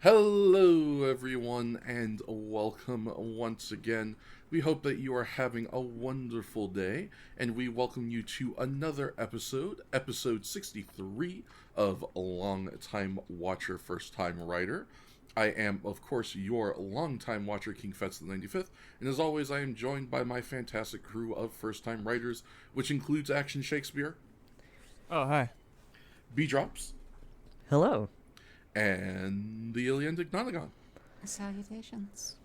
Hello, everyone, and welcome once again. We hope that you are having a wonderful day, and we welcome you to another episode 63 of Long Time Watcher, First Time Writer. I am, of course, your longtime watcher, King Fetz the 95th, and as always, I am joined by my fantastic crew of first time writers, which includes Action Shakespeare. Oh, hi. B-Drops. Hello. And the Alien Dignonagon. Salutations.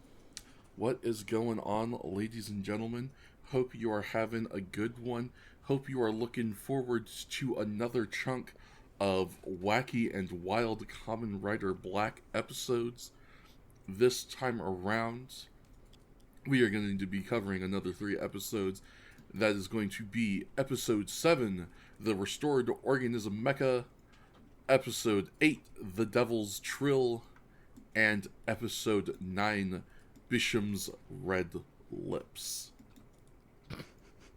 What is going on, ladies and gentlemen? Hope you are having a good one. Hope you are looking forward to another chunk of wacky and wild Kamen Rider Black episodes. This time around, we are going to be covering another 3 episodes. That is going to be Episode 7, The Restored Organism Mecha, Episode 8, The Devil's Trill, and Episode 9, Bisham's Red Lips.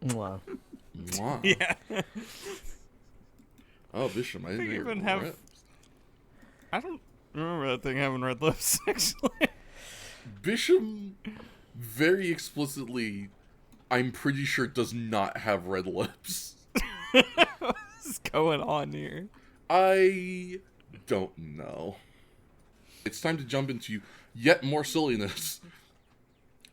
Wow. Mwah. Yeah. Oh, Bisham, I didn't even even have- have... I don't remember that thing having red lips, actually. Bisham, very explicitly, I'm pretty sure does not have red lips. What's going on here? I don't know. It's time to jump into yet more silliness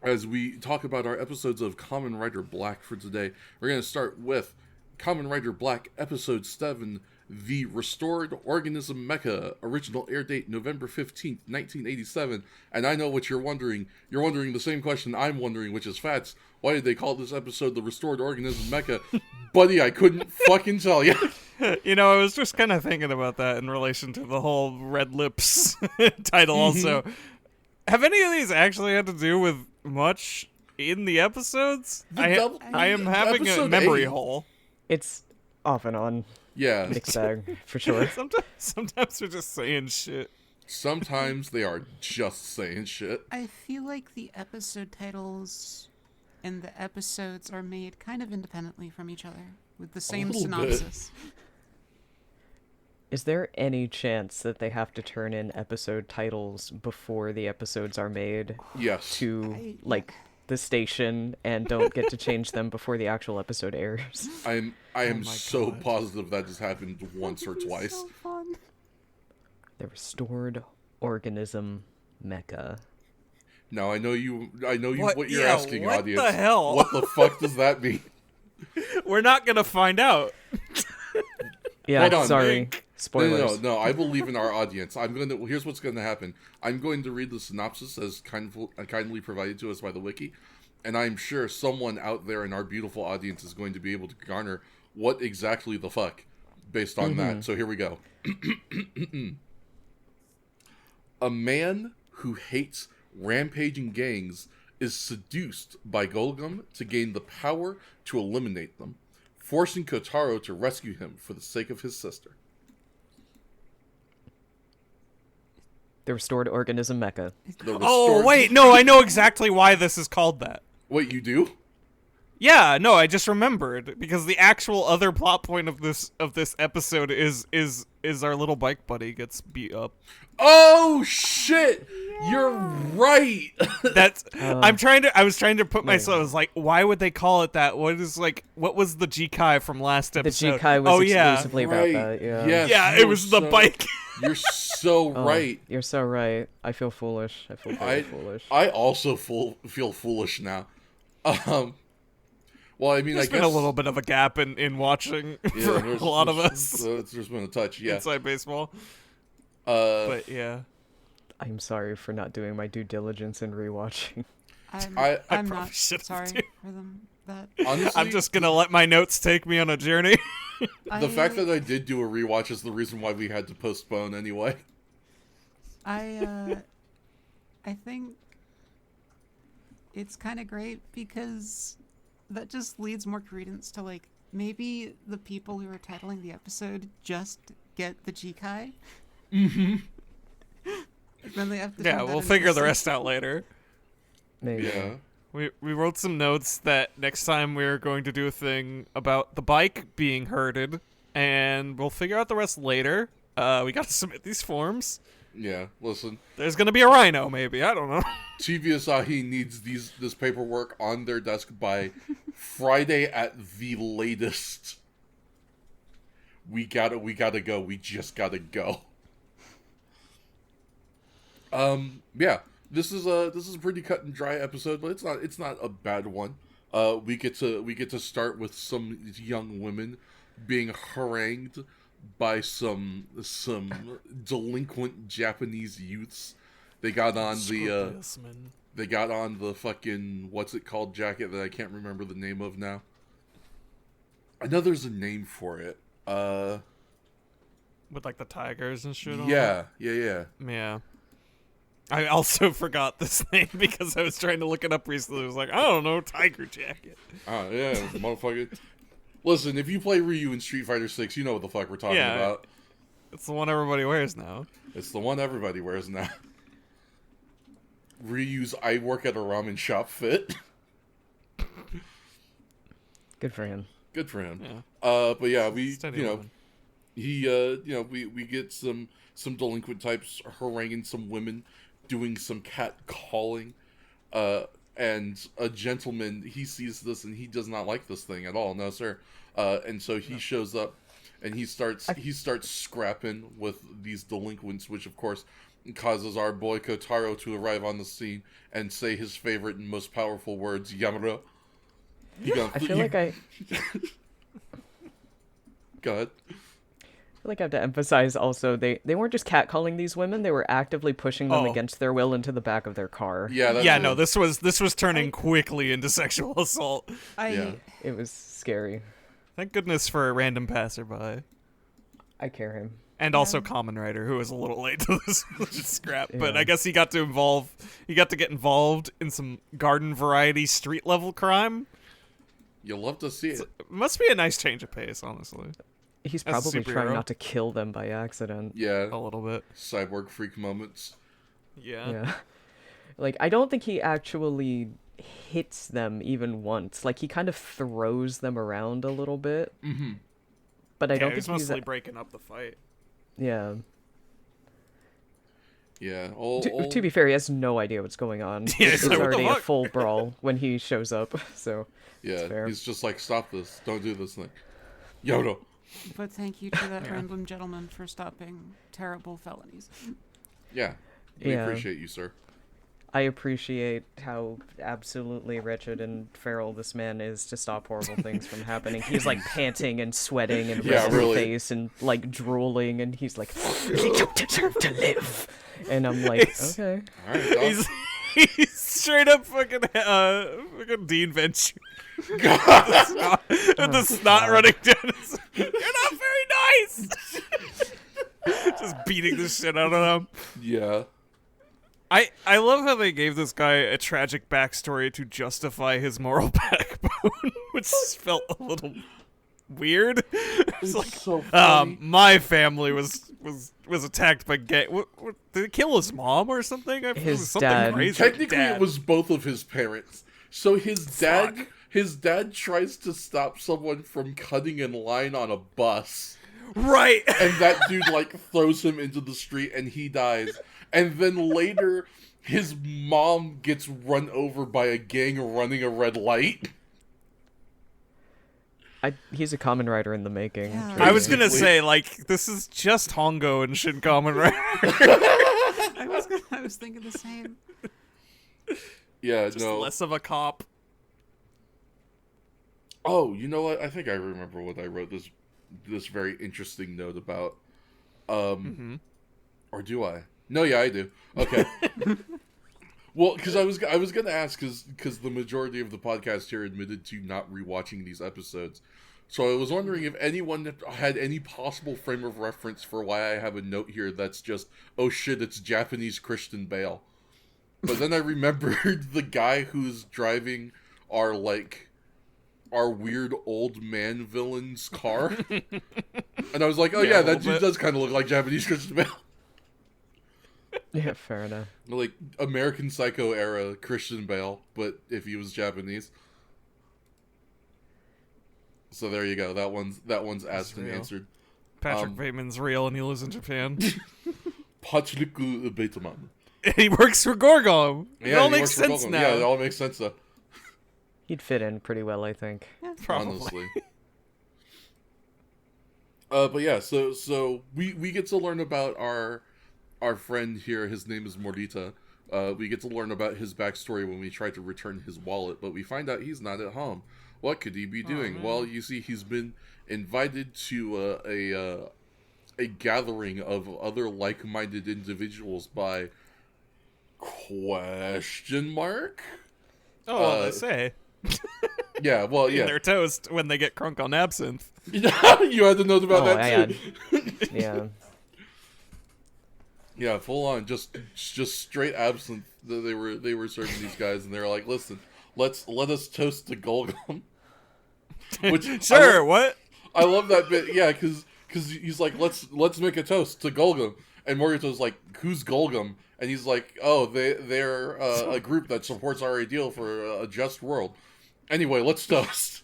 as we talk about our episodes of Kamen Rider Black for today. We're going to start with Kamen Rider Black Episode 7, The Restored Organism Mecha, original air date November 15th, 1987. And I know what you're wondering. You're wondering the same question I'm wondering, which is, Fats, why did they call this episode The Restored Organism Mecha? Buddy, I couldn't fucking tell you. You know, I was just kind of thinking about that in relation to the whole red lips title also. Have any of these actually had to do with much in the episodes? I am having a Episode memory 8. hole. It's off and on. Yeah. Mixed bag, for sure. Sometimes we're just saying shit. Sometimes they are just saying shit. I feel like the episode titles and the episodes are made kind of independently from each other, with the same little synopsis. Is there any chance that they have to turn in episode titles before the episodes are made Yes. to, the station and don't get to change them before the actual episode airs? I am my so God. positive that has happened once or twice. So fun. The Restored Organism Mecha. Now I know you What? what you're Yeah, asking, what audience. the hell? What the fuck does that mean? We're not going to find out. Yeah, Hold on. sorry. Spoilers. No, I believe in our audience. Here's what's gonna happen. I'm going to read the synopsis as kindly provided to us by the wiki, and I'm sure someone out there in our beautiful audience is going to be able to garner what exactly the fuck based on that. So here we go. A man who hates rampaging gangs is seduced by Gorgom to gain the power to eliminate them, forcing Kotaro to rescue him for the sake of his sister. The Restored Organism Mecha. The Oh, restored- wait, no, I know exactly why this is called that. Wait, you do? Yeah, no, I just remembered because the actual other plot point of this episode is our little bike buddy gets beat up. Oh shit! You're right. That's I was trying to put myself. I was like, why would they call it that? What was the G-Kai from last The episode? G-Kai was yeah. exclusively Right. about that, yeah. Yes, Yeah, you it are was the so- bike. You're so Oh, right. You're so right. I feel foolish. I feel very I foolish. I also feel foolish now. Well, I mean, There's I been guess a little bit of a gap in watching for there's- a lot of there's- us There's been a touch, yeah. inside baseball. But But yeah, I'm sorry for not doing my due diligence in rewatching. I'm I I'm probably not should've sorry too. for them. That honestly, I'm just gonna let my notes take me on a journey. the fact that I did do a rewatch is the reason why we had to postpone anyway. I think it's kind of great because that just leads more credence to, like, maybe the people who are titling the episode just get the G-Kai. Mm-hmm. Then they have to Yeah, turn that we'll into figure the some- rest out later. Maybe. Yeah. We wrote some notes that next time we're going to do a thing about the bike being herded, and we'll figure out the rest later. We got to submit these forms. Yeah, listen. There's gonna be a rhino, maybe. I don't know. TV Asahi needs this paperwork on their desk by Friday at the latest. We gotta go. We just gotta go. Yeah. This is a pretty cut and dry episode, but it's not a bad one. We get to start with some young women being harangued by some delinquent Japanese youths. They got on the fucking, what's it called, jacket that I can't remember the name of now. I know there's a name for it. With like the tigers and shit on Yeah. it. Yeah. I also forgot this name because I was trying to look it up recently. I was like, I don't know, tiger jacket. Oh, yeah, motherfucker. Listen, if you play Ryu in Street Fighter 6, you know what the fuck we're talking about. It's the one everybody wears now. It's the one everybody wears now. Ryu's I work at a ramen shop fit. Good for him. Good for him. Yeah. But yeah, we Woman. we get some delinquent types haranguing some women, doing some cat calling, and a gentleman, he sees this and he does not like this thing at all. No, sir. And so he shows up and he starts scrapping with these delinquents, which of course causes our boy Kotaro to arrive on the scene and say his favorite and most powerful words, Yamura. I feel like I Go ahead. I have to emphasize also they weren't just catcalling these women, they were actively pushing them against their will into the back of their car. Yeah, this was turning quickly into sexual assault. It was scary. Thank goodness for a random passerby. I care him. And also Kamen Rider, who was a little late to this scrap, but Yeah. I guess he got to get involved in some garden variety street level crime. You'll love to see it. It must be a nice change of pace, honestly. He's As a probably trying superhero. not to kill them by accident. Yeah. A little bit. Cyborg freak moments. Yeah. Like, I don't think he actually hits them even once. Like, he kind of throws them around a little bit. Mm-hmm. But I don't he's think he's... mostly breaking up the fight. Yeah. Yeah. To be fair, he has no idea what's going on. Yeah, It's so what the already a fuck? full brawl when he shows up, so... Yeah, fair. he's just like, stop this. Don't do this thing. Yodo. But thank you to that random gentleman for stopping terrible felonies. Yeah. We Yeah. appreciate you, sir. I appreciate how absolutely wretched and feral this man is to stop horrible things from happening. He's like panting and sweating and Yeah, red in the really. face and like drooling, and he's like, "You don't deserve to live." And I'm like, He's- okay. All right, dog. He's straight up fucking Dean Venture. With the snot running down his... You're not very nice! Just beating the shit out of him. Yeah. I love how they gave this guy a tragic backstory to justify his moral backbone, which felt a little weird. It's like, so funny. my family was attacked by gay. What, did it kill his mom or something? It His was something dad. crazy. Technically, Dad. it was both of his parents. So his dad, Fuck. his dad tries to stop someone from cutting in line on a bus, right. and that dude like throws him into the street, and he dies. And then later, his mom gets run over by a gang running a red light. He's a Kamen Rider in the making. Yeah. truly. I was gonna Basically. say, like, this is just Hongo and Shin Kamen Rider. I was thinking the same. Yeah, Just no. less of a cop. Oh, you know what? I think I remember what I wrote this very interesting note about. Or do I? No, yeah, I do. Okay. Well, because I was gonna ask because the majority of the podcast here admitted to not rewatching these episodes, so I was wondering if anyone had any possible frame of reference for why I have a note here that's just, oh shit, it's Japanese Christian Bale. But then I remembered the guy who's driving our weird old man villain's car, and I was like, oh Yeah, yeah, a that little dude bit. does kind of look like Japanese Christian Bale. Yeah, fair enough. Like American Psycho era Christian Bale, but if he was Japanese. So there you go. That one's asked and real. answered. Patrick Bateman's real and he lives in Japan. Pachliku Betaman. He works for Gorgom. It Yeah, all he makes works for sense Gorgom. now. Yeah, it all makes sense though. He'd fit in pretty well, I think. Probably. Honestly. But yeah, so we get to learn about our friend here. His name is Morita. We get to learn about his backstory when we try to return his wallet, but we find out he's not at home. What could he be doing? Well, you see, he's been invited to a gathering of other like-minded individuals by question mark. Oh, well, they say. Yeah, well, In yeah. their toast when they get crunk on absinthe. You had to know about Oh, that too. Yeah. Yeah, full on, just straight absinthe that they were serving these guys, and they're like, "Listen, let us toast to Golgum." Which Sure, what? I love that bit. Yeah, because he's like, "Let's make a toast to Golgum," and Morito's like, "Who's Golgum?" And he's like, "Oh, they're a group that supports our ideal for a just world." Anyway, let's toast.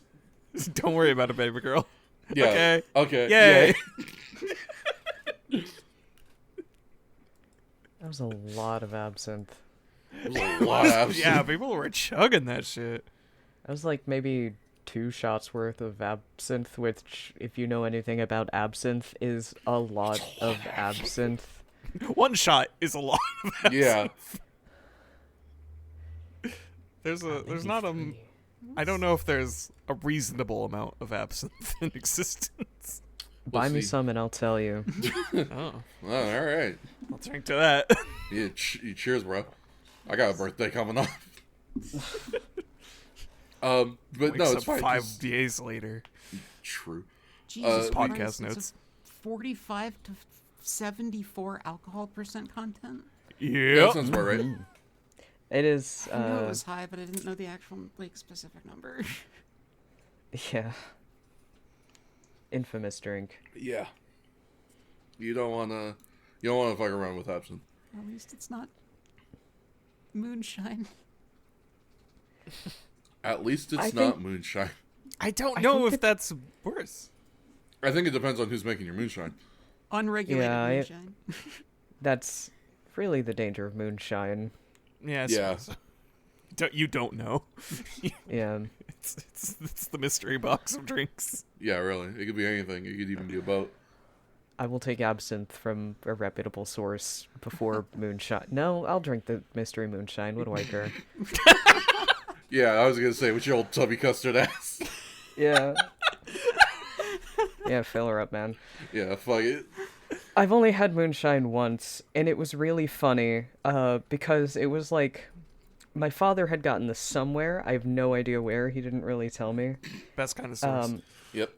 Don't worry about it, baby girl. Yeah. Okay. Yay. Yeah. That was a lot of absinthe. It was a lot of absinthe. Yeah, people were chugging that shit. That was like maybe 2 shots worth of absinthe, which, if you know anything about absinthe, is a lot of absinthe. One shot is a lot of absinthe. Yeah. There's Maybe not a... 3. I don't know if there's a reasonable amount of absinthe in existence. Buy me see. some and I'll tell you. Oh, Oh, all right. I'll drink to that. Yeah. Cheers, bro. I got a birthday coming up. But Wakes no, up it's fine. 5 days later. True. Jesus Podcast Christ, notes. It's a 45 to 74 alcohol percent content. Yeah, Yeah. that sounds about right. It is, I knew it was high, but I didn't know the actual specific number. yeah. Infamous drink. Yeah. You don't wanna fuck around with absinthe. At least it's not moonshine. At least it's I not think- moonshine. I don't I know think if that's worse. I think it depends on who's making your moonshine. Unregulated Yeah, moonshine. That's really the danger of moonshine. Yeah. Yeah. You don't know. Yeah. It's the mystery box of drinks. Yeah, really. It could be anything. It could even be a boat. I will take absinthe from a reputable source before moonshine. No, I'll drink the mystery moonshine. What do I care? Yeah, I was gonna say, with your old tubby custard ass. Yeah. Yeah, fill her up, man. Yeah, fuck it. I've only had moonshine once, and it was really funny, because it was like, my father had gotten this somewhere. I have no idea where. He didn't really tell me. Best kind of source. Yep.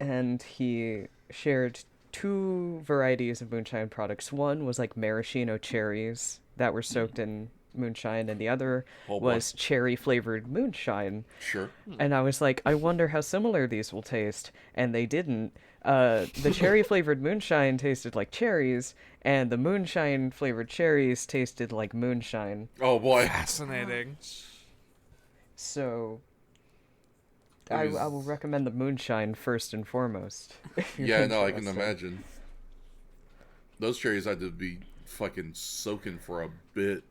And he shared 2 varieties of moonshine products. One was like maraschino cherries that were soaked in moonshine, and the other Oh, boy. was cherry flavored moonshine. Sure. And I was like, I wonder how similar these will taste. And they didn't. The cherry flavored moonshine tasted like cherries, and the moonshine flavored cherries tasted like moonshine. Oh boy. Fascinating. So It I was- will recommend the moonshine first and foremost. if you're Yeah, no, I can interested. imagine. Those cherries had to be fucking soaking for a bit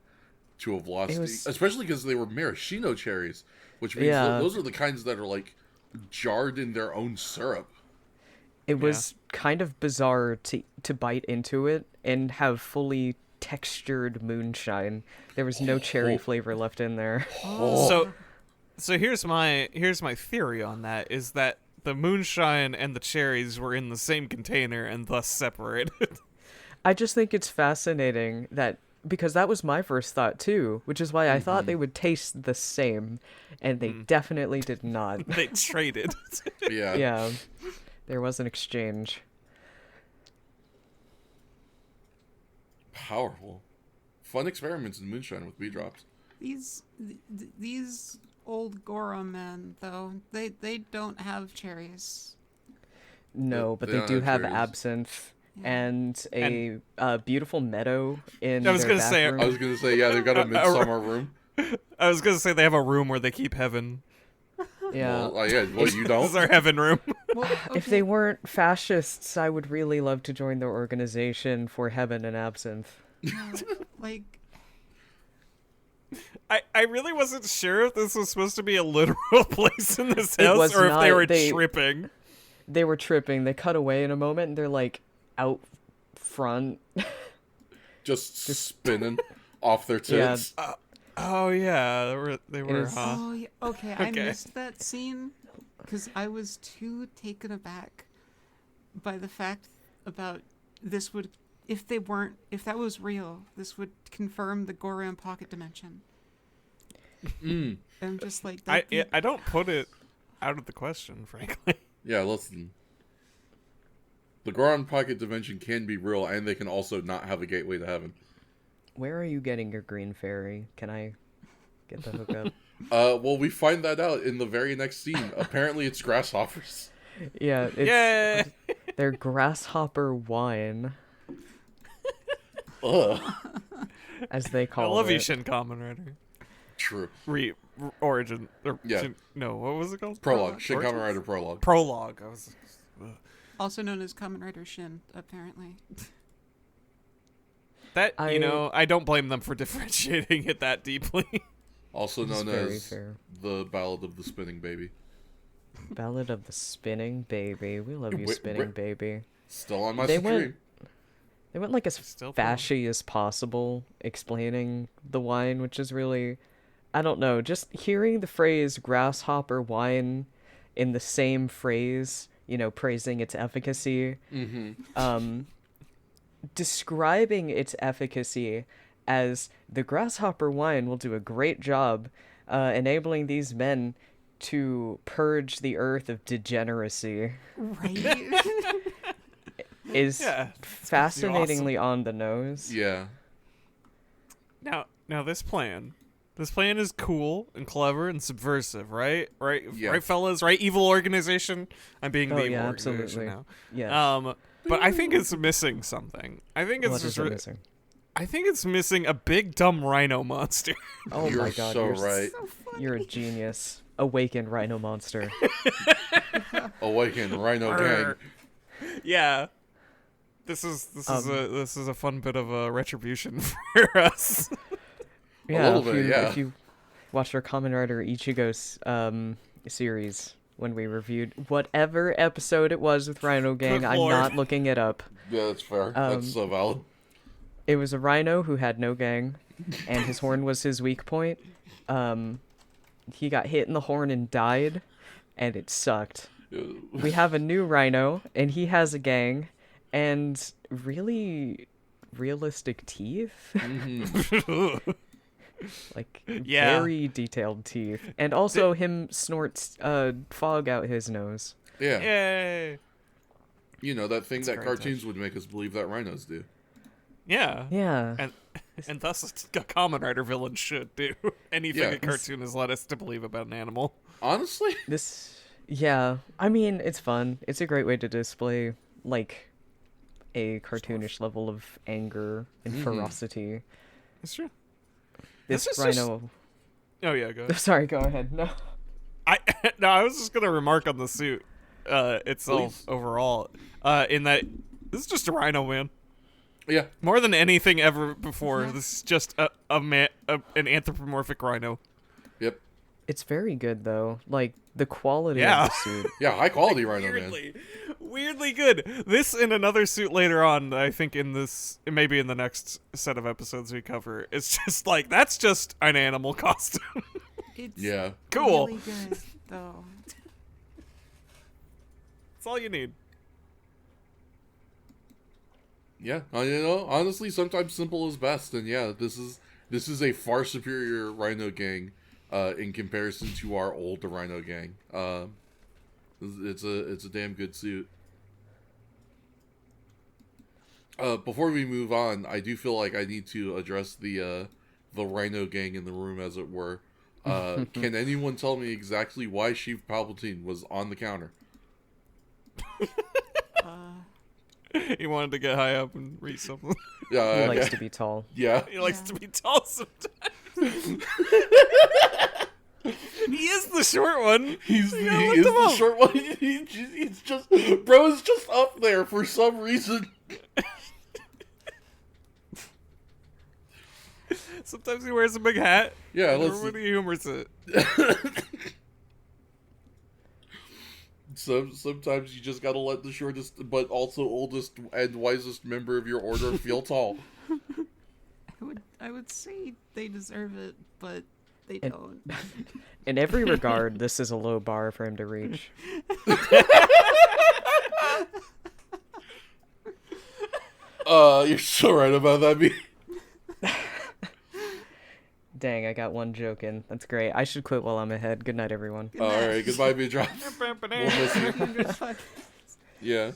to have lost, It was- especially because they were maraschino cherries, which means Yeah. those are the kinds that are like jarred in their own syrup. It was kind of bizarre to bite into it and have fully textured moonshine. There was no cherry flavor left in there. Oh. So here's my theory on that is that the moonshine and the cherries were in the same container and thus separated. I just think it's fascinating that, because that was my first thought too, which is why I thought they would taste the same, and they definitely did not. They traded. Yeah. Yeah, there was an exchange. Powerful. Fun experiments in moonshine with bee drops. These old Goro men, though, they don't have cherries. No, but they they don't do have have cherries. absinthe Yeah. and a beautiful meadow in I was their gonna back say, room. I was gonna say, yeah, they've got a midsummer room. I was gonna say they have a room where they keep heaven. Yeah. Well, you This don't. is our heaven room. Well, If they weren't fascists, I would really love to join their organization for heaven and absinthe. like, I really wasn't sure if this was supposed to be a literal place in this It house was or if they not. were They- tripping. They were tripping. They cut away in a moment, and they're like out front. Just spinning off their Yeah. tits. Oh yeah, they were, is- huh? oh, yeah, okay, I Okay. missed that scene because I was too taken aback by the fact about this would, if that was real, this would confirm the Goran pocket dimension. Mm. I'm just like, I don't put it out of the question, frankly. Yeah, listen. The Goron Pocket Dimension can be real, and they can also not have a gateway to heaven. Where are you getting your green fairy? Can I get the hookup? Well, we find that out in the very next scene. Apparently, it's grasshoppers. Yeah, it's Yay! their grasshopper wine, Ugh. as they I call love it. you, Shin Kamen Rider. True. Origin. Or, Yeah. no, what was it called? Prologue. Shin Origins? Kamen Rider Prologue. Prologue. I was. also known as Kamen Rider Shin, apparently. That I- I don't blame them for differentiating it that deeply. Also It's known very as fair. the Ballad of the Spinning Baby. Ballad of the Spinning Baby. We love you, Wait, Spinning wait. Baby. Still on my They stream. went- They went like as Still fun. fashy as possible explaining the wine, which is really, I don't know, just hearing the phrase grasshopper wine in the same phrase, praising its efficacy, Mm-hmm. describing its efficacy as the grasshopper wine will do a great job enabling these men to purge the earth of degeneracy Right? is Yeah, fascinatingly on the nose. Yeah. Now this plan is cool and clever and subversive, right? Right, Yeah. right, fellas. Right, evil organization. I'm being Oh, the evil yeah, organization absolutely. now. Yes. But I think it's missing something. I think it's What just is it missing? I think it's missing a big dumb rhino monster. Oh You're my god, so you're right. You're a genius. Awaken Rhino Monster. Awaken Rhino Gang. Yeah. This is a fun bit of a retribution for us. Yeah, little if bit, you, yeah. If you watched our Kamen Rider Ichigo's series when we reviewed whatever episode it was with Rhino Gang, Good I'm lord. not looking it up. Yeah, that's fair. That's so valid. It was a rhino who had no gang, and his horn was his weak point. He got hit in the horn and died, and it sucked. We have a new rhino, and he has a gang, and really realistic teeth. Like, Yeah. very detailed teeth. And also him snorts fog out his nose. Yeah. Yay. You know, that thing that very cartoons would make us believe that rhinos do. Yeah. Yeah. And thus a Kamen Rider villain should do anything Yeah. a cartoon has led us to believe about an animal. Honestly? Yeah. I mean, it's fun. It's a great way to display, like, a cartoonish level of anger and ferocity. It's true. This This is just- rhino... Oh yeah, go ahead. Sorry, go ahead. No. I was just gonna remark on the suit itself Please. overall. In that this is just a rhino, man. Yeah. More than anything ever before, this is just an anthropomorphic rhino. Yep. It's very good, though. Like, the quality Yeah. of the suit. Yeah, high quality rhino, man. Weirdly good. This and another suit later on, I think maybe in the next set of episodes we cover, it's just like, that's just an animal costume. It's Yeah. Cool. really good, though. That's all you need. Yeah. Honestly, sometimes simple is best, and yeah, this is a far superior rhino gang in comparison to our old rhino gang. It's a damn good suit. Before we move on, I do feel like I need to address the rhino gang in the room, as it were. Can anyone tell me exactly why Sheev Palpatine was on the counter? He wanted to get high up and read something. Yeah, He likes to be tall. yeah. He likes Yeah. to be tall sometimes. He is the short one. He looked is him the up. short one. He's just, bro is just up there for some reason. Sometimes he wears a big hat. Yeah, and let's. everybody humors it. Sometimes you just gotta let the shortest, but also oldest and wisest member of your order feel tall. I would say they deserve it, but they And- don't. In every regard, this is a low bar for him to reach. You're so right about that. Dang, I got one joke in. That's great. I should quit while I'm ahead. Good night, everyone. All right, goodbye, Beatrice. We'll miss you. Yeah,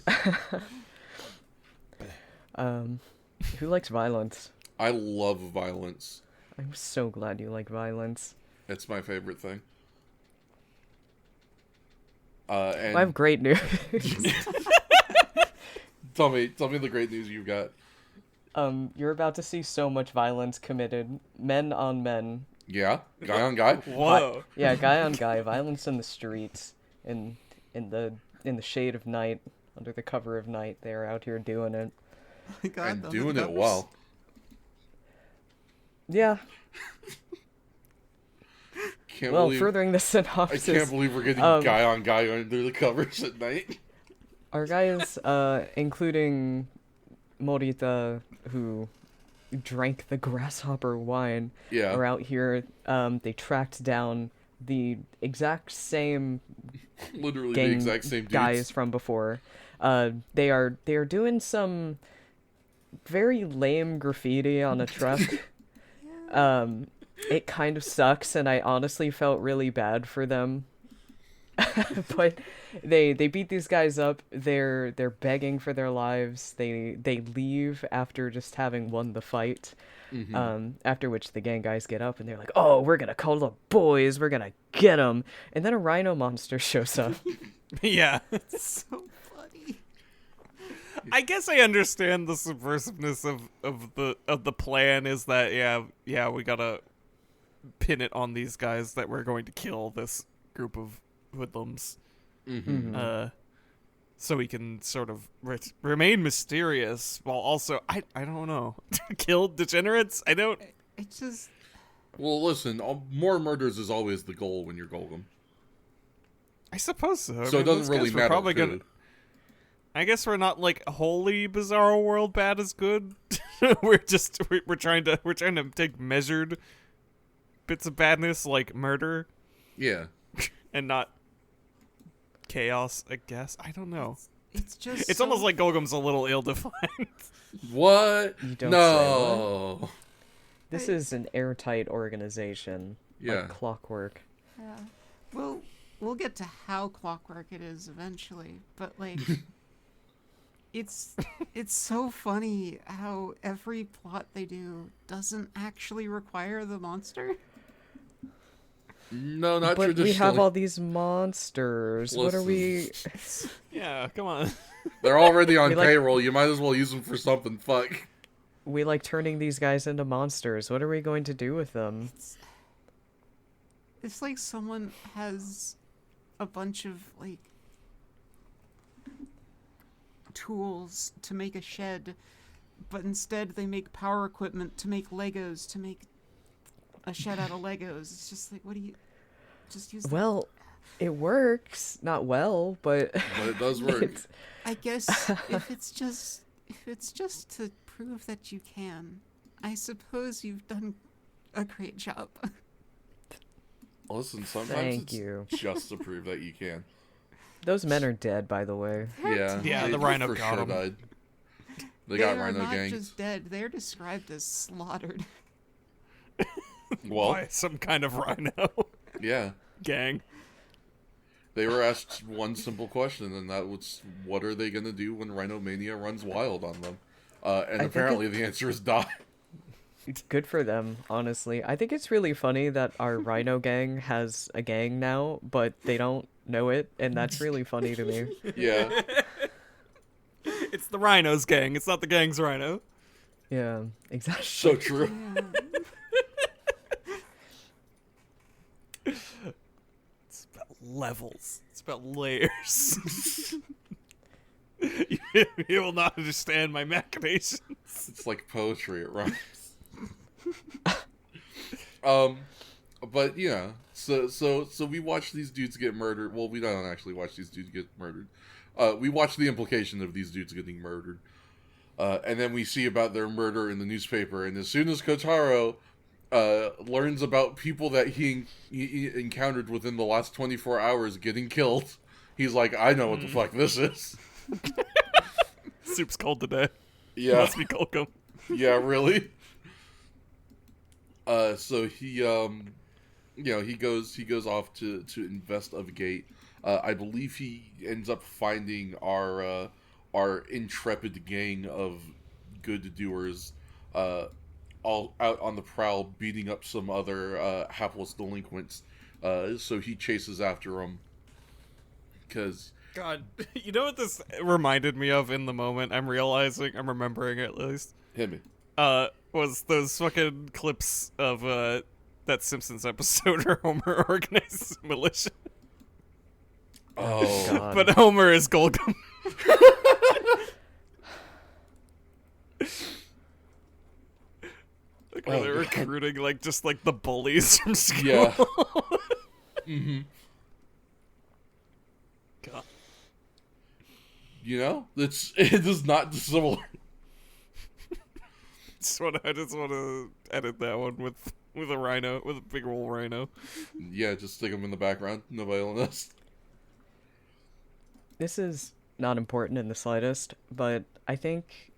Who likes violence? I love violence. I'm so glad you like violence. It's my favorite thing. And I have great news. tell me the great news you've got. You're about to see so much violence committed, men on men. Yeah, guy on guy. Whoa. Yeah, guy on guy, violence in the streets, in the shade of night, under the cover of night. They're out here doing it. God, And those doing it numbers. well. Yeah. Can't Well, believe furthering the I synopsis, can't believe we're getting guy on guy under the covers at night. our guys, including Morita, who drank the grasshopper wine, Yeah. are out here. They tracked down the exact same Literally the gang exact same dudes. guys from before. They are doing some very lame graffiti on a truck. It kind of sucks, and I honestly felt really bad for them. But they beat these guys up. They're begging for their lives. They leave after just having won the fight. After which the gang guys get up and they're like, "Oh, we're gonna call the boys. We're gonna get them." And then a rhino monster shows up. Yeah. So funny. I guess I understand the subversiveness of the plan is that yeah we gotta pin it on these guys that we're going to kill this group of hoodlums, so we can sort of remain mysterious while also I don't know kill degenerates. I don't. It just Well, listen, more murders is always the goal when you're Golgum. I suppose so. So it doesn't really matter Probably who. gonna. I guess we're not like wholly bizarro world bad is good. we're trying to take measured bits of badness like murder Yeah. and not chaos, I guess. I don't know. it's just It's so almost like Golgum's a little ill-defined. What? You don't No. This is an airtight organization. Yeah. Like clockwork. Yeah. We'll get to how clockwork it is eventually, but like it's so funny how every plot they do doesn't actually require the monster. No, not But traditionally. we have all these monsters. What are we? Yeah, come on. They're already on We like- payroll. You might as well use them for something. Fuck. We like turning these guys into monsters. What are we going to do with them? It's like someone has a bunch of like tools to make a shed, but instead they make power equipment to make Legos to make a shed out of Legos. It's just like, what do you just use? Well, it works. Not well, but But it does work. it's- I guess if it's just to prove that you can, I suppose you've done a great job. Listen, sometimes Thank it's you. just to prove that you can. Those men are dead, by the way. Yeah. Yeah, they the rhino for got sure 'em. died. They They got are rhino not gangs. just dead; they're described as slaughtered. Well, By some kind of rhino yeah. gang. They were asked one simple question, and that was, what are they going to do when Rhinomania runs wild on them? And think apparently the answer is die. Good for them, honestly. I think it's really funny that our Rhino gang has a gang now, but they don't know it, and that's really funny to me. Yeah. It's the rhinos gang. It's not the gang's rhino. Yeah, exactly. So true. Yeah. levels. It's about layers. You will not understand my machinations. It's like poetry, it rhymes. But yeah, so we watch these dudes get murdered. Well, we don't actually watch these dudes get murdered. We watch the implication of these dudes getting murdered. And then we see about their murder in the newspaper. And as soon as Kotaro learns about people that he encountered within the last 24 hours getting killed, he's like, I know what the fuck this is. Soup's cold today. Yeah. Must be Gorgom. Yeah, really? So he, he goes off to investigate. I believe he ends up finding our intrepid gang of good doers, all out on the prowl, beating up some other hapless delinquents. So he chases after them. Because God, you know what this reminded me of in the moment? I'm remembering it at least. hit me. Was those fucking clips of that Simpsons episode where Homer organizes a militia. Oh, God. But Homer is Gorgom. Like where they're recruiting just the bullies from school. Yeah. Mm-hmm. God. You know, it is not dissimilar. I just want to edit that one with a rhino, with a big old rhino. Yeah, just stick them in the background. Nobody will notice. This is not important in the slightest, but I think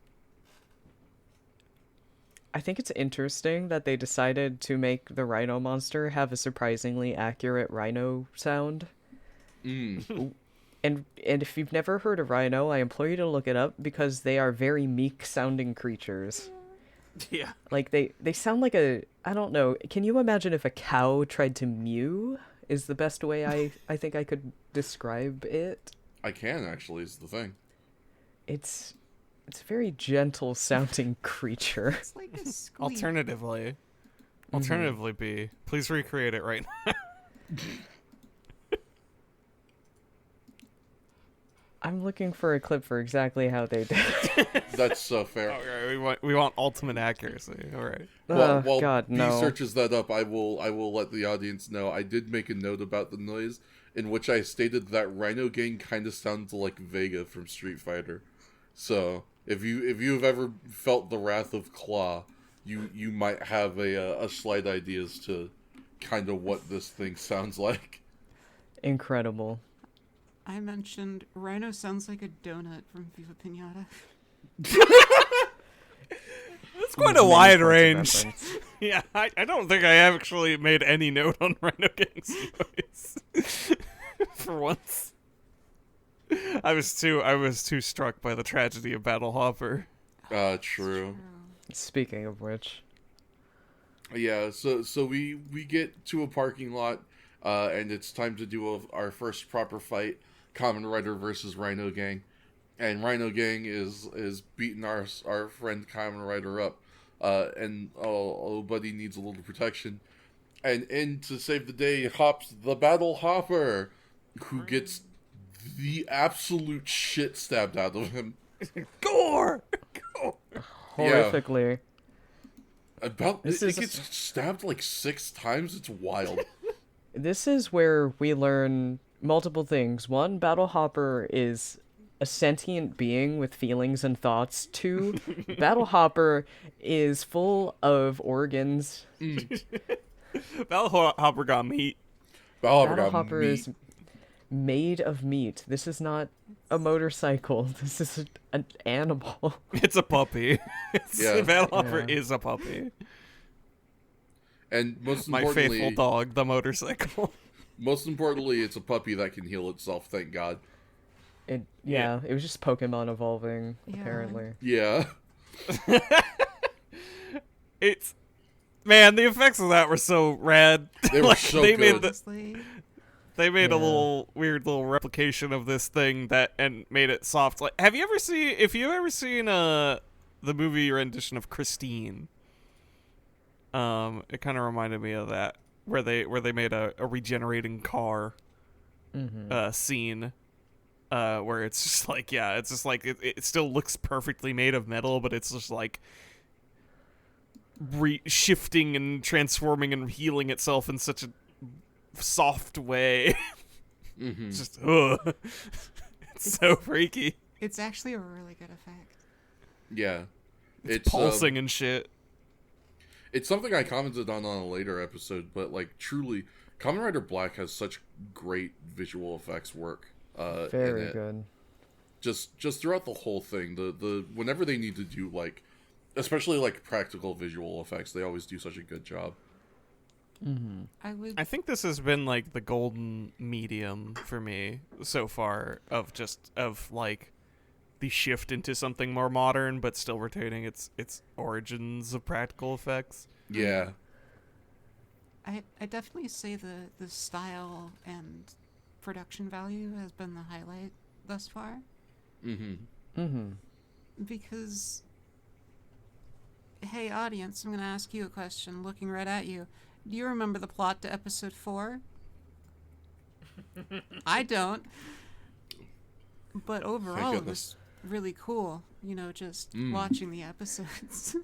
it's interesting that they decided to make the rhino monster have a surprisingly accurate rhino sound. Mm. And if you've never heard a rhino, I implore you to look it up because they are very meek sounding creatures. Yeah. Like they sound like I don't know. Can you imagine if a cow tried to mew? Is the best way I think I could describe it. I can actually, is the thing. It's a very gentle sounding creature. It's like a squeak. Alternatively, B, please recreate it right now. I'm looking for a clip for exactly how they did it. That's so fair. Okay, we want ultimate accuracy. All right. While God, B no. searches that up, I will let the audience know I did make a note about the noise, in which I stated that Rhino Gang kind of sounds like Vega from Street Fighter. So if you have ever felt the wrath of Claw, you might have a slight idea as to kind of what this thing sounds like. Incredible. I mentioned Rhino sounds like a donut from Viva Pinata. It's quite a wide range. Yeah, I don't think I actually made any note on Rhino Gang's voice. For once. I was too struck by the tragedy of Battle Hopper. True. Speaking of which. Yeah, so we get to a parking lot, and it's time to do our first proper fight, Kamen Rider versus Rhino Gang. And Rhino Gang is beating our friend Kamen Rider up, and oh buddy needs a little protection. And in to save the day hops the Battle Hopper, who gets the absolute shit stabbed out of him. Gore! Horrifically. It gets stabbed like 6 times. It's wild. This is where we learn multiple things. One, Battle Hopper is a sentient being with feelings and thoughts. 2, Battle Hopper is full of organs. Battle Hopper got meat. Battle Hopper is made of meat. This is not a motorcycle. This is an animal. It's a puppy. Yeah. Battle Hopper Yeah. is a puppy. And most My importantly, faithful dog, the motorcycle. most importantly, it's a puppy that can heal itself. Thank God. It was just Pokemon evolving, Yeah. apparently. Yeah. It's man, the effects of that were so rad. They were so good. Honestly, They made a Yeah. weird little replication of this thing and made it soft. Like, if you ever seen the movie rendition of Christine, it kind of reminded me of that, where they made a regenerating car scene. Where it's just like, yeah, it's just like it still looks perfectly made of metal, but it's just like shifting and transforming and healing itself in such a soft way. Mm-hmm. It's just, ugh. It's so freaky. It's actually a really good effect. Yeah. It's pulsing and shit. It's something I commented on a later episode, but like truly, Kamen Rider Black has such great visual effects work. Very good. Just throughout the whole thing, the whenever they need to do like, especially like practical visual effects, they always do such a good job. Mm-hmm. I think this has been like the golden medium for me so far of like the shift into something more modern, but still retaining its origins of practical effects. Yeah. I definitely say the style and production value has been the highlight thus far. Mm-hmm. Mm-hmm. Because, hey audience, I'm going to ask you a question, looking right at you. Do you remember the plot to episode 4? I don't. But overall, it was really cool, just watching the episodes.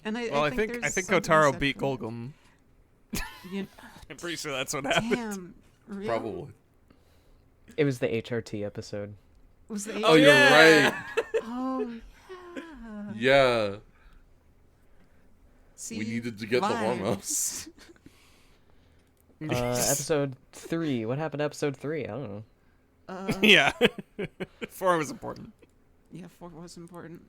And I think Kotaro beat Golgom. You, I'm pretty sure that's what happened. damn, really? Probably. It was the HRT episode. Was the Oh, you're right. Oh, yeah. Yeah. See, We needed to get the vibes. hormones. Episode 3. What happened to episode 3? I don't know. Yeah. 4 was important. Yeah, 4 was important.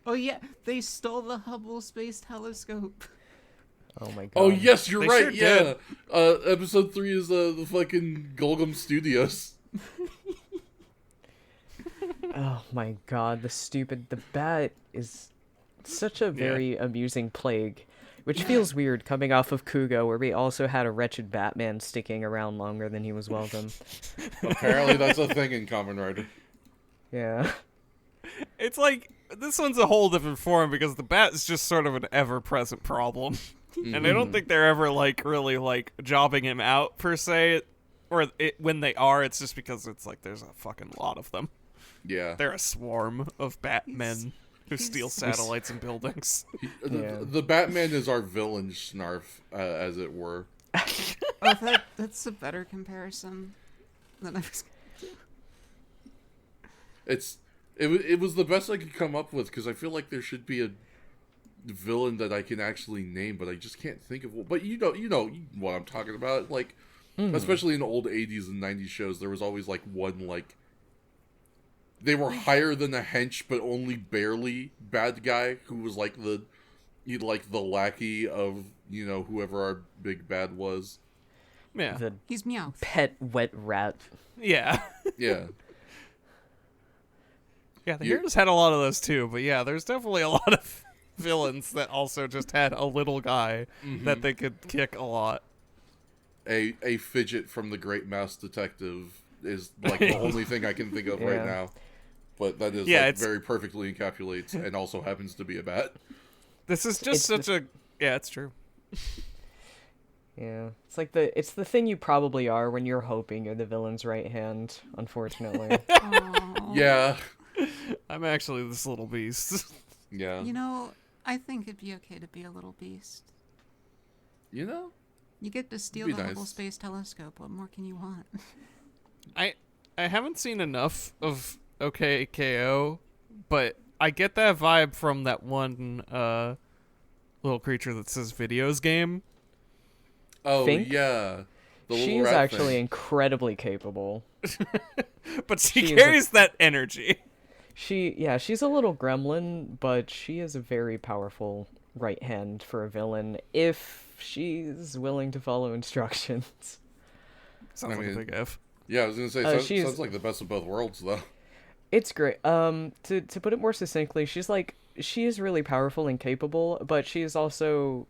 Oh yeah, they stole the Hubble Space Telescope. Oh my god. Oh yes, you're They right. sure Yeah. Episode 3 is the fucking Golgom Studios. Oh my god, the bat is such a very amusing plague, which feels weird coming off of Kugo, where we also had a wretched Batman sticking around longer than he was welcome. Apparently, that's a thing in Kamen Rider. Yeah. It's like, this one's a whole different form because the bat is just sort of an ever-present problem. And I don't think they're ever, like, really, like, jobbing him out, per se. Or when they are, it's just because it's like there's a fucking lot of them. Yeah. They're a swarm of Batmen who steal satellites and buildings. The Batman is our villain Snarf, as it were. Oh, that's a better comparison than I was gonna do. It was the best I could come up with, because I feel like there should be a villain that I can actually name, but I just can't think of one. But you know what I'm talking about. Like, especially in old 80s and 90s shows, there was always like one, like, they were higher than a hench, but only barely bad guy who was like the lackey of, whoever our big bad was. Yeah. He's Meowth. Pet wet rat. Yeah. Yeah. Yeah, the Heroes had a lot of those too, but yeah, there's definitely a lot of villains that also just had a little guy that they could kick a lot. A fidget from the Great Mouse Detective is like the only thing I can think of right now. But that is very perfectly encapsulates and also happens to be a bat. This is just it's true. Yeah. It's the thing you probably are when you're hoping you're the villain's right hand, unfortunately. Yeah. I'm actually this little beast. Yeah. I think it'd be okay to be a little beast. You get to steal the Hubble Space Telescope. What more can you want? I haven't seen enough of OKKO, but I get that vibe from that one little creature that says videos game. Oh, Think? yeah. She is actually incredibly capable. But she carries that energy. She's a little gremlin, but she is a very powerful right hand for a villain if she's willing to follow instructions. Sounds like a big F. Yeah, I was gonna say sounds like the best of both worlds, though. It's great. To put it more succinctly, she is really powerful and capable, but she is also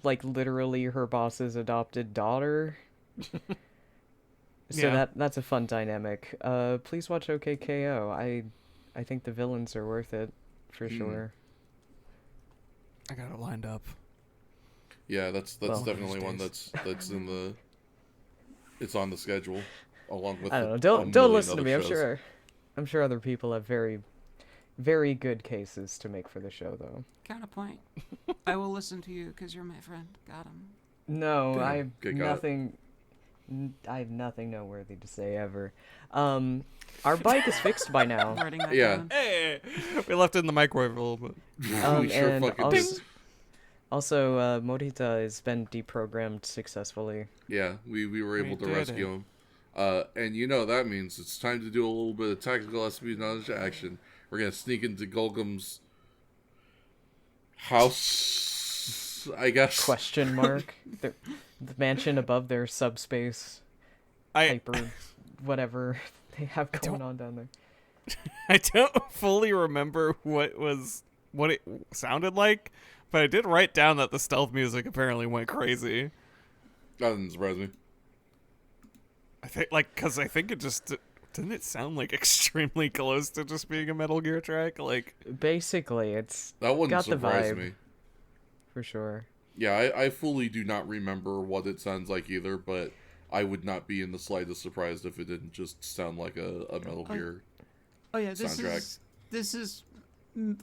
like literally her boss's adopted daughter. So that's a fun dynamic. Please watch OKKO. I think the villains are worth it for sure. I got it lined up. Yeah, that's Well, definitely one days. that's in the. It's on the schedule, along with I don't know. a Don't million listen to other me. shows. I'm sure other people have very, very good cases to make for the show, though. Counterpoint. I will listen to you because you're my friend. Got him. No, Damn, I have good God. I have nothing noteworthy to say ever. Our bike is fixed by now. Writing that Yeah. down. Hey, we left it in the microwave a little bit. We sure and fucking also, did. Morita has been deprogrammed successfully. Yeah, we were able We to did rescue it. him. And that means it's time to do a little bit of tactical espionage action. We're gonna sneak into Golgom's house, I guess. Question mark. The mansion above their subspace hyper whatever they have going on down there. I don't fully remember what it sounded like, but I did write down that the stealth music apparently went crazy. That doesn't surprise me. I think because I think it just didn't it sound like extremely close to just being a Metal Gear track. Like Basically, it's That wouldn't got the surprise vibe me. for sure. Yeah, I fully do not remember what it sounds like either, but I would not be in the slightest surprised if it didn't just sound like a Metal Gear. Oh yeah, this Soundtrack. is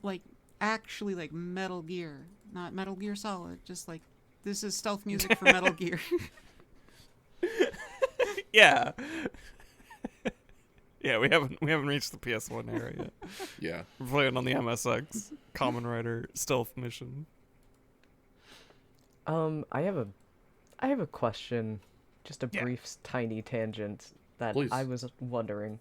like actually like Metal Gear, not Metal Gear Solid. Just like this is stealth music for Metal Gear. yeah, yeah. We haven't reached the PS1 era yet. Yeah. We're playing on the MSX Kamen Rider stealth mission. I have a question, just a Yeah. brief tiny tangent that Please. I was wondering.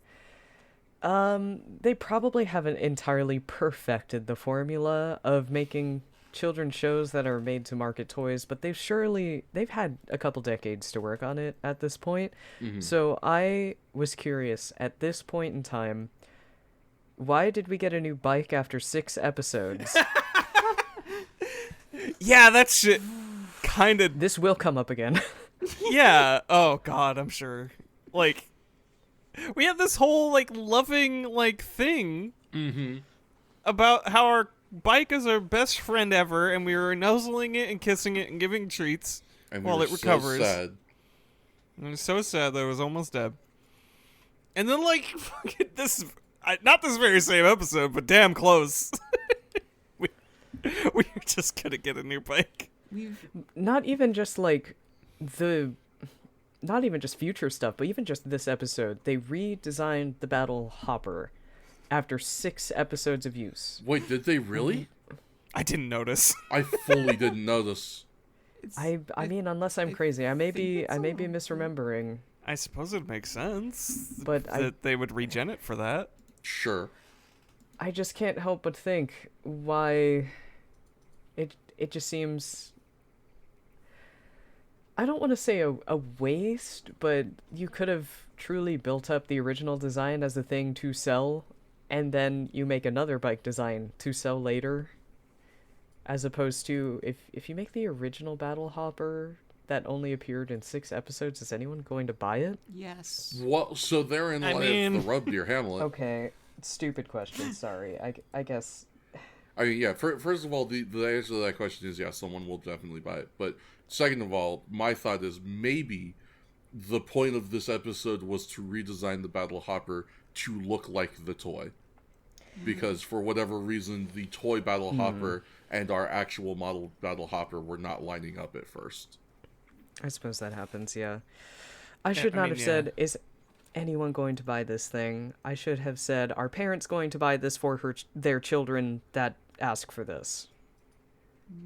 They probably haven't entirely perfected the formula of making children's shows that are made to market toys, but they've had a couple decades to work on it at this point. So I was curious, at this point in time, why did we get a new bike after 6 episodes? Yeah, that shit kind of. This will come up again. Yeah. Oh God, I'm sure. Like, we had this whole like loving like thing about how our bike is our best friend ever, and we were nuzzling it and kissing it and giving treats And while we it were recovers. so sad. And it was so sad that it was almost dead. And then like fucking this, not this very same episode, but damn close. we were just gonna get a new bike. We've Not even just not even just future stuff, but even just this episode, they redesigned the battle hopper after 6 episodes of use. Wait, did they really? I didn't notice. I fully didn't notice. it's, I mean, unless I'm I crazy, I may think be it's a little- misremembering, I suppose it makes sense, but that they would regen it for that. Sure. I just can't help but think why it just seems, I don't want to say a waste, but you could have truly built up the original design as a thing to sell, and then you make another bike design to sell later. As opposed to, if you make the original battle hopper that only appeared in 6 episodes, is anyone going to buy it? yes. Well, so therein I lies mean- the rub, dear Hamlet. Okay, stupid question, sorry. I guess... I mean, yeah. First of all, the answer to that question is yes. Someone will definitely buy it. But second of all, my thought is maybe the point of this episode was to redesign the battle hopper to look like the toy, because for whatever reason, the toy battle hopper and our actual model battle hopper were not lining up at first. I suppose that happens, yeah. I should not have said, is anyone going to buy this thing? I should have said, are parents going to buy this for their children that ask for this?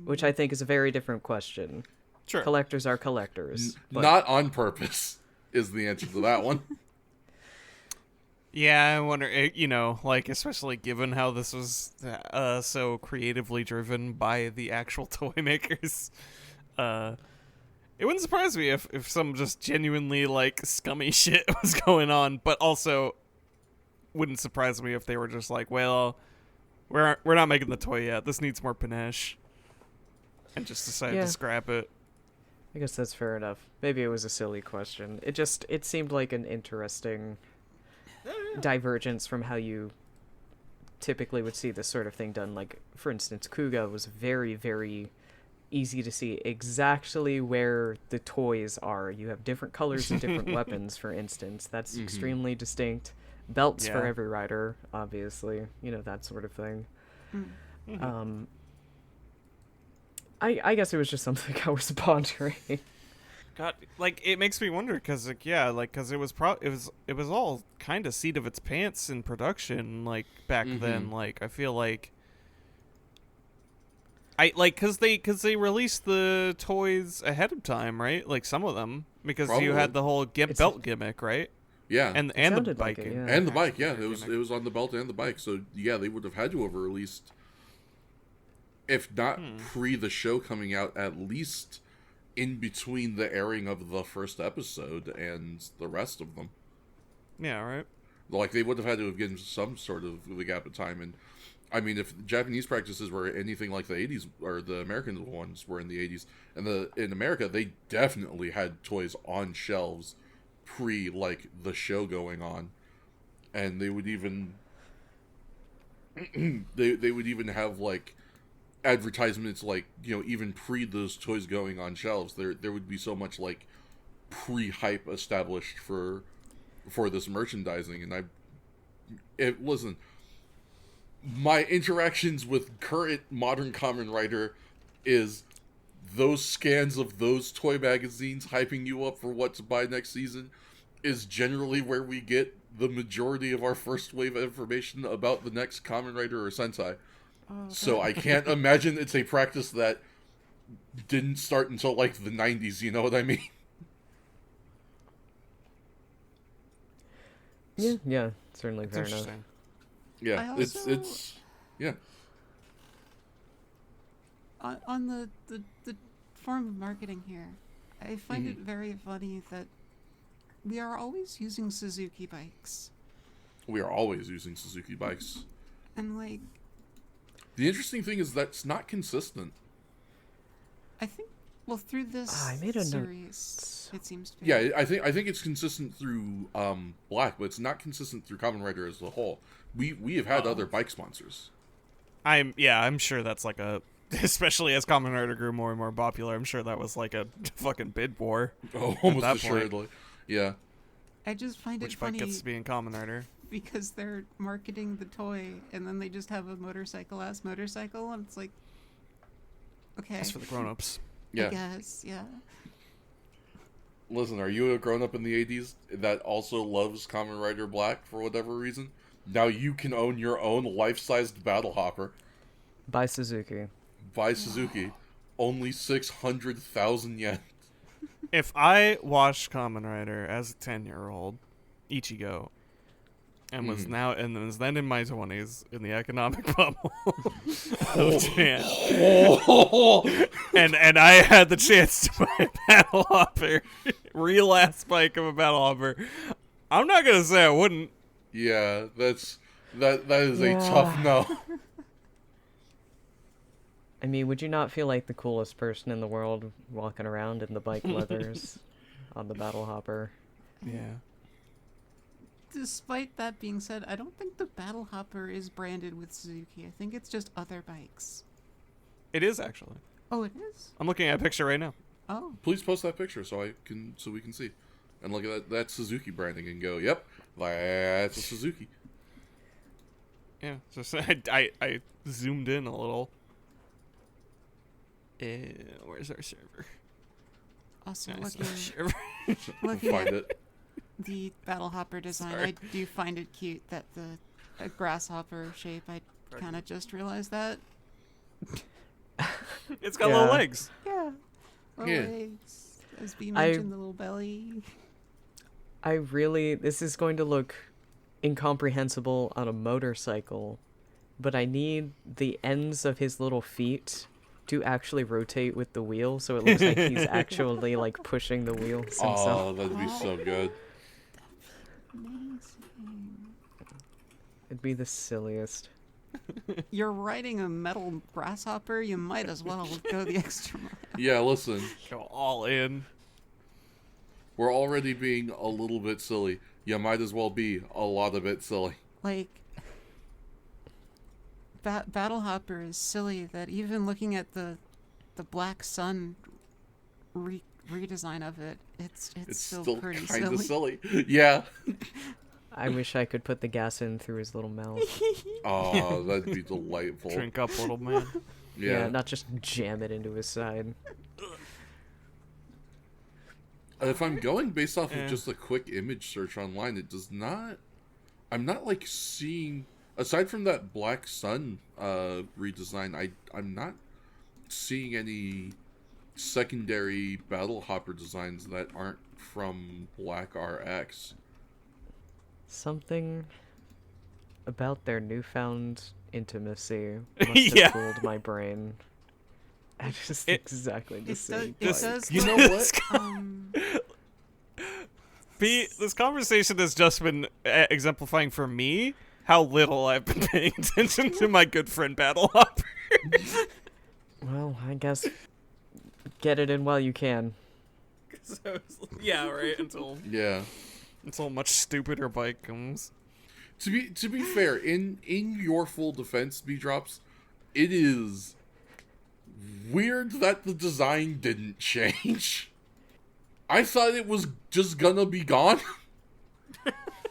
Which I think is a very different question. Sure. Collectors are collectors. But Not on purpose is the answer to that one. Yeah, I wonder, like, especially given how this was so creatively driven by the actual toy makers, it wouldn't surprise me if some just genuinely, like, scummy shit was going on, but also wouldn't surprise me if they were just like, well, we're not making the toy yet, this needs more panache, and just decided Yeah. to scrap it. I guess that's fair enough. Maybe it was a silly question. It seemed like an interesting divergence from how you typically would see this sort of thing done. Like, for instance, Kuga was very, very easy to see exactly where the toys are. You have different colors and different weapons, for instance. That's extremely distinct. Belts for Yeah. every rider, obviously. You know, that sort of thing. I guess it was just something I was pondering. God, like it makes me wonder because because it was it was all kind of seat of its pants in production like back then. Like I feel like because they released the toys ahead of time, right? Like some of them because you had the whole belt gimmick, right? Yeah, And the sounded bike like it, and- yeah. and the bike. Yeah, it was on the belt and the bike. So yeah, they would have had to have released, if not pre the show coming out, at least in between the airing of the first episode and the rest of them. Yeah, right. Like they would have had to have given some sort of the gap of time. And I mean, if Japanese practices were anything like the 80s or the American ones were in the 80s, and in America they definitely had toys on shelves pre like the show going on, and they would even they would even have like advertisements like, you know, even pre those toys going on shelves, there would be so much like pre-hype established for this merchandising. And listen, my interactions with current modern Kamen Rider is those scans of those toy magazines hyping you up for what to buy next season is generally where we get the majority of our first wave of information about the next Kamen Rider or Sentai. So I can't imagine it's a practice that didn't start until like the 90s, you know what I mean? Yeah, certainly fair enough. Interesting. Yeah, I also- it's yeah. On the form of marketing here, I find it very funny that we are always using Suzuki bikes. We are always using Suzuki bikes. And like, The interesting thing is that's not consistent. I think, well, through this I made a note. series, it seems to be. Yeah, I think it's consistent through Black, but it's not consistent through Kamen Rider as a whole. We have had other bike sponsors. I'm sure that's like a especially as Kamen Rider grew more and more popular. I'm sure that was like a fucking bid war. Oh, almost that point. assuredly. Yeah. I just find it Which bike funny gets to be in Kamen Rider? because they're marketing the toy and then they just have a motorcycle-ass motorcycle, and it's like, okay, That's for the grown-ups. I Yeah. guess, yeah. Listen, are you a grown up in the 80s that also loves Kamen Rider Black for whatever reason? Now you can own your own life-sized battle hopper By Suzuki. by Suzuki. Only 600,000 yen. If I watched Kamen Rider as a 10-year-old, Ichigo, and was then in my 20s in the economic bubble of Japan, and I had the chance to buy a battle hopper, real ass bike of a battle hopper, I'm not gonna say I wouldn't. Yeah, that is a Yeah. tough no. I mean, would you not feel like the coolest person in the world walking around in the bike leathers on the battle hopper? Yeah. Despite that being said, I don't think the battle hopper is branded with Suzuki. I think it's just other bikes. It is actually. Oh, it is? I'm looking at a picture right now. Oh. Please post that picture so we can see. And look at that Suzuki branding and go, "Yep, that's a Suzuki." Yeah, just I zoomed in a little. Where's our server? Also, Nice. looking Find at it. the battle hopper design, Sorry. I do find it cute that a grasshopper shape. I kind of just realized that. It's got Yeah. little legs. Yeah. Little Yeah. legs. As B mentioned, the little belly. This is going to look incomprehensible on a motorcycle, but I need the ends of his little feet to actually rotate with the wheel, so it looks like he's actually like pushing the wheels Oh, himself. that'd be so good. Amazing. It'd be the silliest. You're riding a metal grasshopper, you might as well go the extra mile. Yeah, listen, Go all in. we're already being a little bit silly. You might as well be a lot of it silly. Like, Battle Hopper is silly that even looking at the the Black Sun redesign of it, it's still pretty kind of silly. silly. Yeah. I wish I could put the gas in through his little mouth. Oh, that'd be delightful. Drink up, little man. Yeah. Not just jam it into his side. If I'm going based off Yeah. of just a quick image search online, it does not. I'm not like seeing, aside from that Black Sun redesign. I'm not seeing any secondary Battle Hopper designs that aren't from Black RX. Something about their newfound intimacy must have Yeah. cooled my brain. I just exactly the same. It bike. does. You know look, what? This conversation has just been exemplifying for me how little I've been paying attention to my good friend Battle Hopper. Well, I guess get it in while you can. Yeah, right. Until Yeah. a much stupider bike comes. To be fair, in your full defense, B drops, it is weird that the design didn't change. I thought it was just gonna be gone.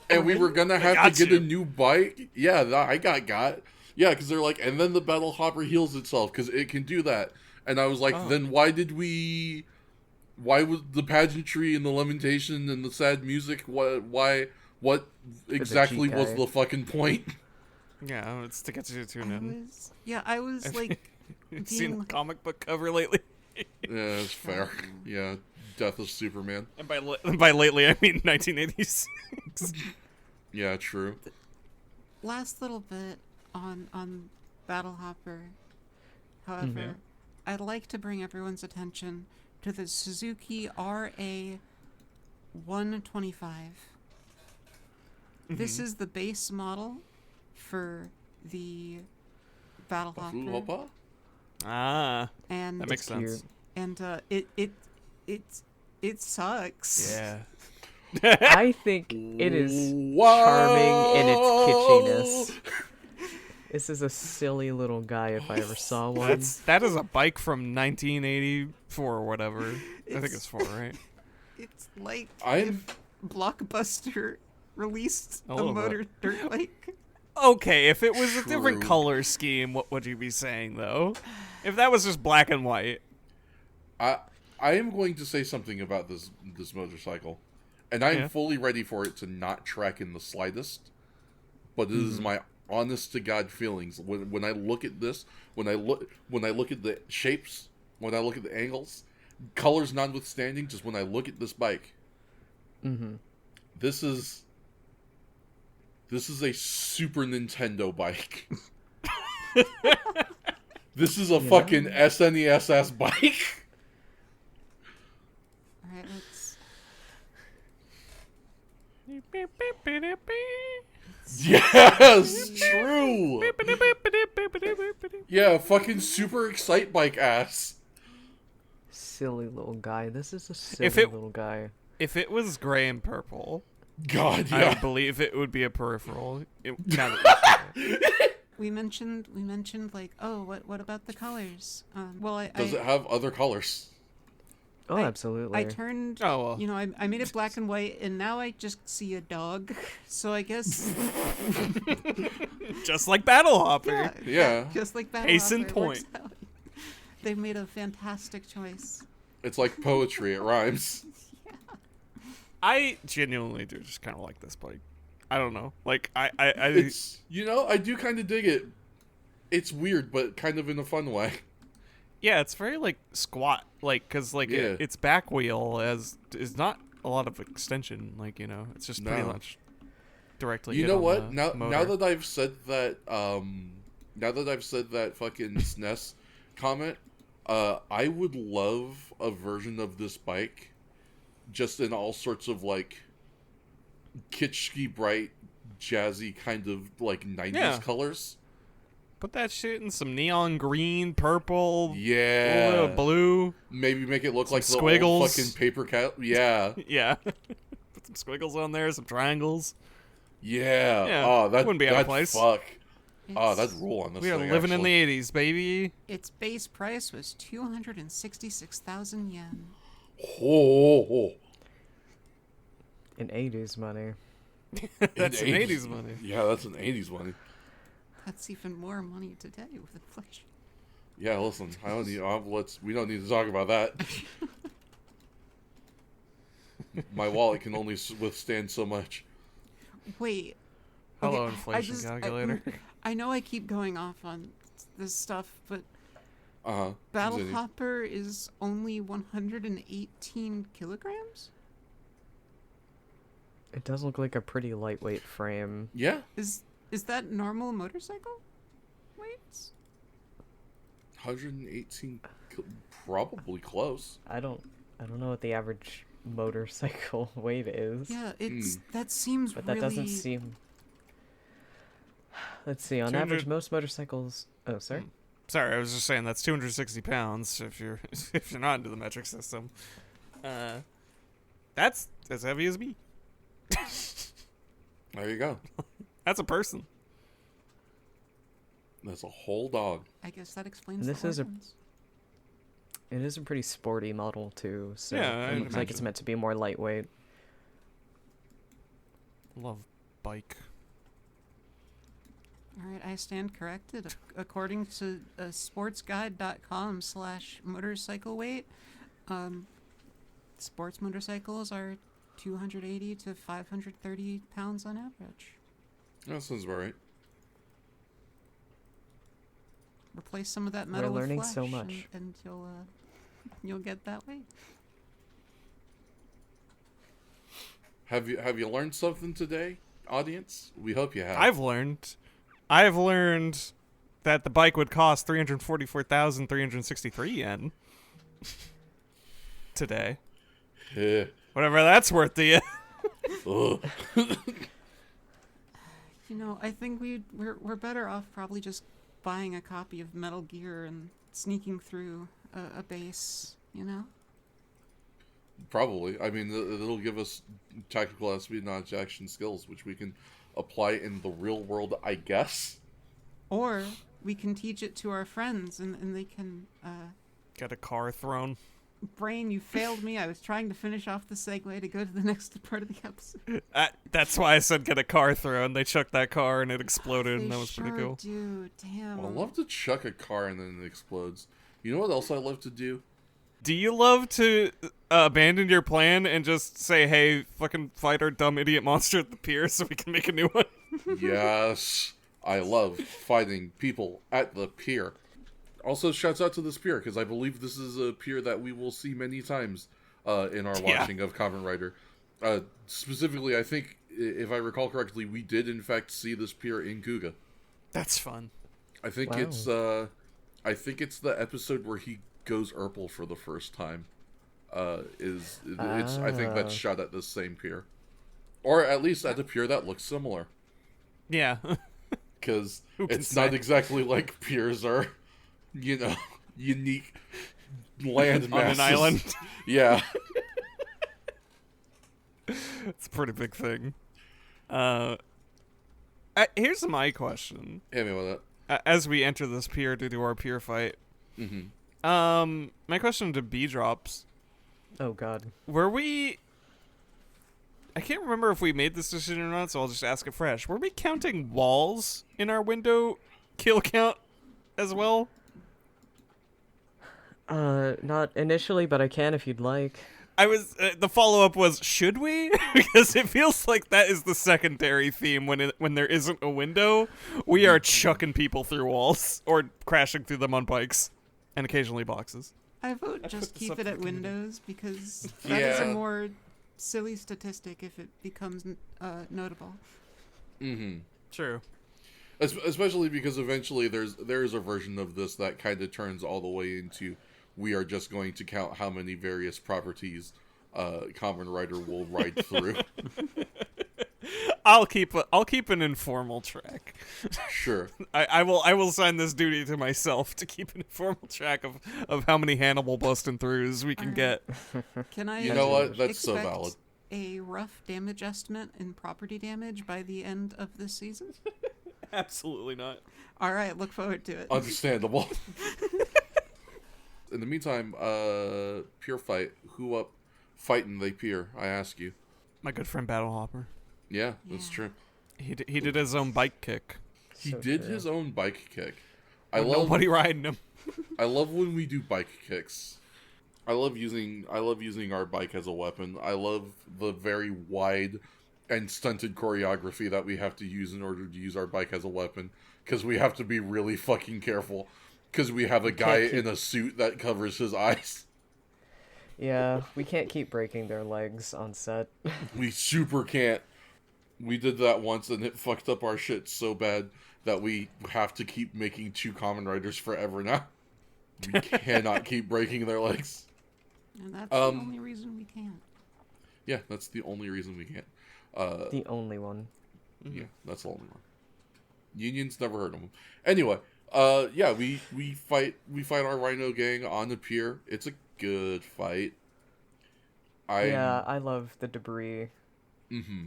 And we were gonna have to get a new bike. Yeah, I got. Yeah, because they're like, and then the Battle Hopper heals itself, because it can do that. And I was like, then why was the pageantry and the lamentation and the sad music, what exactly was guy. the fucking point? Yeah, it's to get you to tune in. I was like, You've seen being the comic book cover lately? Yeah, that's fair. Yeah, Death of Superman. And by lately, I mean 1986. Yeah, true. last little bit on Battle Hopper. However, I'd like to bring everyone's attention to the Suzuki RA 125. This is the base model for the Battle Hopper, Hopper? Ah, and that makes cute. sense. and it sucks. Yeah. I think it is charming in its kitschiness. This is a silly little guy if I ever saw one. That is a bike from 1984 or whatever. I think it's 4, right? It's like I'm- if Blockbuster released A a little motor dirt bike. Okay, if it was a different True. color scheme, what would you be saying though? If that was just black and white. I am going to say something about this motorcycle, and I'm Yeah. fully ready for it to not track in the slightest. But it is my honest to God feelings when I look at this, when I look at the shapes, when I look at the angles, colors notwithstanding. Just when I look at this bike, this is a Super Nintendo bike. This is a fucking SNES-ass bike. All right, let's. Yes, true. Yeah, fucking Super Excite Bike ass. Silly little guy. This is a silly If it- little guy. If it was gray and purple, God, I yeah. would believe it would be a peripheral. Now that We mentioned like, oh, what about the colors? Well, Does it have other colors? Oh, absolutely. I turned. Oh, well. You know, I made it black and white, and now I just see a dog. So I guess just like Battle Hopper. Yeah. just like that. Case in point. They made a fantastic choice. It's like poetry. It rhymes. I genuinely do just kind of like this bike. I don't know. Like I It's, I do kind of dig it. It's weird, but kind of in a fun way. yeah, it's very like squat, like because like Yeah. its back wheel is not a lot of extension. Like it's just pretty No. much directly. You hit know on what? the Now motor. that I've said that, fucking SNES comment, I would love a version of this bike, just in all sorts of like kitschy, bright, jazzy kind of like 90s Yeah. colors. Put that shit in some neon green, purple, a Yeah. little blue. Maybe make it look like the old squiggles. fucking paper cat. Yeah. Yeah. Put some squiggles on there, some triangles. Yeah. Yeah, Oh, that wouldn't be out of that place. fuck. Oh, that'd rule on this We are thing, living in actually. the 80s, baby. Its base price was 266,000 yen. Oh, In 80s money. That's in an 80s money. Yeah, that's an 80s money. That's even more money today with inflation. Yeah, listen, I don't need. We don't need to talk about that. My wallet can only withstand so much. Wait. Hello, okay, inflation calculator. I know I keep going off on this stuff, but Uh-huh. Battle Continue. Hopper is only 118 kilograms? It does look like a pretty lightweight frame. Yeah, Is that normal motorcycle weights? 118, probably close. I don't know what the average motorcycle weight is. Yeah, that seems But that really... doesn't seem. Let's see. On 200 average, most motorcycles. Oh, sorry. Sorry, I was just saying that's 260 pounds if you're if you're not into the metric system. That's as heavy as me. There you go. That's a person. That's a whole dog. I guess that explains And the this is a- hormones. It is a pretty sporty model too, so Yeah, it I'd looks like it's imagine. meant to be more lightweight. Love bike. All right, I stand corrected. According to sportsguide.com/motorcycle weight, sports motorcycles are 280 to 530 pounds on average. That sounds about right. Replace some of that metal with learning flesh, so much. and you'll get that weight. Have you learned something today, audience? We hope you have. I've learned that the bike would cost 344,363 yen today. Eh, Whatever that's worth to you. ugh. You know, I think we're better off probably just buying a copy of Metal Gear and sneaking through a base. You know. Probably. I mean, it'll give us tactical espionage action skills, which we can apply in the real world, I guess. Or we can teach it to our friends, and they can. Got a car thrown. Brain, you failed me. I was trying to finish off the segue to go to the next part of the episode. That's why I said get a car thrown. They chucked that car and it exploded, They and that was sure pretty cool. do. Damn. I love to chuck a car and then it explodes. You know what else I love to do? Do you love to abandon your plan and just say, hey, fucking fight our dumb idiot monster at the pier so we can make a new one? Yes, I love fighting people at the pier. Also, shouts out to this pier, because I believe this is a pier that we will see many times in our Yeah. watching of Kamen Rider. Specifically, I think, if I recall correctly, we did in fact see this pier in Kuga. That's fun. I think Wow. it's the episode where he goes Urple for the first time. I think that's shot at this same pier, or at least at a pier that looks similar. Yeah. Because Who can it's not say? exactly like piers are, unique land On masses. an island. Yeah. It's a pretty big thing. Here's my question. Hit me with it. As we enter this pier to do our pier fight. Mm-hmm. My question to B-Drops. Oh God. Were we... I can't remember if we made this decision or not, so I'll just ask it fresh. Were we counting walls in our window kill count as well? Not initially, but I can if you'd like. I was the follow-up was, should we? Because it feels like that is the secondary theme when there isn't a window. We are chucking people through walls or crashing through them on bikes and occasionally boxes. I vote put just this keep up it for at the community. Windows because that is a Yeah. more silly statistic if it becomes notable. Mm-hmm. True. Especially because eventually there is a version of this that kind of turns all the way into we are just going to count how many various properties Kamen Rider will ride through. I'll keep an informal track. Sure. I will sign this duty to myself to keep an informal track of how many Hannibal busting throughs we can get. Can I? You know what? That's so expect valid. A rough damage estimate in property damage by the end of this season. Absolutely not. All right, look forward to it. Understandable. In the meantime, Pure Fight, who up fighting they Pure, I ask you. My good friend Battlehopper. Yeah, that's true. He did his own bike kick. He So did true. his own bike kick. Nobody riding him. I love when we do bike kicks. I love using our bike as a weapon. I love the very wide and stunted choreography that we have to use in order to use our bike as a weapon, because we have to be really fucking careful, because we have a guy in a suit that covers his eyes. Yeah, we can't keep breaking their legs on set. We super can't. We did that once and it fucked up our shit so bad that we have to keep making 2 Kamen Riders forever now. We cannot keep breaking their legs. And that's the only reason we can't. Yeah, that's the only reason we can't. The only one. Yeah, that's the only one. Unions never heard of them. Anyway, yeah, we fight our Rhino gang on the pier. It's a good fight. Yeah, I love the debris. Mm-hmm.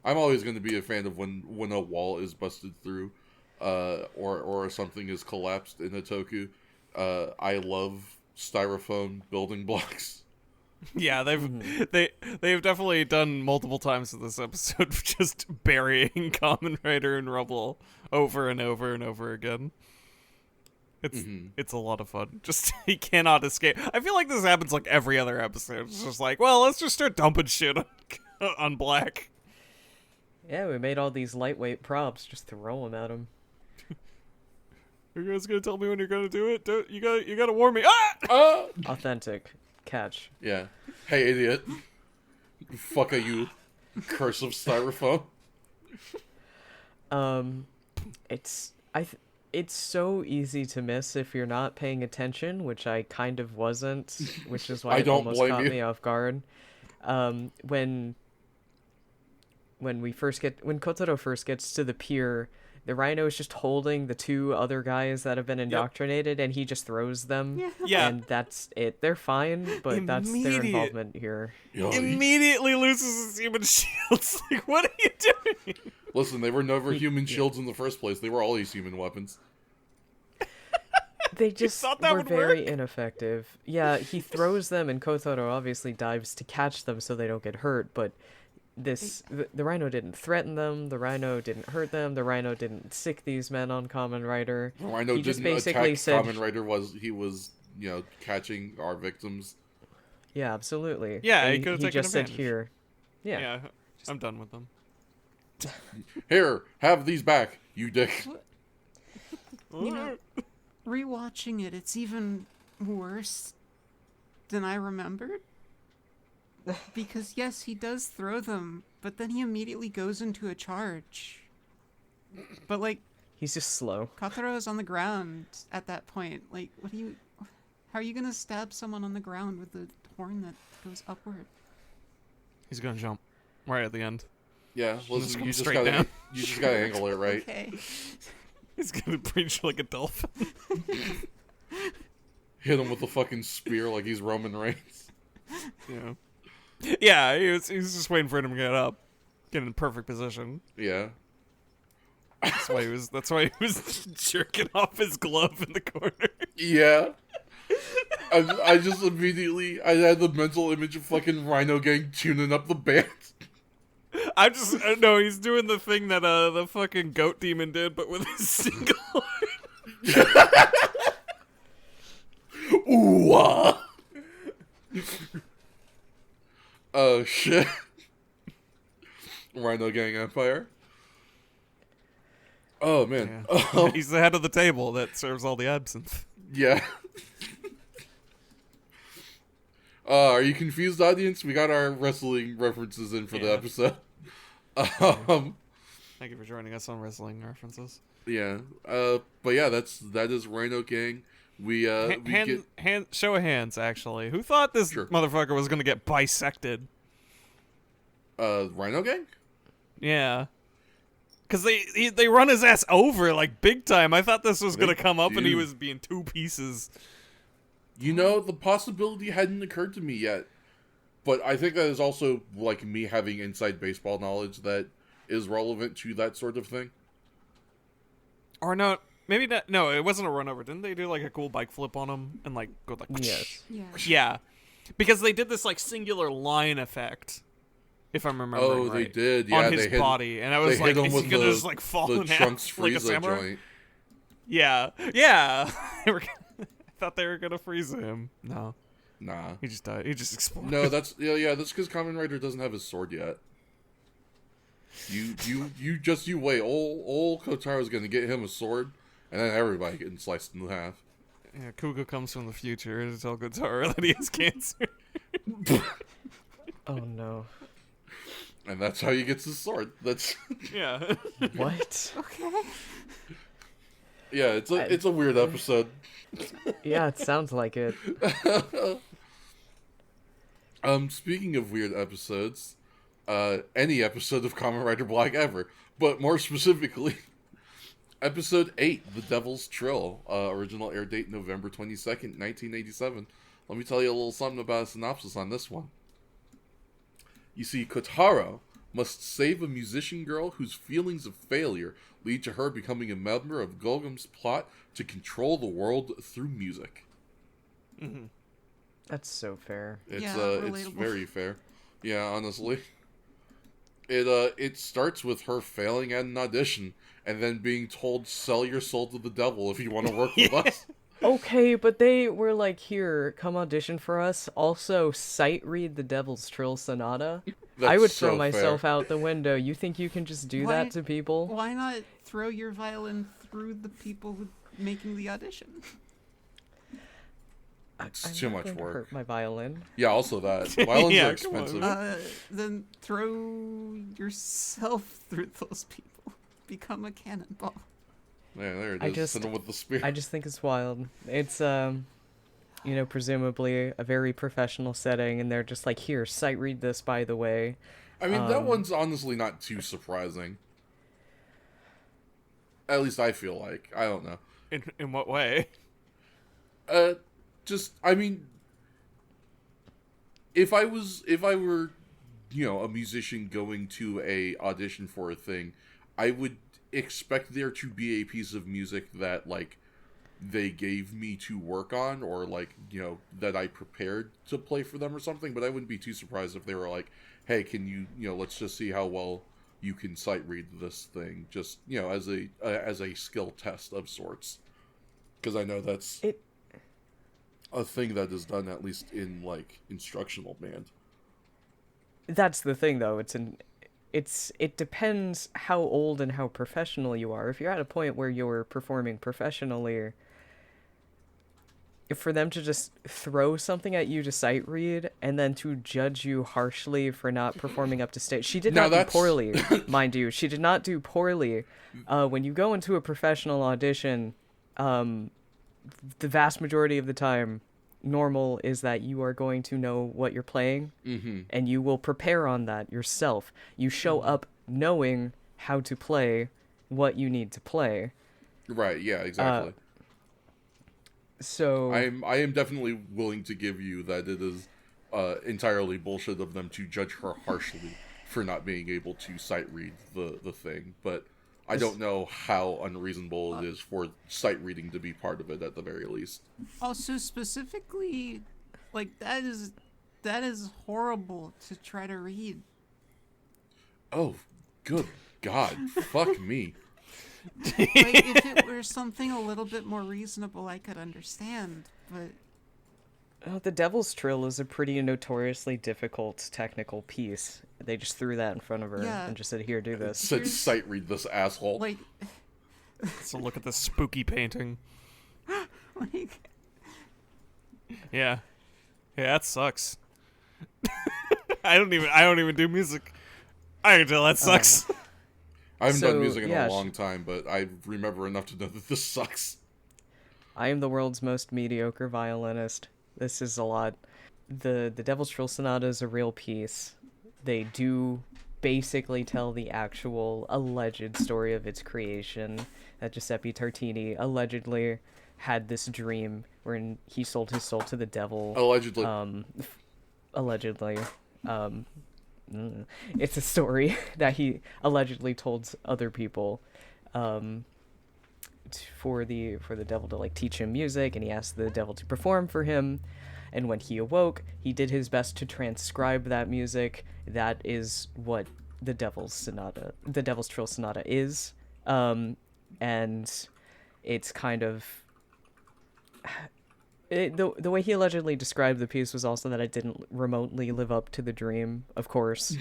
I'm always going to be a fan of when a wall is busted through, or something is collapsed in a toku. I love styrofoam building blocks. Yeah, they've definitely done multiple times in this episode of just burying Kamen Rider in rubble over and over and over again. It's a lot of fun. Just he cannot escape. I feel like this happens like every other episode. It's just like, well, let's just start dumping shit on Black. Yeah, we made all these lightweight props. Just throw them at him. Are you guys gonna tell me when you're gonna do it? You gotta warn me. Ah! Authentic. Catch. Yeah. Hey, idiot. Fuck are you? Curse of styrofoam. It's so easy to miss if you're not paying attention, which I kind of wasn't, which is why I it don't almost blame caught you. me off guard. When Kotaro first gets to the pier, the Rhino is just holding the 2 other guys that have been indoctrinated, and he just throws them. Yeah. And that's it. They're fine, but that's their Immediate. involvement here. Yo, Immediately loses his human shields. Like, what are you doing? listen, they were never human shields in the first place. They were always human weapons. They just thought that were would very work? ineffective. Yeah, he throws them, and Kotaro obviously dives to catch them so they don't get hurt, but the Rhino didn't threaten them, the Rhino didn't hurt them, the Rhino didn't sick these men on Kamen Rider. The Rhino He just didn't basically attack said- Kamen Rider. He was catching our victims. Yeah, absolutely. Yeah, he And could've he taken just said advantage. here. Yeah. Yeah, I'm done with them. Here, have these back, you dick. You know, rewatching it, it's even worse than I remembered. Because yes, he does throw them, but then he immediately goes into a charge. But like, He's just slow. Kotaro is on the ground at that point. Like, how are you gonna stab someone on the ground with a horn that goes upward? He's gonna jump right at the end. Yeah, Just listen, go you just straight gotta down. you just gotta angle it right. Okay. He's gonna preach like a dolphin. Hit him with a fucking spear like he's Roman Reigns. Yeah. Yeah, he was just waiting for him to get up, get in perfect position. Yeah. That's why he was jerking off his glove in the corner. Yeah. I just immediately I had the mental image of fucking Rhino Gang tuning up the band. No, he's doing the thing that the fucking goat demon did, but with his single arm. Ooh. Oh shit. Rhino Gang Empire. Oh man. Yeah. He's the head of the table that serves all the absinthe. Yeah. Are you confused, audience? We got our wrestling references in for the Yeah. episode. Thank you for joining us on wrestling references. Yeah. But yeah, that is Rhino Gang. We Show of hands, actually. Who thought this Sure. motherfucker was gonna get bisected? Rhino Gang? Yeah. Because they run his ass over, like, big time. I thought this was They gonna come up and he do. was being 2 pieces. You know, the possibility hadn't occurred to me yet. But I think that is also like me having inside baseball knowledge that is relevant to that sort of thing. Or no, maybe not. No, it wasn't a run over. Didn't they do like a cool bike flip on him and like go like? Yes. Yeah. Yeah, because they did this like singular line effect, if I'm remembering Oh, they right, did. Yeah, on his they hit, body, and I was they like, hit him is with he gonna the, just like fall the in Trunks half like a Frieza samurai? joint. Yeah, yeah. I thought they were gonna freeze him. No, Nah. he just died. He just exploded. No, that's that's because Kamen Rider doesn't have his sword yet. You wait. Old Kotaro's gonna get him a sword, and then everybody getting sliced in half. Yeah, Kuga comes from the future to tell Gotaro that he has cancer. Oh no. And that's how he gets his sword. That's Yeah. What? Okay. yeah. It's a weird episode. Yeah, it sounds like it. Speaking of weird episodes, any episode of Kamen Rider Black ever, but more specifically, episode 8, The Devil's Trill, original air date November 22nd, 1987. Let me tell you a little something about a synopsis on this one. You see, Kotaro must save a musician girl whose feelings of failure lead to her becoming a member of Gorgom's plot to control the world through music. Mm-hmm. That's so fair. It's Yeah, it's relatable. very fair. Yeah, honestly. It starts with her failing at an audition and then being told, sell your soul to the devil if you want to work with us. Okay, but they were like, here, come audition for us. Also, sight read the Devil's Trill Sonata. I That's would so throw myself fair. out the window. You think you can just do Why- that to people? Why not throw your violin through the people who making the audition? It's I'm too not much going to work. hurt my violin. Yeah, also that. Violins Yeah, are come on, expensive. man. Then throw yourself through those people. Become a cannonball. Yeah, there it I is. just- Hit him with the spear. I just think it's wild. It's, presumably a very professional setting, and they're just like, here, sight read this, by the way. I mean, that one's honestly not too surprising. At least I feel like. I don't know. In what way? I mean, if I were, a musician going to a audition for a thing, I would expect there to be a piece of music that, like, they gave me to work on, or, like, that I prepared to play for them or something, but I wouldn't be too surprised if they were like, hey, can you, let's just see how well you can sight read this thing, just, as a skill test of sorts. Because I know that's a thing that is done, at least in, like, instructional band. That's the thing, though. It depends how old and how professional you are. If you're at a point where you're performing professionally, if for them to just throw something at you to sight read and then to judge you harshly for not performing up to stage. She did Now not do that's- poorly, mind you. She did not do poorly. When you go into a professional audition, the vast majority of the time, normal is that you are going to know what you're playing, and you will prepare on that yourself. You show up knowing how to play what you need to play. Right, yeah, exactly. So I am definitely willing to give you that it is entirely bullshit of them to judge her harshly for not being able to sight read the thing, but I don't know how unreasonable it is for sight reading to be part of it at the very least. Also, specifically, like that is horrible to try to read. Oh, good God. Fuck me. Like, if it were something a little bit more reasonable, I could understand. But the Devil's Trill is a pretty notoriously difficult technical piece. They just threw that in front of her Yeah. and just said, here, do this. Said sight read this asshole. like, So look at this spooky painting. like Yeah, that sucks. I don't even do music. I can tell that sucks. I haven't done so, music in yeah, a long time, but I remember enough to know that this sucks. I am the world's most mediocre violinist. This is a lot. The Devil's Trill Sonata is a real piece. They do basically tell the actual alleged story of its creation, that Giuseppe Tartini allegedly had this dream wherein he sold his soul to the devil. Allegedly. Allegedly. it's a story that he allegedly told other people, um, for the devil to like teach him music, and he asked the devil to perform for him. And when he awoke, he did his best to transcribe that music. That is what the Devil's Trill Sonata is. And it's kind of the way he allegedly described the piece was also that it didn't remotely live up to the dream, of course.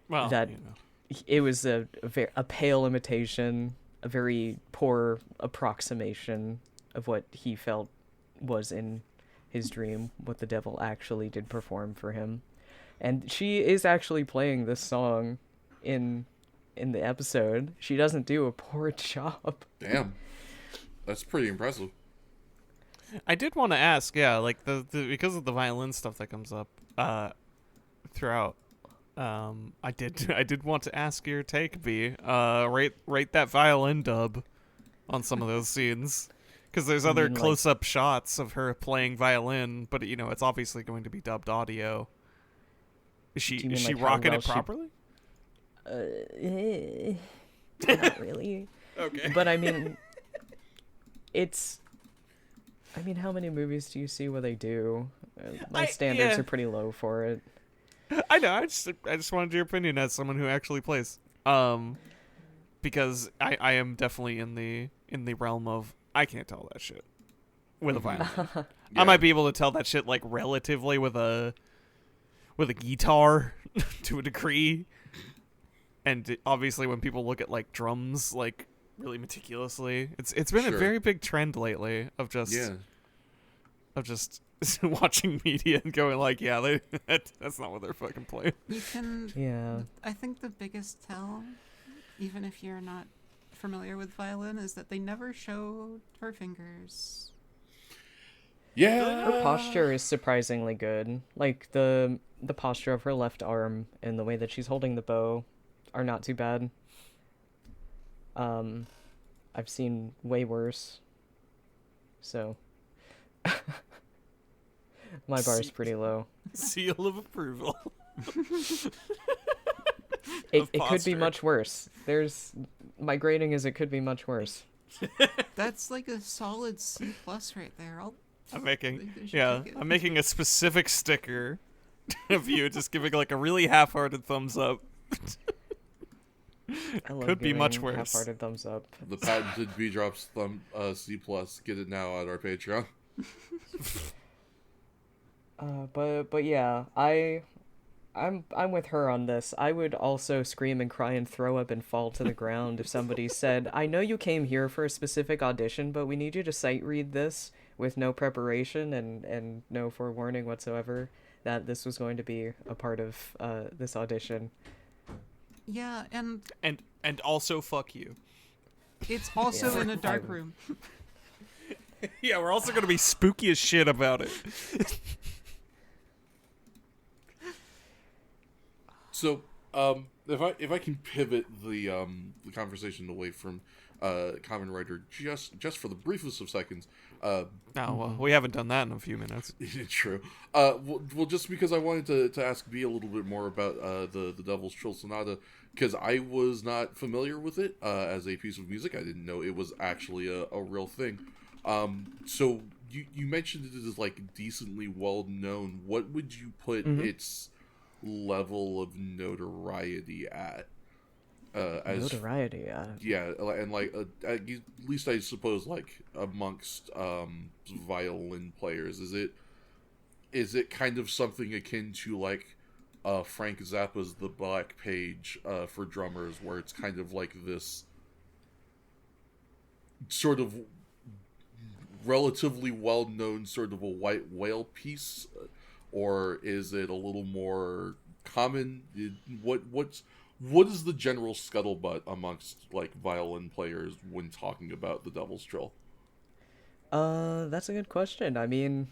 Well, that it was a pale imitation, a very poor approximation of what he felt was in his dream, what the devil actually did perform for him. And she is actually playing this song in the episode. She doesn't do a poor job. Damn. That's pretty impressive. I did want to ask, yeah, like the because of the violin stuff that comes up throughout. I did want to ask your take, B. Rate that violin dub on some of those scenes, because there's other close-up shots of her playing violin, but it's obviously going to be dubbed audio. Is she rocking it properly? Not really. Okay. But I mean, how many movies do you see where they do? My standards are pretty low for it. I know. I just wanted your opinion as someone who actually plays. Because I am definitely in the realm of I can't tell that shit with a violin. Yeah. I might be able to tell that shit like relatively with a guitar to a degree. And obviously when people look at like drums like really meticulously, it's been a very big trend lately of just watching media and going like, that's not what they're fucking playing. You can. Yeah. I think the biggest tell, even if you're not familiar with violin, is that they never show her fingers. Yeah. Her posture is surprisingly good. Like the posture of her left arm and the way that she's holding the bow are not too bad. I've seen way worse. So my bar's pretty low. Seal of approval. It could be much worse. My grading is it could be much worse. That's like a solid C+ right there. I'm making a specific sticker of you just giving like a really half-hearted thumbs up. Could be much worse. Half-hearted thumbs up. The patented B drops C+. Get it now at our Patreon. But yeah, I'm with her on this. I would also scream and cry and throw up and fall to the ground if somebody said, "I know you came here for a specific audition, but we need you to sight read this with no preparation and no forewarning whatsoever that this was going to be a part of this audition." Yeah, and also fuck you. It's also in a dark room. Yeah, we're also gonna be spooky as shit about it. So, if I can pivot the conversation away from Kamen Rider just for the briefest of seconds. Well, we haven't done that in a few minutes. True. Well, just because I wanted to ask B a little bit more about the Devil's Trill Sonata, because I was not familiar with it as a piece of music. I didn't know it was actually a real thing. So you mentioned it as like decently well known. What would you put its level of notoriety at? Notoriety, yeah, and like at least I suppose like amongst violin players, is it kind of something akin to like Frank Zappa's The Black Page for drummers, where it's kind of like this sort of relatively well-known sort of a white whale piece, or is it a little more common? What is the general scuttlebutt amongst like violin players when talking about the Devil's Trill? That's a good question. I mean,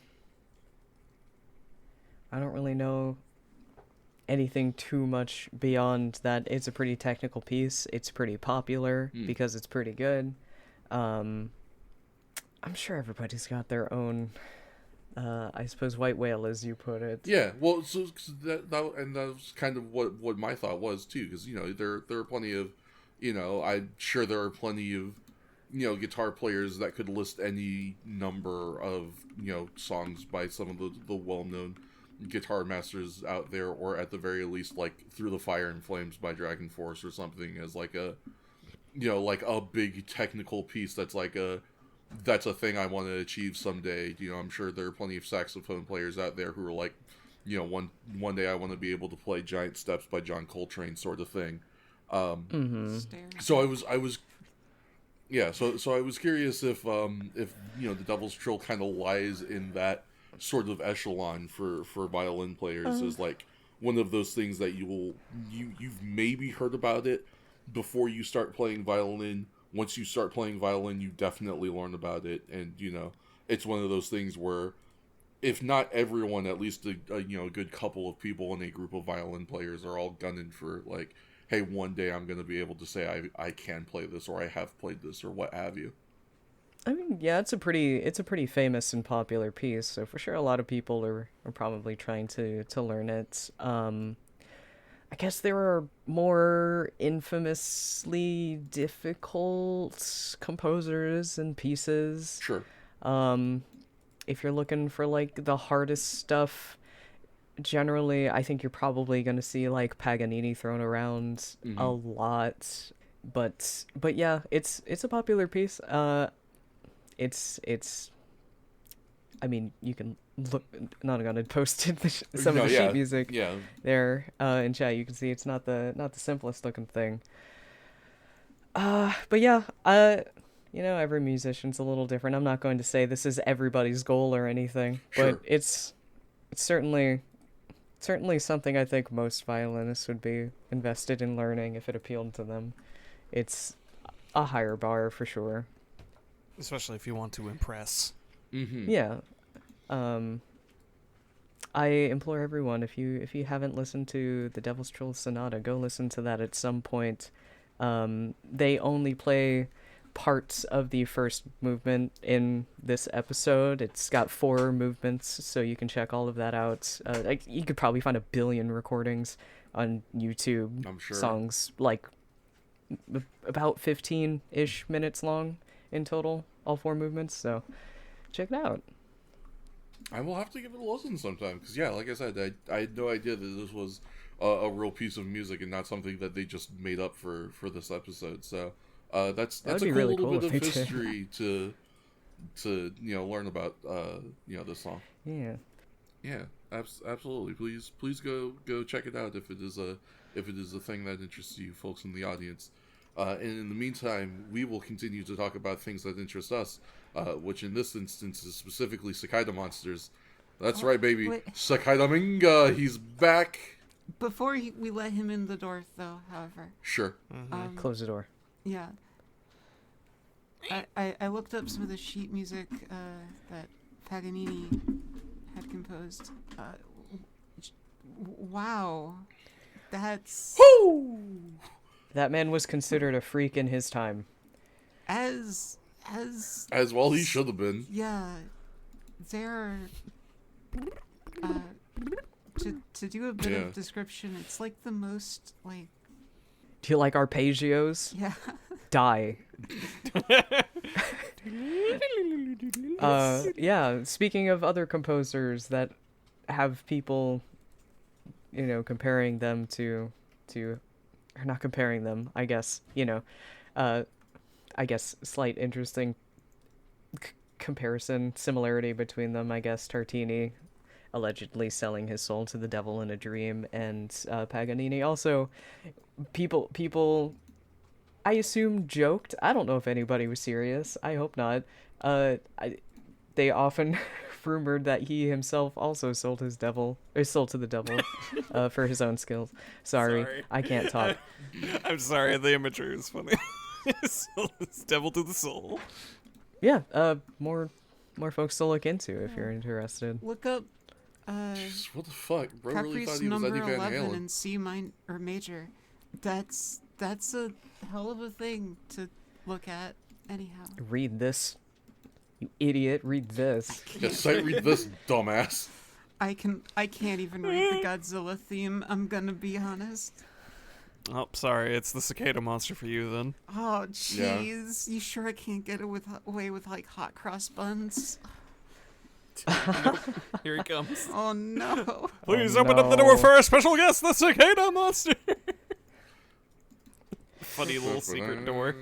I don't really know anything too much beyond that. It's a pretty technical piece. It's pretty popular because it's pretty good. I'm sure everybody's got their own I suppose white whale, as you put it. Yeah, well, so 'cause that was kind of what my thought was too, because there are plenty of, I'm sure there are plenty of, guitar players that could list any number of songs by some of the well known guitar masters out there, or at the very least like Through the Fire and Flames by Dragon Force or something as like a like a big technical piece that's a thing I want to achieve someday. I'm sure there are plenty of saxophone players out there who are like, one day I want to be able to play Giant Steps by John Coltrane, sort of thing. So I was yeah, so I was curious if the Devil's Trill kind of lies in that sort of echelon for violin players, as like one of those things that you've maybe heard about it before you start playing violin. Once you start playing violin, you definitely learn about it, and it's one of those things where, if not everyone, at least a good couple of people in a group of violin players are all gunning for like, hey, one day I'm going to be able to say I can play this, or I have played this, or what have you. I mean, yeah, it's a pretty famous and popular piece, so for sure a lot of people are probably trying to learn it. I guess there are more infamously difficult composers and pieces. Sure. If you're looking for like the hardest stuff, generally I think you're probably going to see like Paganini thrown around a lot. But yeah, it's a popular piece. It's I mean, you can look. Nonagon posted some of the sheet music there in chat. You can see it's not the simplest looking thing. But yeah, every musician's a little different. I'm not going to say this is everybody's goal or anything, Sure. but it's certainly something I think most violinists would be invested in learning if it appealed to them. It's a higher bar for sure. Especially if you want to impress. Mm-hmm. Yeah. I implore everyone, if you haven't listened to the Devil's Trill Sonata, go listen to that at some point. They only play parts of the first movement in this episode. It's got 4 movements, so you can check all of that out. You could probably find 1 billion recordings on YouTube. I'm sure. Songs like about 15-ish minutes long in total, all 4 movements, so check it out. I will have to give it a listen sometime, because like I said, I had no idea that this was a real piece of music and not something that they just made up for this episode. So that's a cool really little cool bit if of they did. history to learn about this song. Yeah. Absolutely. Please go check it out if it is a thing that interests you folks in the audience. And in the meantime, we will continue to talk about things that interest us, which in this instance is specifically Cicada monsters. That's right, baby. wait. Cicada Minga, he's back. Before we let him in the door, though, however. Sure. Close the door. Yeah. I looked up some of the sheet music that Paganini had composed. Wow. That's... That man was considered a freak in his time. As well he should have been. Yeah. They're... to do a bit of description, it's like the most, like... Do you like arpeggios? Yeah. Die. Yeah, speaking of other composers that have people, comparing them to, or not comparing them, I guess, slight interesting comparison, similarity between them, I guess. Tartini allegedly selling his soul to the devil in a dream, and Paganini also, people I assume joked. I don't know if anybody was serious. I hope not. They often rumored that he himself also sold to the devil for his own skills. Sorry. I can't talk. I'm sorry, the imagery is funny. It's devil to the soul. Yeah, more folks to look into if you're interested. Look up Jeez, what the fuck? Bro really Caprice thought he was number Eddie Van 11 Halen. in C minor or major. That's a hell of a thing to look at anyhow. Read this. You idiot, read this. Yeah, sight read this, dumbass. I can't even read the Godzilla theme, I'm gonna be honest. Oh, sorry, it's the cicada monster for you then. Oh, jeez. You sure I can't get away with, like, hot cross buns? Here he comes. Oh, no. Please Oh, open up the no. door for our special guest, the cicada monster. Funny little secret door.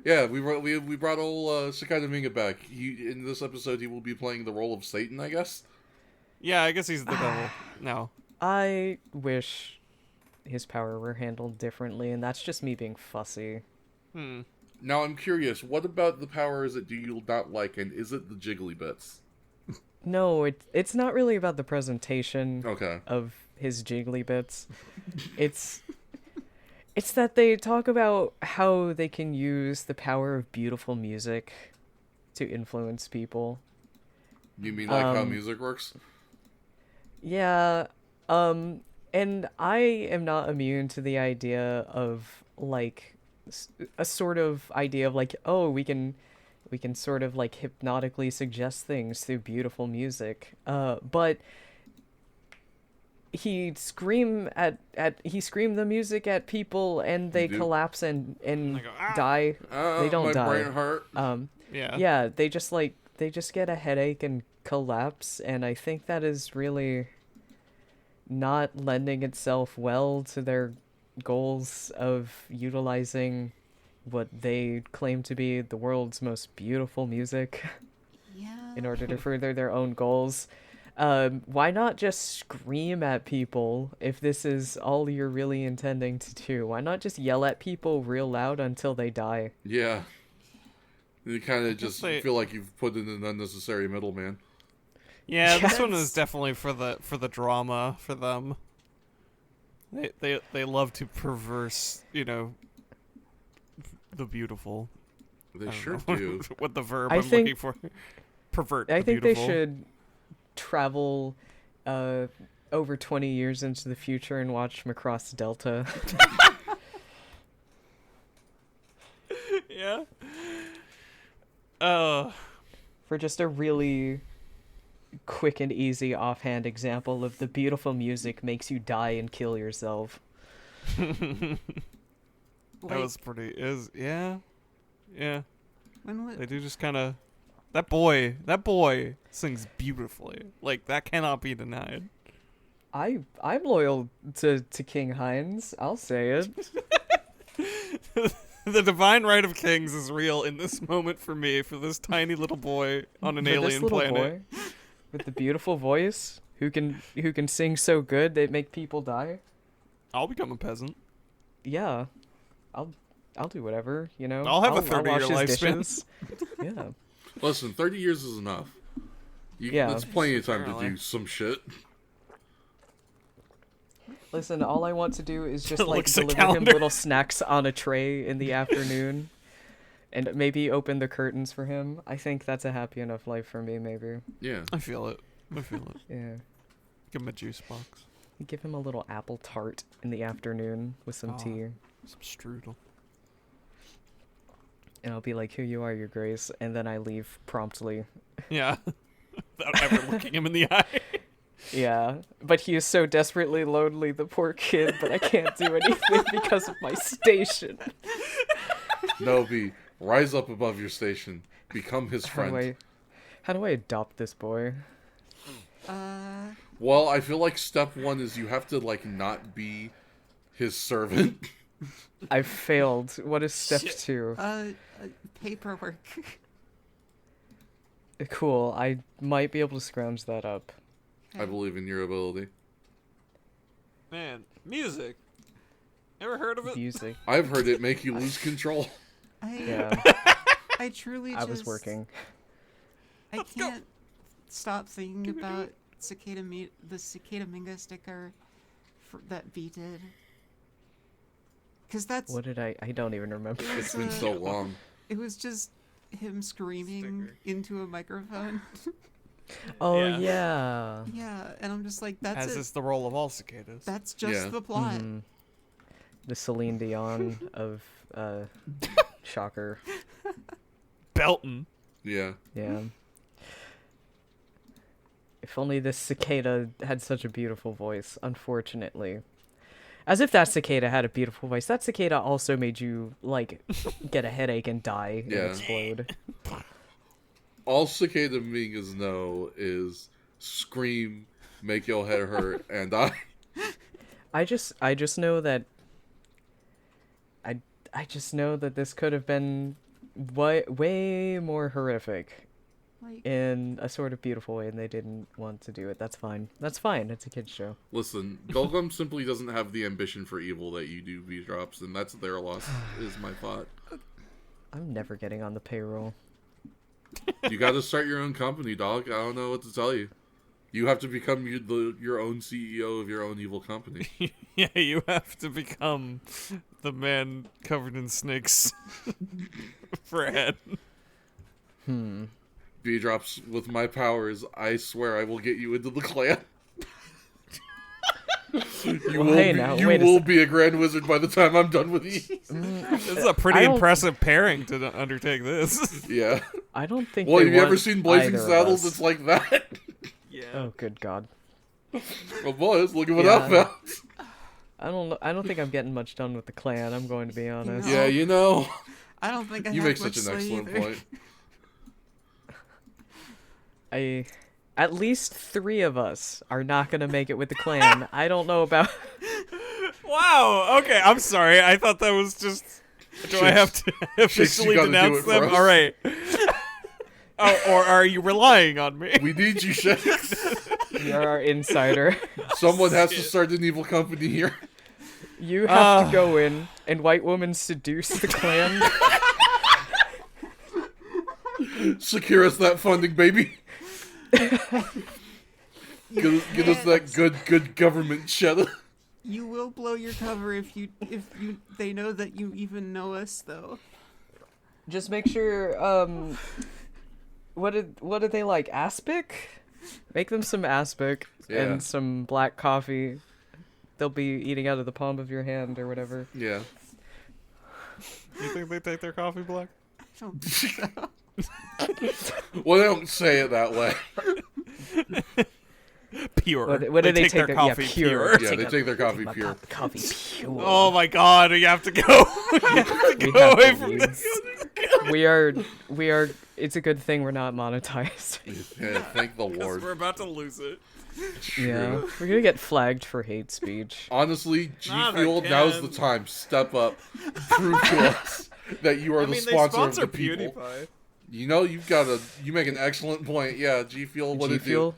Yeah, we brought old Cicada Minga back. In this episode, he will be playing the role of Satan, I guess. Yeah, I guess he's the devil. No. I wish his power were handled differently, and that's just me being fussy. Now, I'm curious, what about the powers that do you not like, and is it the jiggly bits? No, it's not really about the presentation Okay. of his jiggly bits. It's that they talk about how they can use the power of beautiful music to influence people. You mean like how music works? Yeah, and I am not immune to the idea of, like, a sort of idea of, like, oh, we can sort of, like, hypnotically suggest things through beautiful music. But he scream the music at people, and they collapse and They go, "Ah!" die. They don't my die. brain hurt. Yeah. They just get a headache and collapse, and I think that is really not lending itself well to their goals of utilizing what they claim to be the world's most beautiful music Yeah. in order to further their own goals. Why not just scream at people if this is all you're really intending to do? Why not just yell at people real loud until they die? Yeah. You kind of just they- feel like you've put in an unnecessary middleman. Yeah, this one Yes. is definitely for the drama for them. They love to perverse, the beautiful. They I don't sure know do. what the verb I I'm think- looking for. Pervert. I the think beautiful. they should travel over 20 years into the future and watch Macross Delta. Yeah. For just a really quick and easy offhand example of the beautiful music makes you die and kill yourself. That Like, was pretty. Yeah. when They do just kind of. That boy sings beautifully. Like, that cannot be denied. I'm loyal to King Hines. I'll say it. The divine right of kings is real in this moment for me, for this tiny little boy on an For this alien little planet. boy with the beautiful voice who can sing so good they make people die. I'll become a peasant. Yeah, I'll do whatever, you know. I'll have a I'll 30-year wash his lifespan. dishes. Yeah. Listen, 30 years is enough. Yeah. That's plenty of time to Apparently. do some shit. Listen, all I want to do is just like Looks at deliver him calendar. little snacks on a tray in the afternoon, and maybe open the curtains for him. I think that's a happy enough life for me. Maybe. Yeah. I feel it. Yeah. Give him a juice box. Give him a little apple tart in the afternoon with some Oh. tea, Some strudel. and I'll be like, "Here you are, Your Grace," and then I leave promptly. Yeah. Without ever looking him in the eye. Yeah, but he is so desperately lonely, the poor kid, but I can't do anything because of my station. No, B. Rise up above your station. Become his friend. How do I adopt this boy? Well, I feel like step one is you have to, like, not be his servant. I've failed. What is step Shit. 2? paperwork. Cool, I might be able to scrounge that up. I believe in your ability. Man, music. Ever heard of it? Music. I've heard it make you lose control. Yeah, I truly I just... was working. I can't stop thinking about the Cicada Minga sticker that V did. Because that's... What did I don't even remember. It's been so long. It was just him screaming Sticker. into a microphone. Oh, Yeah. yeah. Yeah, and I'm just like, that's As it. is the role of all cicadas. That's just Yeah. the plot. The Celine Dion of Shocker. Belton. Yeah. Yeah. If only this cicada had such a beautiful voice, unfortunately. As if that cicada had a beautiful voice. That cicada also made you, like, get a headache and die and Yeah. explode. All cicada Mingas know is scream, make your head hurt, and die. I just know that I just know that this could have been way more horrific Like, in a sort of beautiful way, and they didn't want to do it. That's fine. That's fine. It's a kid's show. Listen, Gorgom simply doesn't have the ambition for evil that you do, V-Drops, and that's their loss, is my thought. I'm never getting on the payroll. You gotta start your own company, dog. I don't know what to tell you. You have to become your own CEO of your own evil company. Yeah, you have to become the man covered in snakes for a head. V-Drops, with my powers, I swear I will get you into the clan. You will be a Grand Wizard by the time I'm done with you. This is a pretty impressive pairing to undertake this. Yeah. I don't think. Well, they have you ever want seen Blazing either of Saddles? us. It's like that. Yeah. Oh, good God. Well, boys, look at what Yeah. I found. I don't know. I don't think I'm getting much done with the clan. I'm going to be honest. Yeah, you know. I don't think I You have make much such an say excellent either. point. At least 3 of us are not gonna make it with the clan. I don't know about. Wow. Okay, I'm sorry. I thought that was just. Do I have to officially gotta do denounce it for them? us. All right. Oh, or are you relying on me? We need you, Shakes. You're our insider. Someone has to start an evil company here. You have to go in and white woman seduce the clan. Secure us that funding, baby. Get us that good government cheddar. You will blow your cover if they know that you even know us, though. Just make sure. What did they like? Aspic? Make them some aspic Yeah. and some black coffee. They'll be eating out of the palm of your hand or whatever. Yeah. You think they take their coffee black? I don't think so. Well, they don't say it that way. Pure. What do they take their their coffee yeah, pure? Yeah, they take their coffee My pure. coffee pure. Oh my God! You have to go. You have to We go have away to from leave. this. We are. It's a good thing we're not monetized. Yeah, thank the 'Cause Lord. we're about to lose it. Yeah, we're gonna get flagged for hate speech. Honestly, G Not Fuel, again. now's the time. Step up. Prove to us that you are the They sponsor of sponsor the people. PewDiePie. You know, you make an excellent point. Yeah, G Fuel, what G it do? Fuel.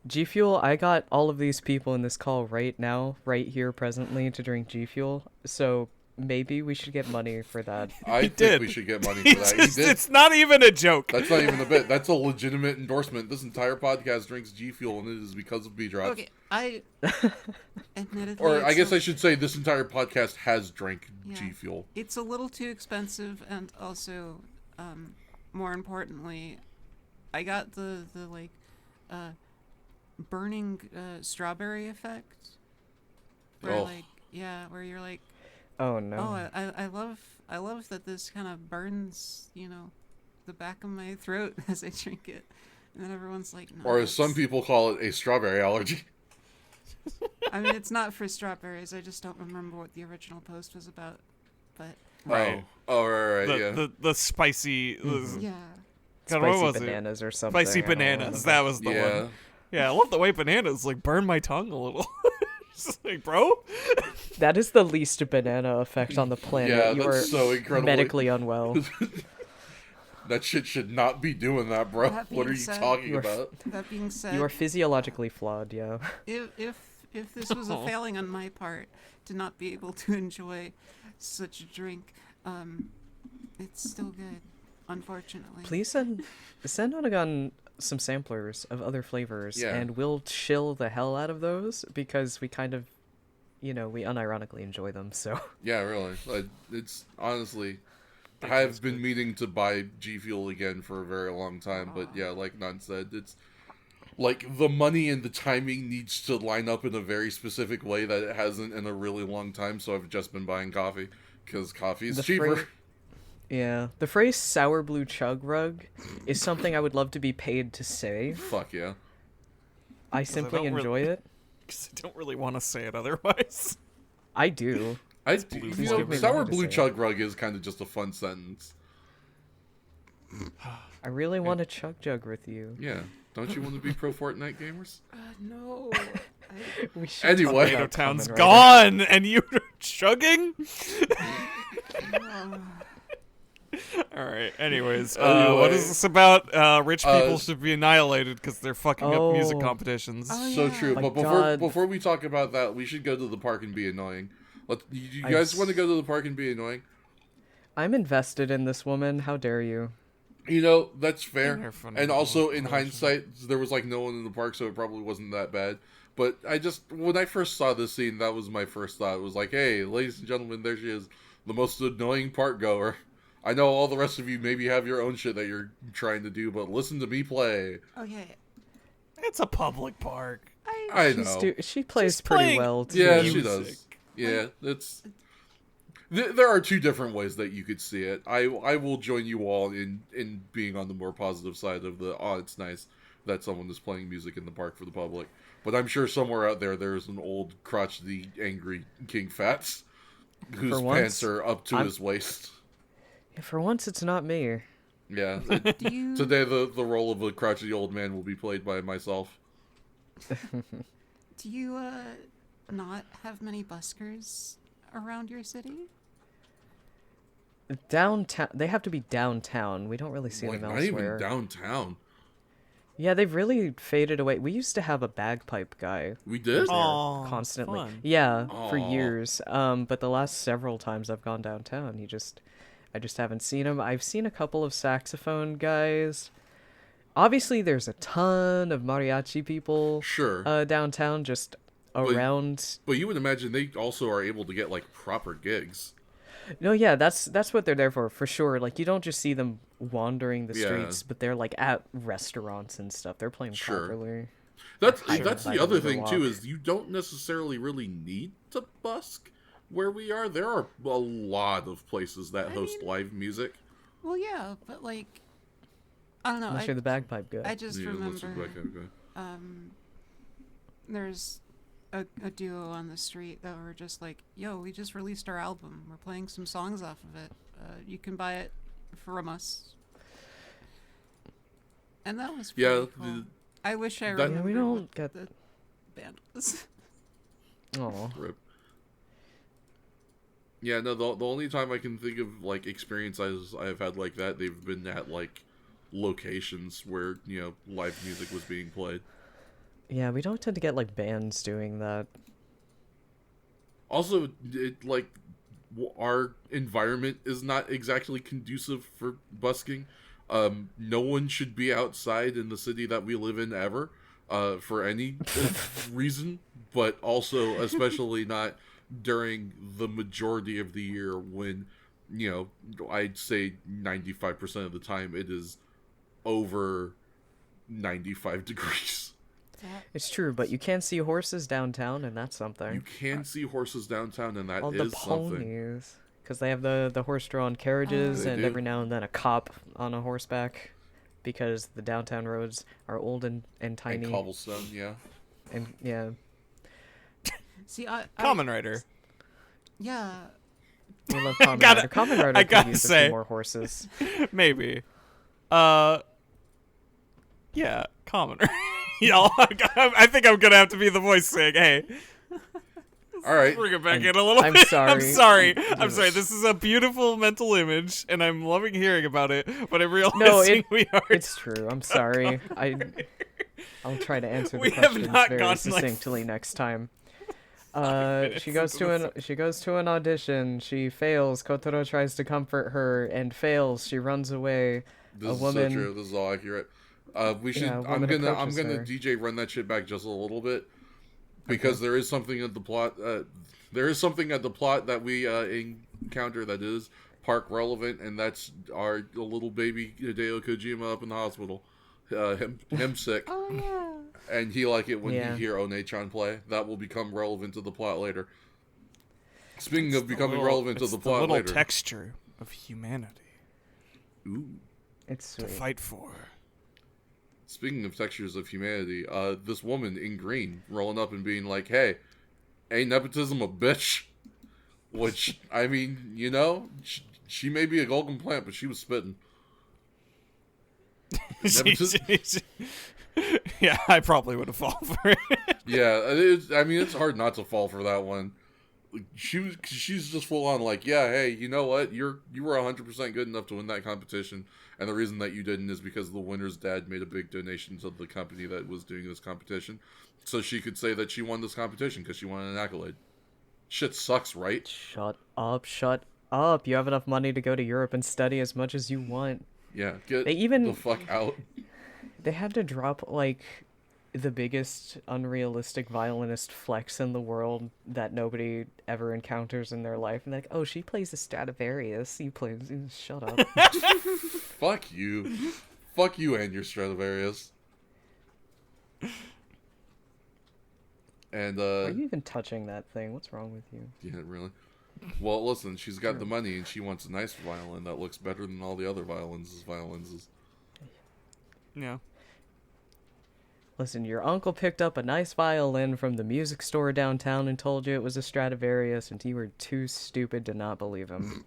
G Fuel. I got all of these people in this call right now, right here, presently, to drink G Fuel. So maybe we should get money for that. I think did. we should get money for that. He did. It's not even a joke. That's not even a bit. That's a legitimate endorsement. This entire podcast drinks G Fuel, and it is because of B-Drops. Okay, I admittedly. Or I it's guess a- I should say this entire podcast has drank Yeah. G Fuel. It's a little too expensive, and also, more importantly, I got the like, burning strawberry effect. Where Oh. like, yeah, where you're like, Oh no. oh, I love that this kind of burns, the back of my throat as I drink it, and then everyone's like, no. Or as some it's- people call it, a strawberry allergy. I mean, it's not for strawberries. I just don't remember what the original post was about, but Right. Oh, right, The, yeah. the spicy. yeah. God, what Spicy was bananas or something. Spicy I don't know. bananas. That was the Yeah. one. Yeah, I love the way bananas like burn my tongue a little. Just like, bro. That is the least banana effect on the planet. Yeah, you that's are so incredibly... medically unwell. That shit should not be doing that, bro. That What are being you said- talking You are- about? That being said, You are physiologically flawed, yeah. if this was a failing on my part to not be able to enjoy such a drink, it's still good, unfortunately. Please send Onagon some samplers of other flavors, Yeah. and we'll chill the hell out of those because we kind of, we unironically enjoy them. So Yeah, really. It's honestly... I've been meaning to buy G Fuel again for a very long time, but yeah, like Nan said, it's... Like, the money and the timing needs to line up in a very specific way that it hasn't in a really long time, so I've just been buying coffee. Because coffee is The cheaper. Yeah, the phrase "sour blue chug rug" is something I would love to be paid to say. Fuck yeah. I simply don't enjoy it. Because I don't really want to say it otherwise. I do. You Please know, give me sour money to blue say it. chug rug is kind of just a fun sentence. I really want to chug jug with you. Yeah. Don't you want to be pro Fortnite gamers? No. We should Anyway. talk about Town's Kamen Rider. gone, and you're chugging? Alright, anyways, Anyway. what is this about? Rich people should be annihilated because they're fucking up music Oh. competitions. So true. My But God. before we talk about that, we should go to the park and be annoying. You I guys s- want to go to the park and be annoying? I'm invested in this woman. How dare you? You know, that's fair. They're funny And little also, in collection. hindsight, there was like no one in the park, so it probably wasn't that bad. But when I first saw this scene, that was my first thought. It was like, hey, ladies and gentlemen, there she is, the most annoying park goer. I know all the rest of you maybe have your own shit that you're trying to do, but listen to me play. Okay. It's a public park. I know. She plays She's pretty playing- well too. Yeah, she music. does. Yeah, it's. There are two different ways that you could see it. I will join you all in being on the more positive side of the, oh, it's nice that someone is playing music in the park for the public. But I'm sure somewhere out there's an old crotchety, angry King Fats whose For once, pants are up to I'm- his waist. Yeah, for once, it's not me. Yeah. Do you Today the role of a crotchety old man will be played by myself. do you not have many buskers around your city? Downtown, they have to be downtown. We don't really see Like, them not even elsewhere. downtown. Yeah, they've really faded away. We used to have a bagpipe guy We did? Aw, constantly. fun. Yeah, for Aw. years. But the last several times I've gone downtown, I just haven't seen him. I've seen a couple of saxophone guys. Obviously, there's a ton of mariachi people Sure. downtown, just around. But you would imagine they also are able to get, like, proper gigs. No, yeah, that's what they're there for sure. Like, you don't just see them wandering the Yeah. streets, but they're like at restaurants and stuff. They're playing Sure. properly. That's Sure, the I other can thing go too, walk. is you don't necessarily really need to busk where we are. There are a lot of places that host live music. Well, yeah, but like, I don't know. Unless you're the bagpipe guy. I just Yeah, let's remember look back at it. there's a duo on the street that were just like, yo, we just released our album. We're playing some songs off of it. You can buy it from us. And that was pretty Yeah, cool. I wish I that- remembered Yeah, we what don't get. the band was. Oh, Rip. Yeah, no. The only time I can think of like experiences I've had like that, they've been at like locations where live music was being played. yeah, we don't tend to get like bands doing that. Also, our environment is not exactly conducive for busking. No one should be outside in the city that we live in ever, for any reason, but also especially not during the majority of the year when, I'd say 95% of the time it is over 95 degrees. It's true, but you can see horses downtown, and that's something. You can see horses downtown, and that All is the something. ponies, because they have the horse-drawn carriages, They and do. every now and then a cop on a horseback, because the downtown roads are old and tiny, And cobblestone, yeah. and yeah. See, I Kamen Rider. yeah. We love Kamen gotta- Rider. Kamen Rider I could gotta use a say- few more horses. Maybe. Yeah, Commoner. I think I'm gonna have to be the voice saying, hey, All right. bring it back I'm- in a little I'm bit. sorry. I'm sorry. I'm sorry. This is a beautiful mental image, and I'm loving hearing about it, but I'm realizing we are... It's true. I'm sorry. I'll try to answer We the have questions not very gotten, like, succinctly next time. She minutes goes into to she goes to an audition. She fails. Kotaro tries to comfort her and fails. She runs away. This A is woman- so true. This is all accurate. We should. Yeah, a I'm woman gonna approaches her. DJ run that shit back just a little bit because there is something at the plot. There is something at the plot that we encounter that is park relevant, and that's our little baby Hideo Kojima up in the hospital. Him sick, Oh yeah. and he like it when Yeah. he hear One-chan play. That will become relevant to the plot later. Speaking of becoming relevant to the plot little later, texture of humanity. Ooh. It's to sweet. fight for. Speaking of textures of humanity, this woman in green rolling up and being like, "Hey, ain't nepotism a bitch?" Which, I mean, you know, she may be a golden plant, but she was spitting. Yeah, I probably would have fallen for it. Yeah, I mean, it's hard not to fall for that one. She's just full on like, yeah, hey, you know what? You were 100% good enough to win that competition, and the reason that you didn't is because the winner's dad made a big donation to the company that was doing this competition, so she could say that she won this competition because she won an accolade. Shit sucks, right? Shut up, shut up. You have enough money to go to Europe and study as much as you want. Yeah, get They even- the fuck out. They had to drop, like, the biggest unrealistic violinist flex in the world that nobody ever encounters in their life. And like, oh, she plays a Stradivarius. You play... Shut up. Fuck you. Fuck you and your Stradivarius. And, Why are you even touching that thing? What's wrong with you? yeah, really. Well, listen, she's got the money and she wants a nice violin that looks better than all the other violins. Yeah. Listen, your uncle picked up a nice violin from the music store downtown and told you it was a Stradivarius, and you were too stupid to not believe him.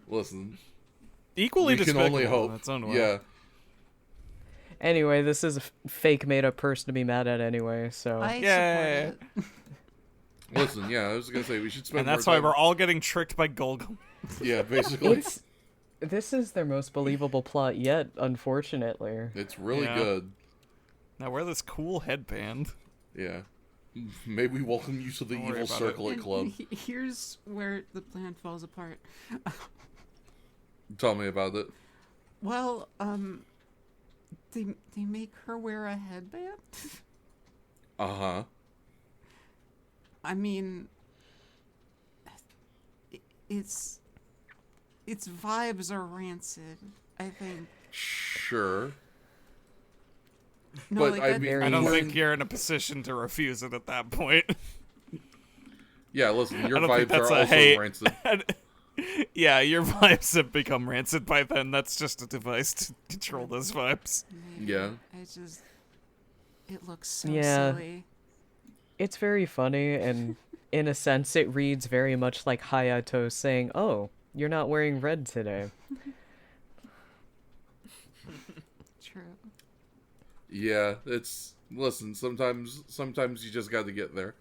Listen, Equally we can despicable only in hope. its own way. Yeah. Anyway, this is a fake made-up person to be mad at anyway, so... I Yay. support it. Listen, yeah, I was gonna say we should spend And that's more why time. we're all getting tricked by Golgum. Yeah, basically. This is their most believable plot yet, unfortunately. It's really Yeah. good. Now wear this cool headband. Yeah. May we welcome you to the Don't worry evil about circle And at club. Here's where the plan falls apart. Tell me about it. Well, they make her wear a headband. Uh-huh. I mean, its vibes are rancid, I think. Sure. No, But like I that, mean- I don't When- think you're in a position to refuse it at that point. Yeah, listen, your I don't think vibes are that's a also hey. rancid. Yeah, your vibes have become rancid by then. That's just a device to control those vibes. maybe. Yeah. It looks so Yeah. silly. It's very funny, and in a sense, it reads very much like Hayato saying, "Oh, you're not wearing red today." True. Yeah, it's... Listen, sometimes you just got to get there.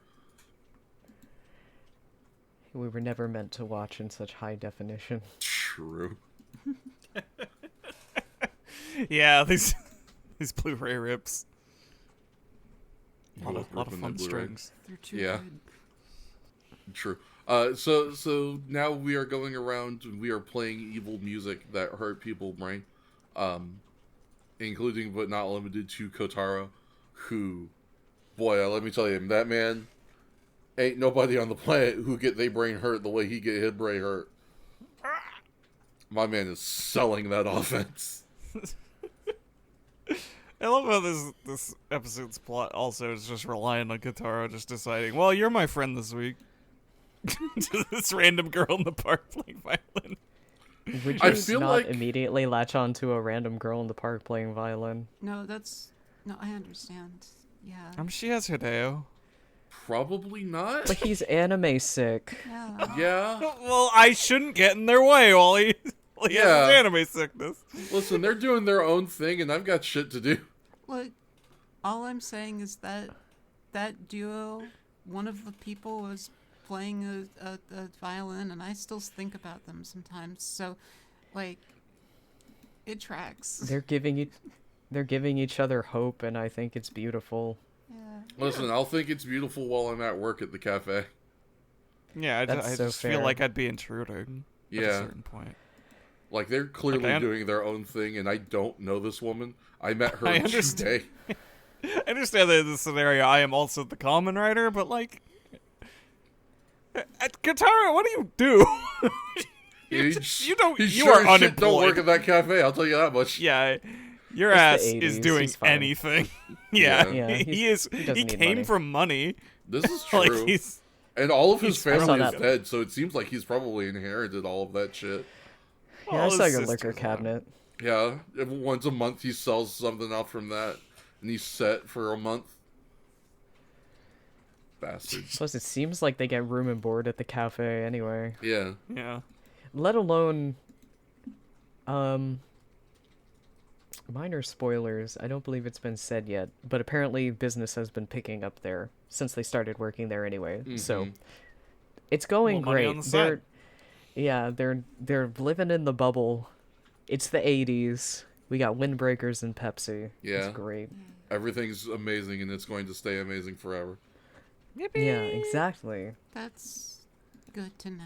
We were never meant to watch in such high definition. True. Yeah, these Blu-ray rips. I love lot of ripping fun that Blu-ray. strings. They're too Yeah. good. True. So now we are going around and we are playing evil music that hurt people's brain, including but not limited to Kotaro, who, boy, let me tell you, that man ain't nobody on the planet who get their brain hurt the way he get his brain hurt. My man is selling that offense. I love how this episode's plot also is just relying on Kotaro just deciding, well, you're my friend this week. To this random girl in the park playing violin. Would you I feel not like- immediately latch on to a random girl in the park playing violin? No, I understand. Yeah. She has Hideo. Probably not. But he's anime sick. Yeah. Yeah. Well, I shouldn't get in their way while he has Yeah. his anime sickness. Listen, they're doing their own thing, and I've got shit to do. Look, all I'm saying is that duo, one of the people was playing a violin, and I still think about them sometimes. So, like, it tracks. They're giving each other hope, and I think it's beautiful. Yeah. Listen, I'll think it's beautiful while I'm at work at the cafe. Yeah, That's I so just feel fair. like I'd be intruding at a Yeah. certain point. Like, they're clearly Like, doing their own thing, and I don't know this woman. I met her I today. understand. I understand that in this scenario I am also the Kamen Rider, but like, at Katara, what do you do? you don't. He You sure are as unemployed. shit don't work at that cafe, I'll tell you that much. Yeah, your It's the ass 80s, is doing he's fine. anything. Yeah, Yeah, he is. he He doesn't need came money. from money. This is Like true. he's. And all of his he's I saw family is that. dead, so it seems like he's probably inherited all of that shit. Yeah, I All saw his your liquor sisters cabinet. Yeah, once a month he sells something out from that, and he's set for a month. Bastard. Plus, it seems like they get room and board at the cafe anyway. Yeah. Yeah. Let alone, minor spoilers. I don't believe it's been said yet, but apparently business has been picking up there since they started working there anyway. So it's going More money great. on the side. They're living in the bubble. It's the 80s. We got windbreakers and Pepsi. Yeah. It's great. Everything's amazing, and it's going to stay amazing forever. Yeah, exactly. That's good to know.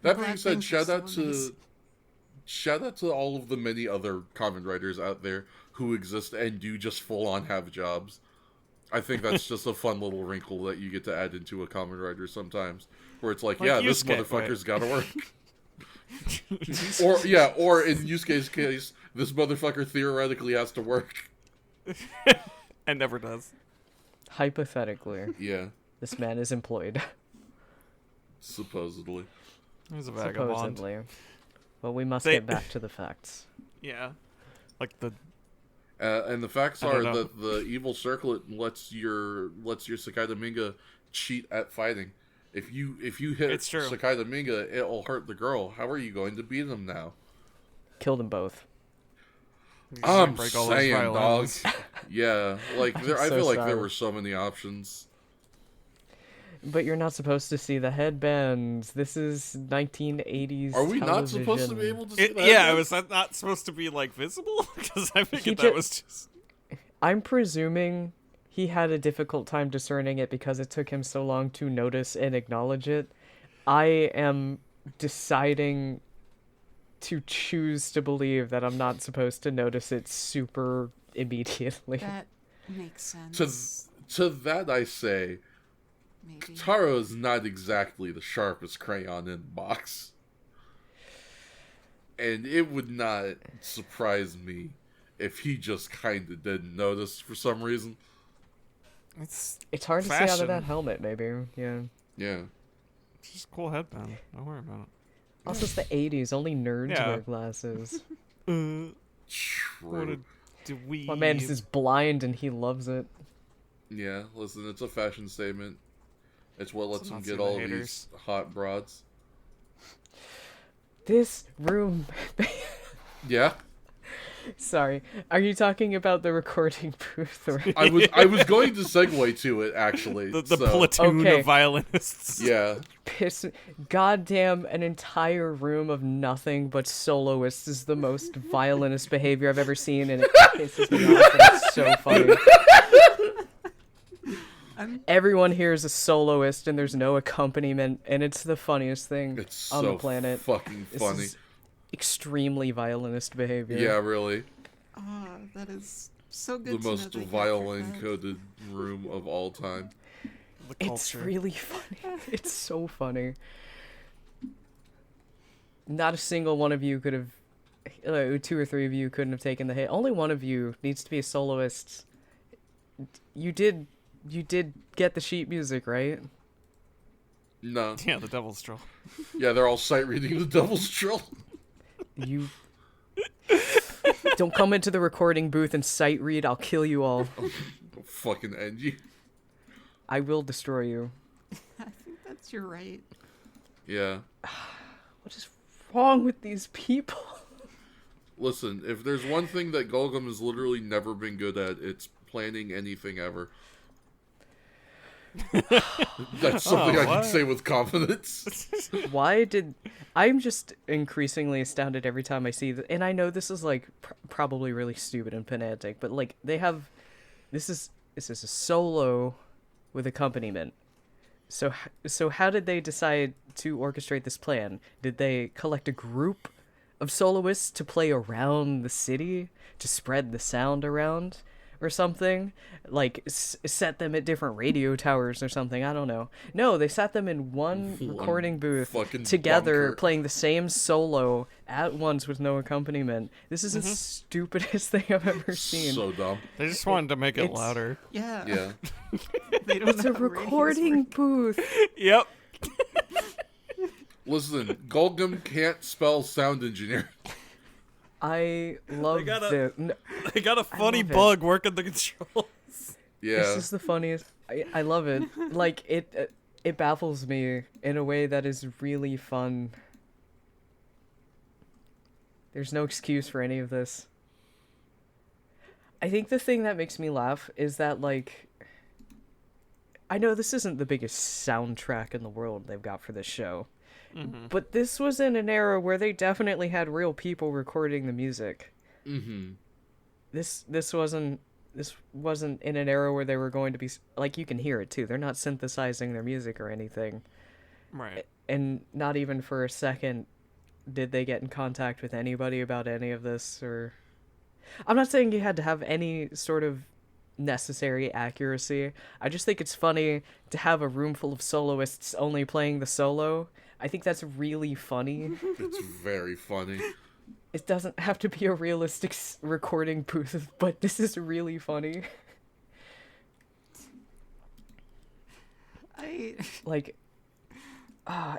That Glad being said, things are so nice. shout out to all of the many other Kamen Riders out there who exist and do just full on have jobs. I think that's just a fun little wrinkle that you get to add into a Kamen Rider sometimes, where it's like, Like yeah, this Yusuke, motherfucker's got to work. or in Yusuke's case, this motherfucker theoretically has to work. And never does. Hypothetically, Yeah, this man is employed. supposedly. He's a vagabond. Supposedly. But we must They- get back to the facts. Yeah. Like the And the facts I are don't know. that the evil circlet lets your Sakata Minga cheat at fighting. If you hit It's true. Sakata Minga, it'll hurt the girl. How are you going to beat him now? Kill them both. I'm break all those saying, dog. violins. Yeah, like I so feel like there sorry. were so many options. But you're not supposed to see the headbands. This is 1980s. Are we not supposed to be television. able to see that? yeah, was that not supposed to be like visible? Because I figured that ju- was just. I'm presuming he had a difficult time discerning it because it took him so long to notice and acknowledge it. I am deciding to choose to believe that I'm not supposed to notice it super immediately. That makes sense. To that I say, Maybe. Taro is not exactly the sharpest crayon in the box. And it would not surprise me if he just kind of didn't notice for some reason. It's It's hard to see out of Fashion. that helmet, maybe. Yeah. Yeah. just a cool headband. Don't worry about Also, it's the 80s. Only nerds Yeah. wear glasses. it. What a True. dweeb. My man is just blind and he loves it. Yeah, listen, it's a fashion statement. It's what lets Let's him not see get the all of haters. these hot broads. This room. Yeah, Sorry. Are you talking about the recording booth? Or... I was going to segue to it actually. the so, platoon Okay. of violinists. Yeah, Piss. Goddamn, an entire room of nothing but soloists is the most violinist behavior I've ever seen, and it pisses me off, and it's so funny. Everyone here is a soloist, and there's no accompaniment, and it's the funniest thing it's on so the planet. fucking This funny. is extremely violinist behavior. Yeah, really. Ah, that is so The good to know most that you violin captured that. coded room of all time. The It's culture. really funny. It's so funny. Not a single one of you could have, 2 or 3 of you couldn't have taken the hit. Only one of you needs to be a soloist. You did get the sheet music, right? No. Yeah, the Devil's Troll. Yeah, they're all sight reading the Devil's Troll. You don't come into the recording booth and sight read. I'll kill you all. I'll fucking end you. I will destroy you. I think that's your right. Yeah. What is wrong with these people? Listen, if there's one thing that Gorgom has literally never been good at, it's planning anything ever. That's something I can what? say with confidence. Why did I'm just increasingly astounded every time I see that, and I know this is like probably really stupid and pedantic, but like they have this is a solo with accompaniment. So how did they decide to orchestrate this plan? Did they collect a group of soloists to play around the city to spread the sound around? Or something, like set them at different radio towers or something. I don't know. No, they sat them in one recording booth fucking together, bunker. playing the same solo at once with no accompaniment. This is the stupidest thing I've ever seen. So dumb. They just wanted to make it It's- louder. Yeah. Yeah. They don't It's know a how radios recording work. booth. Yep. Listen, Gorgom can't spell sound engineer. I love They got a funny love it. bug working the controls. Yeah. This is the funniest. I love it. Like it baffles me in a way that is really fun. There's no excuse for any of this. I think the thing that makes me laugh is that, like, I know this isn't the biggest soundtrack in the world they've got for this show, but this was in an era where they definitely had real people recording the music. Mm-hmm. This wasn't in an era where they were going to be, like, you can hear it too. They're not synthesizing their music or anything. Right. And not even for a second did they get in contact with anybody about any of this. Or I'm not saying you had to have any sort of necessary accuracy. I just think it's funny to have a room full of soloists only playing the solo. I think that's really funny. It's very funny. It doesn't have to be a realistic recording booth, but this is really funny. Like,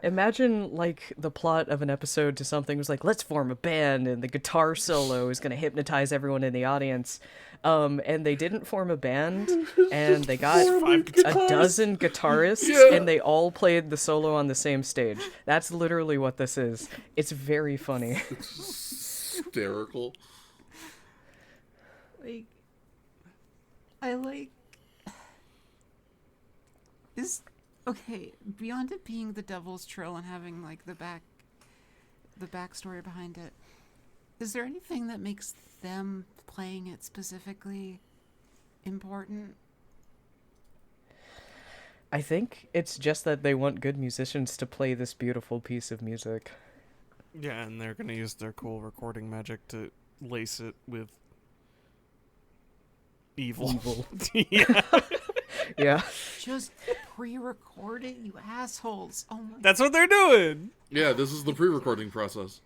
imagine, like, the plot of an episode to something was like, let's form a band, and the guitar solo is going to hypnotize everyone in the audience. And they didn't form a band, and they got a dozen guitarists, and they all played the solo on the same stage. That's literally what this is. It's very funny. Hysterical. Like, I like is okay, beyond it being the Devil's Trill and having like the backstory behind it, is there anything that makes them playing it specifically important? I think it's just that they want good musicians to play this beautiful piece of music. Yeah, and they're gonna use their cool recording magic to lace it with evil. Yeah. Yeah. Just pre-record it, you assholes. Oh my That's what they're doing. Yeah, this is the pre-recording process.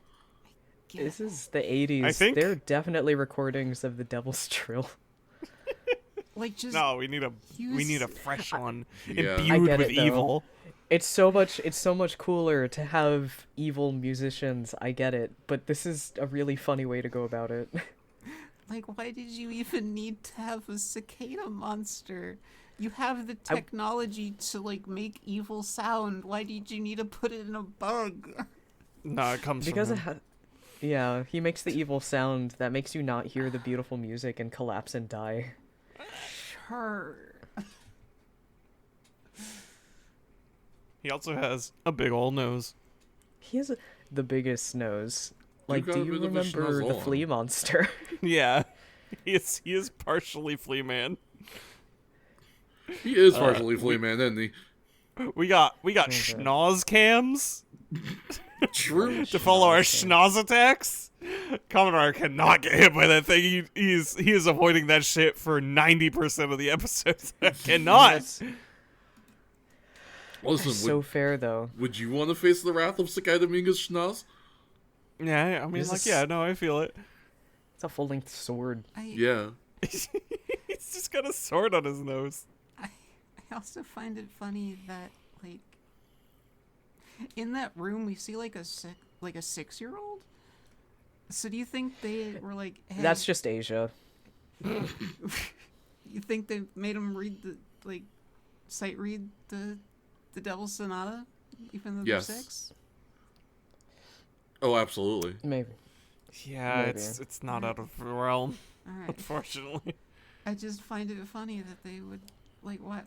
God. This is the 80s. I think- There are definitely recordings of the Devil's Trill. Like, just No, we need a use- fresh one Yeah. imbued I get with it, though. evil. It's so much cooler to have evil musicians. I get it, but this is a really funny way to go about it. Like, why did you even need to have a cicada monster? You have the technology to, like, make evil sound. Why did you need to put it in a bug? No, it comes Because from it him. yeah, he makes the evil sound that makes you not hear the beautiful music and collapse and die. Sure. He also has a big ol' nose. He has the biggest nose. Like, got do a you bit of a remember the schnozzle. flea monster? Yeah, he is partially flea man. He is partially Flea Man, isn't he? We got schnoz cams True. to follow our schnoz attacks. Kamen Rider cannot get hit by that thing. He is avoiding that shit for 90% of the episodes. Cannot. That's Listen, so fair, though. would you want to face the wrath of Cicada Minga's schnoz? Yeah, I mean, This like, is- yeah, no, I feel it. It's a full-length sword. Yeah. He's just got a sword on his nose. I also find it funny that, like, in that room we see like a 6-year-old. So do you think they were like, hey, That's just Asia. you think they made him read sight read the Devil's Sonata, even though Yes. they're 6? Oh, absolutely. Maybe. Yeah, Maybe. it's not out of the realm, All right. unfortunately. I just find it funny that they would like what.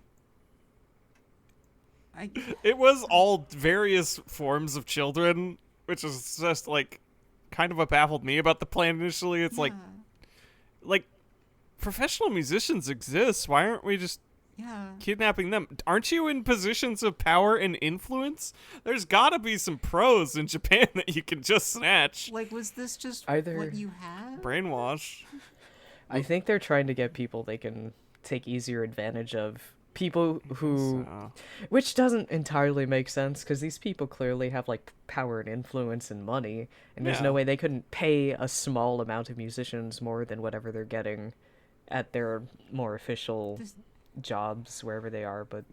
It was all various forms of children, which is just like kind of what baffled me about the plan initially. It's like professional musicians exist. Why aren't we just yeah. kidnapping them? Aren't you in positions of power and influence? There's got to be some pros in Japan that you can just snatch. Like, was this just Either- what you had? Brainwash. I think they're trying to get people they can take easier advantage of. People who... So, Which doesn't entirely make sense, because these people clearly have, like, power and influence and money, and there's Yeah. no way they couldn't pay a small amount of musicians more than whatever they're getting at their more official This- jobs, wherever they are, but...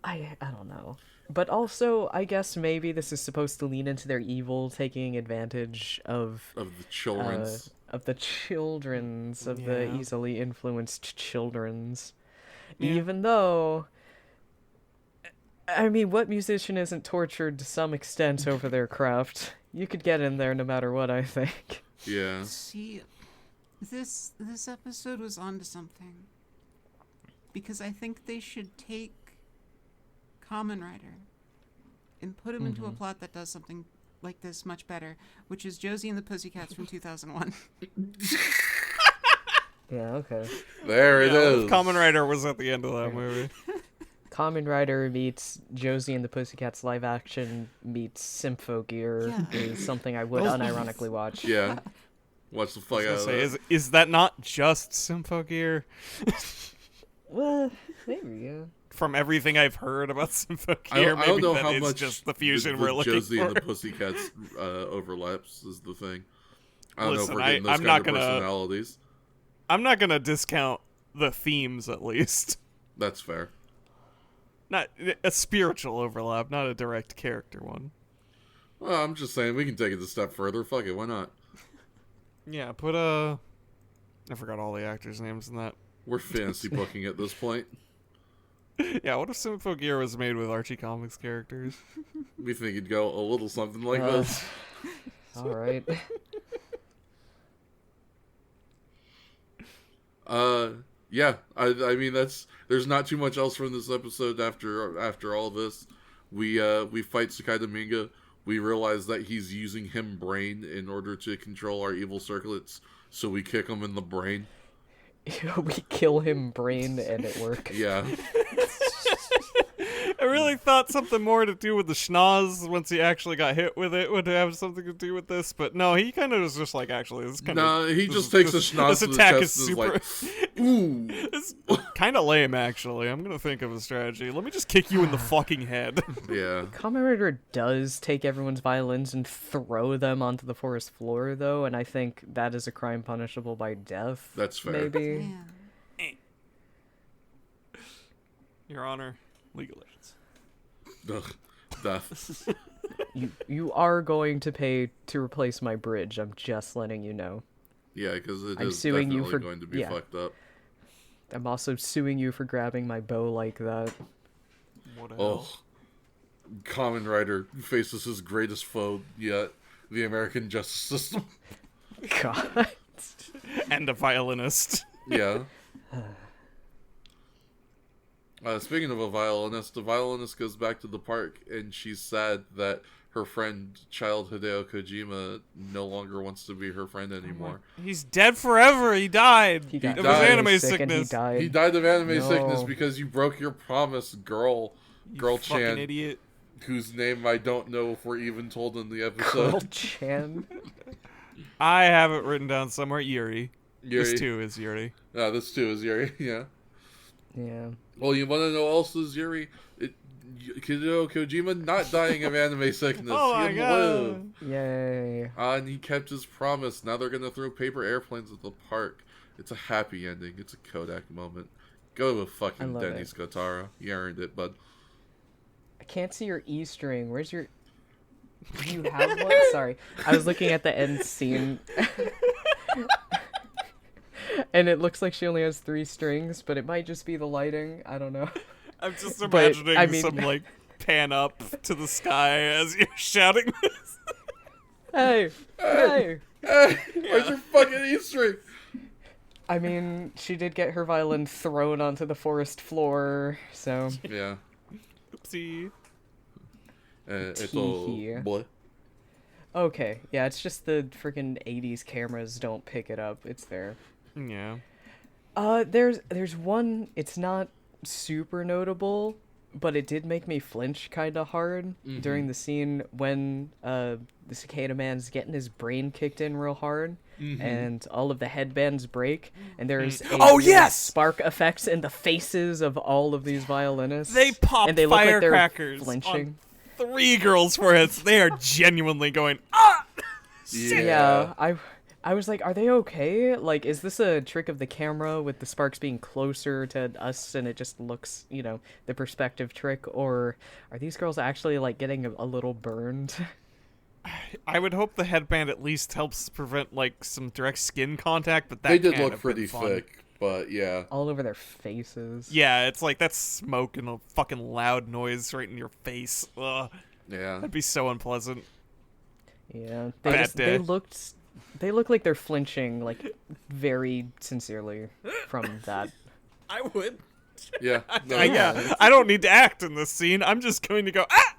I don't know. But also, I guess maybe this is supposed to lean into their evil, taking advantage Of the children's. of the children's, of the Yeah. easily influenced children's. Yeah. Even though, I mean, what musician isn't tortured to some extent over their craft? You could get in there no matter what, I think. Yeah. See, this episode was onto something. Because I think they should take Kamen Rider and put him into a plot that does something like this much better, which is Josie and the Pussycats from 2001. Yeah, okay. There it is. Kamen Rider was at the end of that movie. Kamen Rider meets Josie and the Pussycats live action meets Symphogear Yeah. is something I would unironically watch. Yeah. Watch the fuck out of Say, that. is that not just Symphogear? Well, maybe, yeah. From everything I've heard about I Symphogear, don't maybe know that how is much just the fusion the we're looking Josie for. and the Pussycats overlaps is the thing. I don't Listen, know if we're getting those I'm kind not of gonna- personalities. I'm not gonna discount the themes, at least. That's fair. Not a spiritual overlap, not a direct character one. Well, I'm just saying we can take it a step further. Fuck it, why not? Yeah, put I forgot all the actors' names in that. We're fantasy booking at this point. Yeah, what if Symphogear was made with Archie Comics characters? We think it'd go a little something like Uh, this. All right. Yeah. I mean there's not too much else from this episode after all this. We fight Sakai Dominga. We realize that he's using him brain in order to control our evil circlets, so we kick him in the brain. We kill him brain and it works. Yeah. I really thought something more to do with the schnoz once he actually got hit with it would have something to do with this, but no, he kind of was just like, actually, this kind of... No, he just takes a schnoz This to the attack chest is and super... is like, ooh. It's kind of lame, actually. I'm gonna think of a strategy. Let me just kick you in the fucking head. Yeah. Kamen Rider does take everyone's violins and throw them onto the forest floor, though, and I think that is a crime punishable by death. That's fair. Maybe. Yeah. Your Honor, League of Legends. Ugh. Death. You are going to pay to replace my bridge. I'm just letting you know. Yeah, because it I'm is suing you definitely for- going to be yeah. fucked up. I'm also suing you for grabbing my bow like that. What a hell. Oh. Kamen Rider faces his greatest foe yet, the American justice system. God. And a violinist. Yeah. Speaking of the violinist goes back to the park, and she's sad that her friend, child Hideo Kojima, no longer wants to be her friend anymore. He's dead forever. He died. He got It was died. anime sick and he sickness. died. He died of anime No. sickness because you broke your promise, girl Fucking Chan, idiot. whose name I don't know if we're even told in the Girl episode. Chan. I have it written down somewhere. Yuri. Yuri. This too is Yuri. This too is Yuri, yeah. Yeah. Well, you want to know also is Yuri? Hideo Kojima not dying of anime sickness. Oh he my had god. lived. Yay. And he kept his promise. Now they're gonna throw paper airplanes at the park. It's a happy ending. It's a Kodak moment. Go with I fucking love Denny's Kotaro. You earned it, bud. I can't see your E string. Where's your... Do you have one? Sorry. I was looking at the end scene. And it looks like she only has 3 strings, but it might just be the lighting. I don't know. I'm just But, imagining I mean- some like pan up to the sky as you're shouting this. Hey! Hey! Hey, where's your fucking E string? I mean, she did get her violin thrown onto the forest floor, so... Yeah. Oopsie. Tee-hee. What? Okay, yeah, it's just the freaking 80s cameras don't pick it up. It's there. Yeah. There's one, it's not super notable, but it did make me flinch kind of hard during the scene when the cicada man's getting his brain kicked in real hard, and all of the headbands break, and there's a Oh, weird yes! spark effects in the faces of all of these violinists. They pop and they look like they're firecrackers flinching. on 3 girls' foreheads. They are genuinely going, ah! Yeah, I was like, are they okay? Like, is this a trick of the camera with the sparks being closer to us and it just looks, the perspective trick? Or are these girls actually, like, getting a little burned? I would hope the headband at least helps prevent, like, some direct skin contact, but that They did can't look have pretty been fun. thick, but yeah. All over their faces. Yeah, it's like that's smoke and a fucking loud noise right in your face. Ugh, Yeah. that'd be so unpleasant. Yeah. Bad day. They look like they're flinching, like, very sincerely from that. I would. Yeah. No, Yeah, I don't need to act in this scene. I'm just going to go, ah!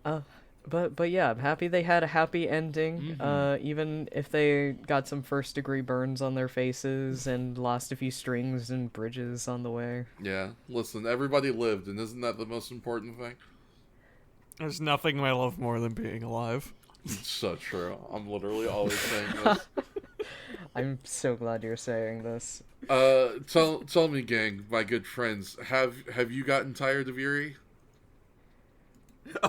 Ah! But yeah, I'm happy they had a happy ending, even if they got some first-degree burns on their faces and lost a few strings and bridges on the way. Yeah. Listen, everybody lived, and isn't that the most important thing? There's nothing I love more than being alive. It's so true. I'm literally always saying this. I'm so glad you're saying this. Tell me, gang, my good friends, have you gotten tired of Yuri?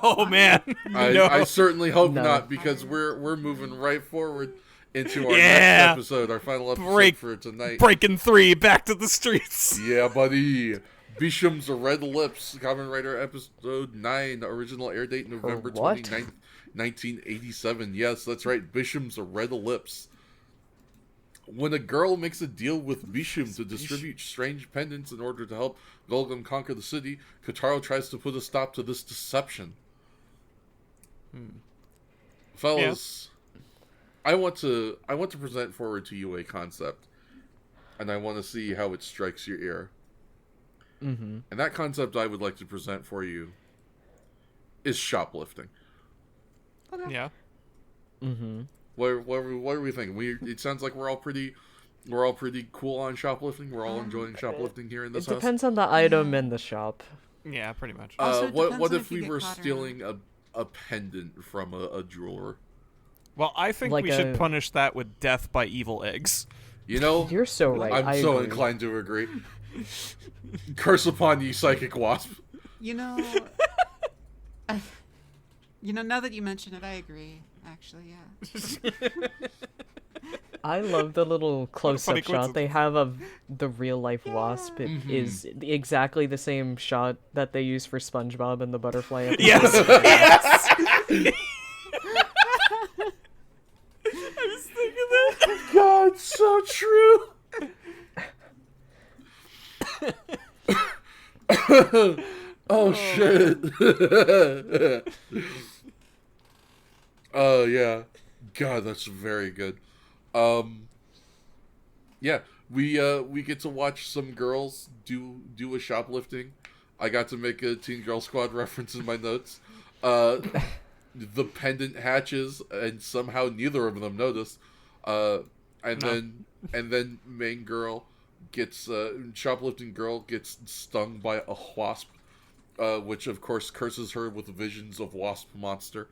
Oh man, I certainly hope No. not, because we're moving right forward into our Yeah. next episode, our final episode for tonight. Breaking 3, back to the streets. Yeah, buddy. Bisham's Red Lips, Kamen Rider Episode 9, original air date November what? 29th, 1987. Yes, that's right, Bisham's Red Lips. When a girl makes a deal with Bisham to distribute strange pendants in order to help Gorgom conquer the city, Kotaro tries to put a stop to this deception. Fellas, I want to present forward to you a concept, and I want to see how it strikes your ear. Mm-hmm. And that concept I would like to present for you is shoplifting. Yeah. Mm-hmm. What are we thinking? It sounds like we're all pretty cool on shoplifting. We're all enjoying shoplifting here in this It house. depends on the item in the shop. Yeah, pretty much. Also, it depends What on if if you we get were caught or stealing a pendant from a jeweler? Well, I think like we should a- punish that with death by evil eggs. You know, You're so right. I'm I so agree. inclined to agree. Curse upon ye, psychic wasp. You know, now that you mention it, I agree. Actually, yeah. I love the little close-up funny shot they have of the real-life wasp. It is exactly the same shot that they use for SpongeBob and the butterfly episode. Yes. Yes. I was thinking that. God, so true. Oh shit. Oh yeah. God, that's very good. Yeah, we get to watch some girls do a shoplifting. I got to make a Teen Girl Squad reference in my notes. The pendant hatches, and somehow neither of them notice. And then main girl gets shoplifting girl gets stung by a wasp, which of course curses her with visions of wasp monster.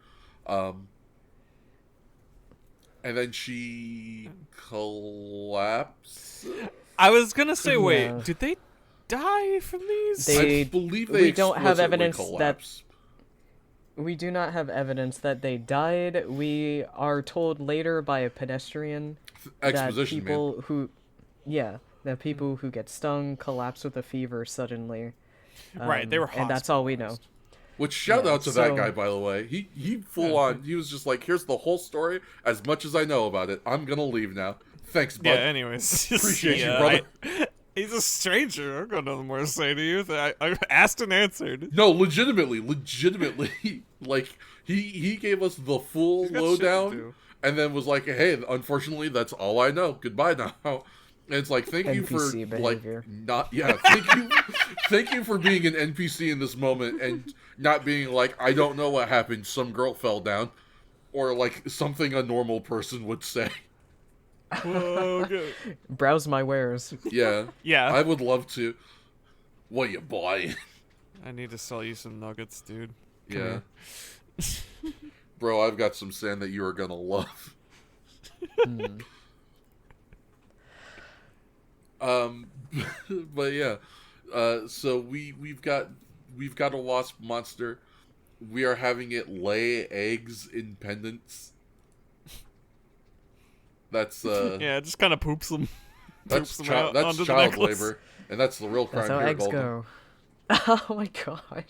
And then she collapses. I was gonna say, Yeah. wait, did they die from these? They- I believe they we don't have explicitly evidence collapse. We do not have evidence that they died. We are told later by a pedestrian Exposition, that people man. who, that people who get stung collapse with a fever suddenly. Right, they were and that's all we know. hospitalized. Which shout Yeah, out to that so- guy, by the way. He full on. He was just like, "Here's the whole story. As much as I know about it, I'm gonna leave now. Thanks, bud." Yeah. Anyways, Appreciate you, yeah, brother. he's a stranger. I've got nothing more to say to you. I asked and answered. No, legitimately, like he gave us the full got shit to lowdown, do. and then was like, "Hey, unfortunately, that's all I know. Goodbye now." And it's like, thank you for NPC behavior. thank you for being an NPC in this moment and not being like, "I don't know what happened. Some girl fell down," or like something a normal person would say. Whoa, good. Browse my wares. Yeah, Yeah, I would love to. What you buying? I need to sell you some nuggets, dude. Come Yeah. here. Bro, I've got some sand that you are gonna love. But yeah, so we've got a wasp monster. we are having it lay eggs in pendants. That's Yeah, it just kind of poops them. that's Poops them out that's onto the child necklace. labor, and that's the real crime That's how here, eggs Golden. go. Oh my god.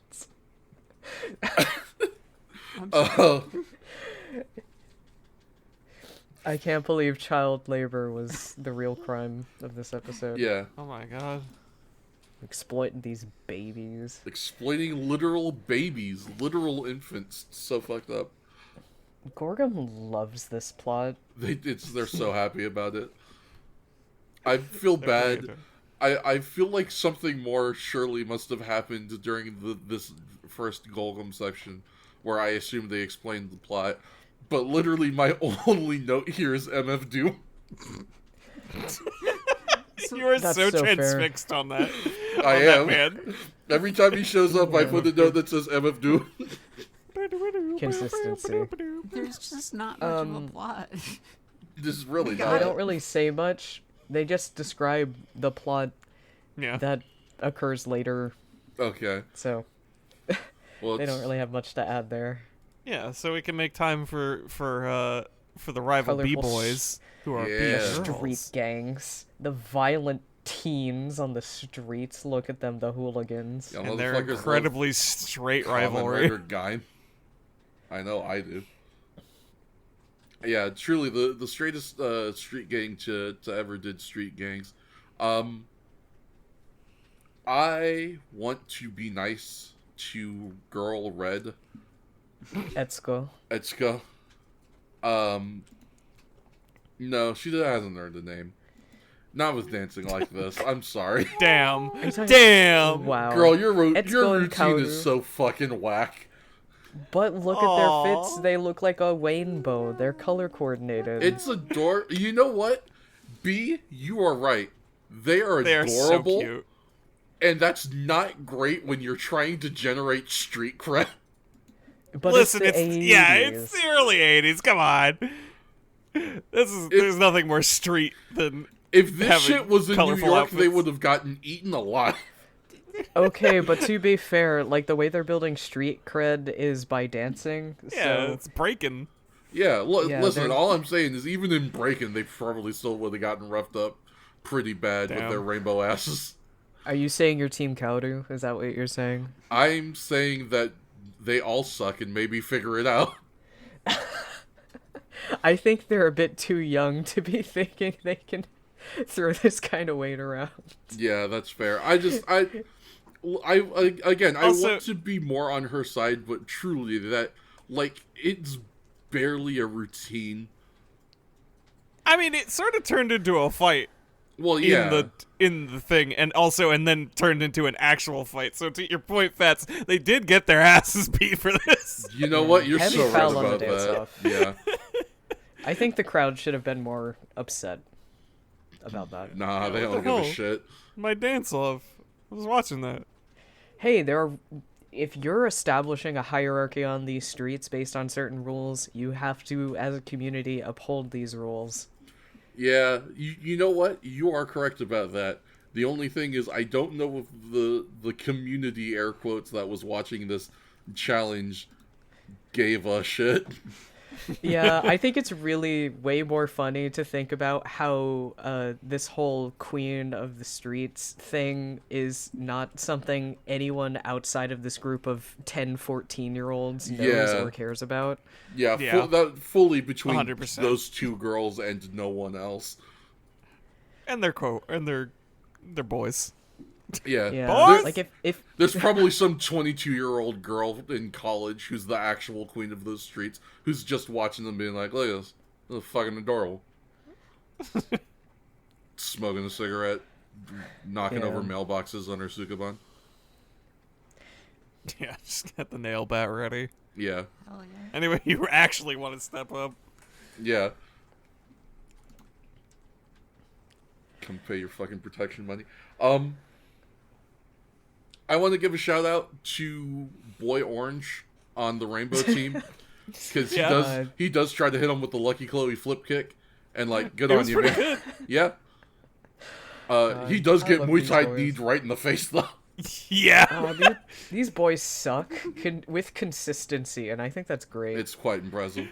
I can't believe child labor was the real crime of this episode. Yeah, Oh my god. Exploiting these babies. exploiting literal babies, literal infants. So fucked up. Gorgom loves this plot. They're so happy about it. I feel They're really bad. into it. I feel like something more surely must have happened during this first Golgum section, where I assume they explained the plot. But literally, my only note here is MF Doom. You are That's so so fair. transfixed on that. I on am. That man. Every time he shows up, I put a note that says MF Doom. Consistency. There's just not much of a plot. This is really They not. don't really say much. They just describe the plot Yeah. that occurs later, Okay. so Well, they it's- don't really have much to add there. Yeah, so we can make time for the rival Colorful B-boys who are Yeah. Street gangs, the violent teens on the streets. Look at them, the hooligans. Yeah, and their motherfuckers love incredibly straight Kamen rivalry. Rider guy. I know I do. Yeah, truly the straightest street gang to ever did street gangs. I want to be nice to Girl Red Etsuko. Etsuka. No, she hasn't earned a name. Not with dancing like this. I'm sorry. Damn. Are you talking- Damn. Wow. Girl, your Etsuko and routine is Kaoru. so fucking whack. But look at their fits. Aw. They look like a rainbow. They're color coordinated. It's adorable. You know what? B, you are right. They are They are so adorable, cute. and that's not great when you're trying to generate street cred. But Listen, it's the 80s. yeah, it's the early '80s. Come on. There's nothing more street than If this having shit was in New colorful York, they outfits. would have gotten eaten alive. Okay, but to be fair, like the way they're building street cred is by dancing. yeah, so it's breaking. Yeah, Yeah, listen, they're- all I'm saying is even in Breaking, they probably still would have gotten roughed up pretty bad with Damn. their rainbow asses. are you saying you're Team Kaoru? Is that what you're saying? I'm saying that they all suck and maybe figure it out. I think they're a bit too young to be thinking they can throw this kind of weight around. Yeah, that's fair. Again, I Also- want to be more on her side, but truly, that, like, it's barely a routine. I mean, it sort of turned into a fight Well, yeah. in the thing, and then turned into an actual fight. So to your point, Fats, they did get their asses beat for this. You know what? You're Heavy so right foul on the about dance that. off. Yeah. I think the crowd should have been more upset about that. Nah, they what don't the give a hell? shit. My dance off. I was watching that. Hey, if you're establishing a hierarchy on these streets based on certain rules, you have to, as a community, uphold these rules. Yeah, you know what? You are correct about that. The only thing is, I don't know if the community, air quotes, that was watching this challenge gave a shit. Yeah, I think it's really way more funny to think about how this whole Queen of the Streets thing is not something anyone outside of this group of 10, 14-year-olds knows Yeah. or cares about. Yeah, Yeah. fully between 100%. those two girls and no one else. And they're boys. Yeah. Yeah, Boys? like if There's probably some 22-year-old girl in college who's the actual queen of those streets who's just watching them being like, look at this. This is fucking adorable. Smoking a cigarette, knocking Yeah. over mailboxes on her Sukaban. Yeah, just get the nail bat ready. Yeah. Hell yeah. Anyway, you actually want to step up. Yeah. Come pay your fucking protection money. I want to give a shout out to Boy Orange on the Rainbow team because Yeah. he does try to hit him with the Lucky Chloe flip kick, and like good It on was you, pretty man. good. Yeah. He does I get love Muay these Thai boys. kneed right in the face though. Yeah. These boys suck with consistency, and I think that's great. It's quite impressive.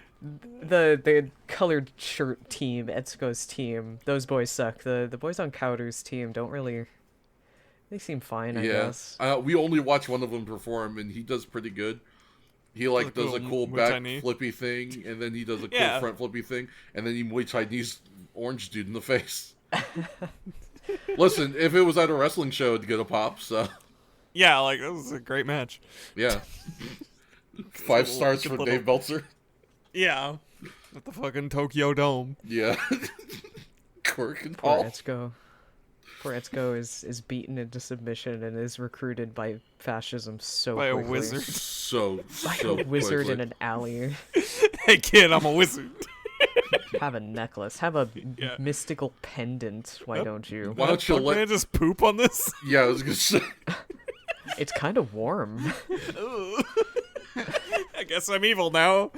The colored shirt team, Etsuko's team, those boys suck. The boys on Kaoru's team don't really. They seem fine, I guess. We only watch one of them perform, and he does pretty good. He like does a cool back flippy thing, and then he does a cool front flippy thing, and then he Muay Chinese orange dude in the face. Listen, if it was at a wrestling show, it'd get a pop. So Yeah, like that was a great match. yeah, 5 stars for Dave Belzer. Yeah, at the fucking Tokyo Dome. Yeah, Quirk and Poor Paul. Etsuko. Poor Etsuko is beaten into submission and is recruited by fascism so By quickly. a wizard. So A wizard quickly. in an alley. Hey kid, I'm a wizard. Have a necklace. Have a mystical pendant. Why don't you? Why don't you Can I let? just poop on this? Yeah, I was gonna say. It's kind of warm. I guess I'm evil now.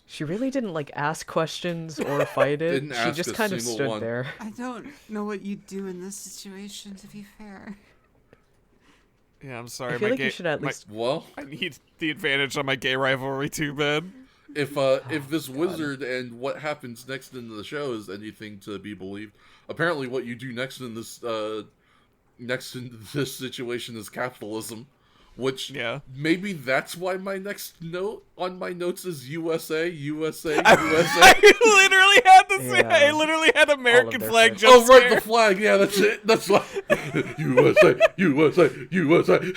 She really didn't like ask questions or fight it. Didn't She ask just a kind of single stood one. there. I don't know what you'd do in this situation, to be fair. Yeah, I'm sorry. I feel my like gay, you should at least. Well, I need the advantage on my gay rivalry too bad. if this wizard and what happens next in the show is anything to be believed, apparently what you do next in this situation is capitalism, which maybe that's why my next note on my notes is USA, USA, USA. I literally had the same. Yeah. I literally had American their flag faces. jump Oh right, scare. the flag. Yeah, that's it. That's why. USA, USA, USA.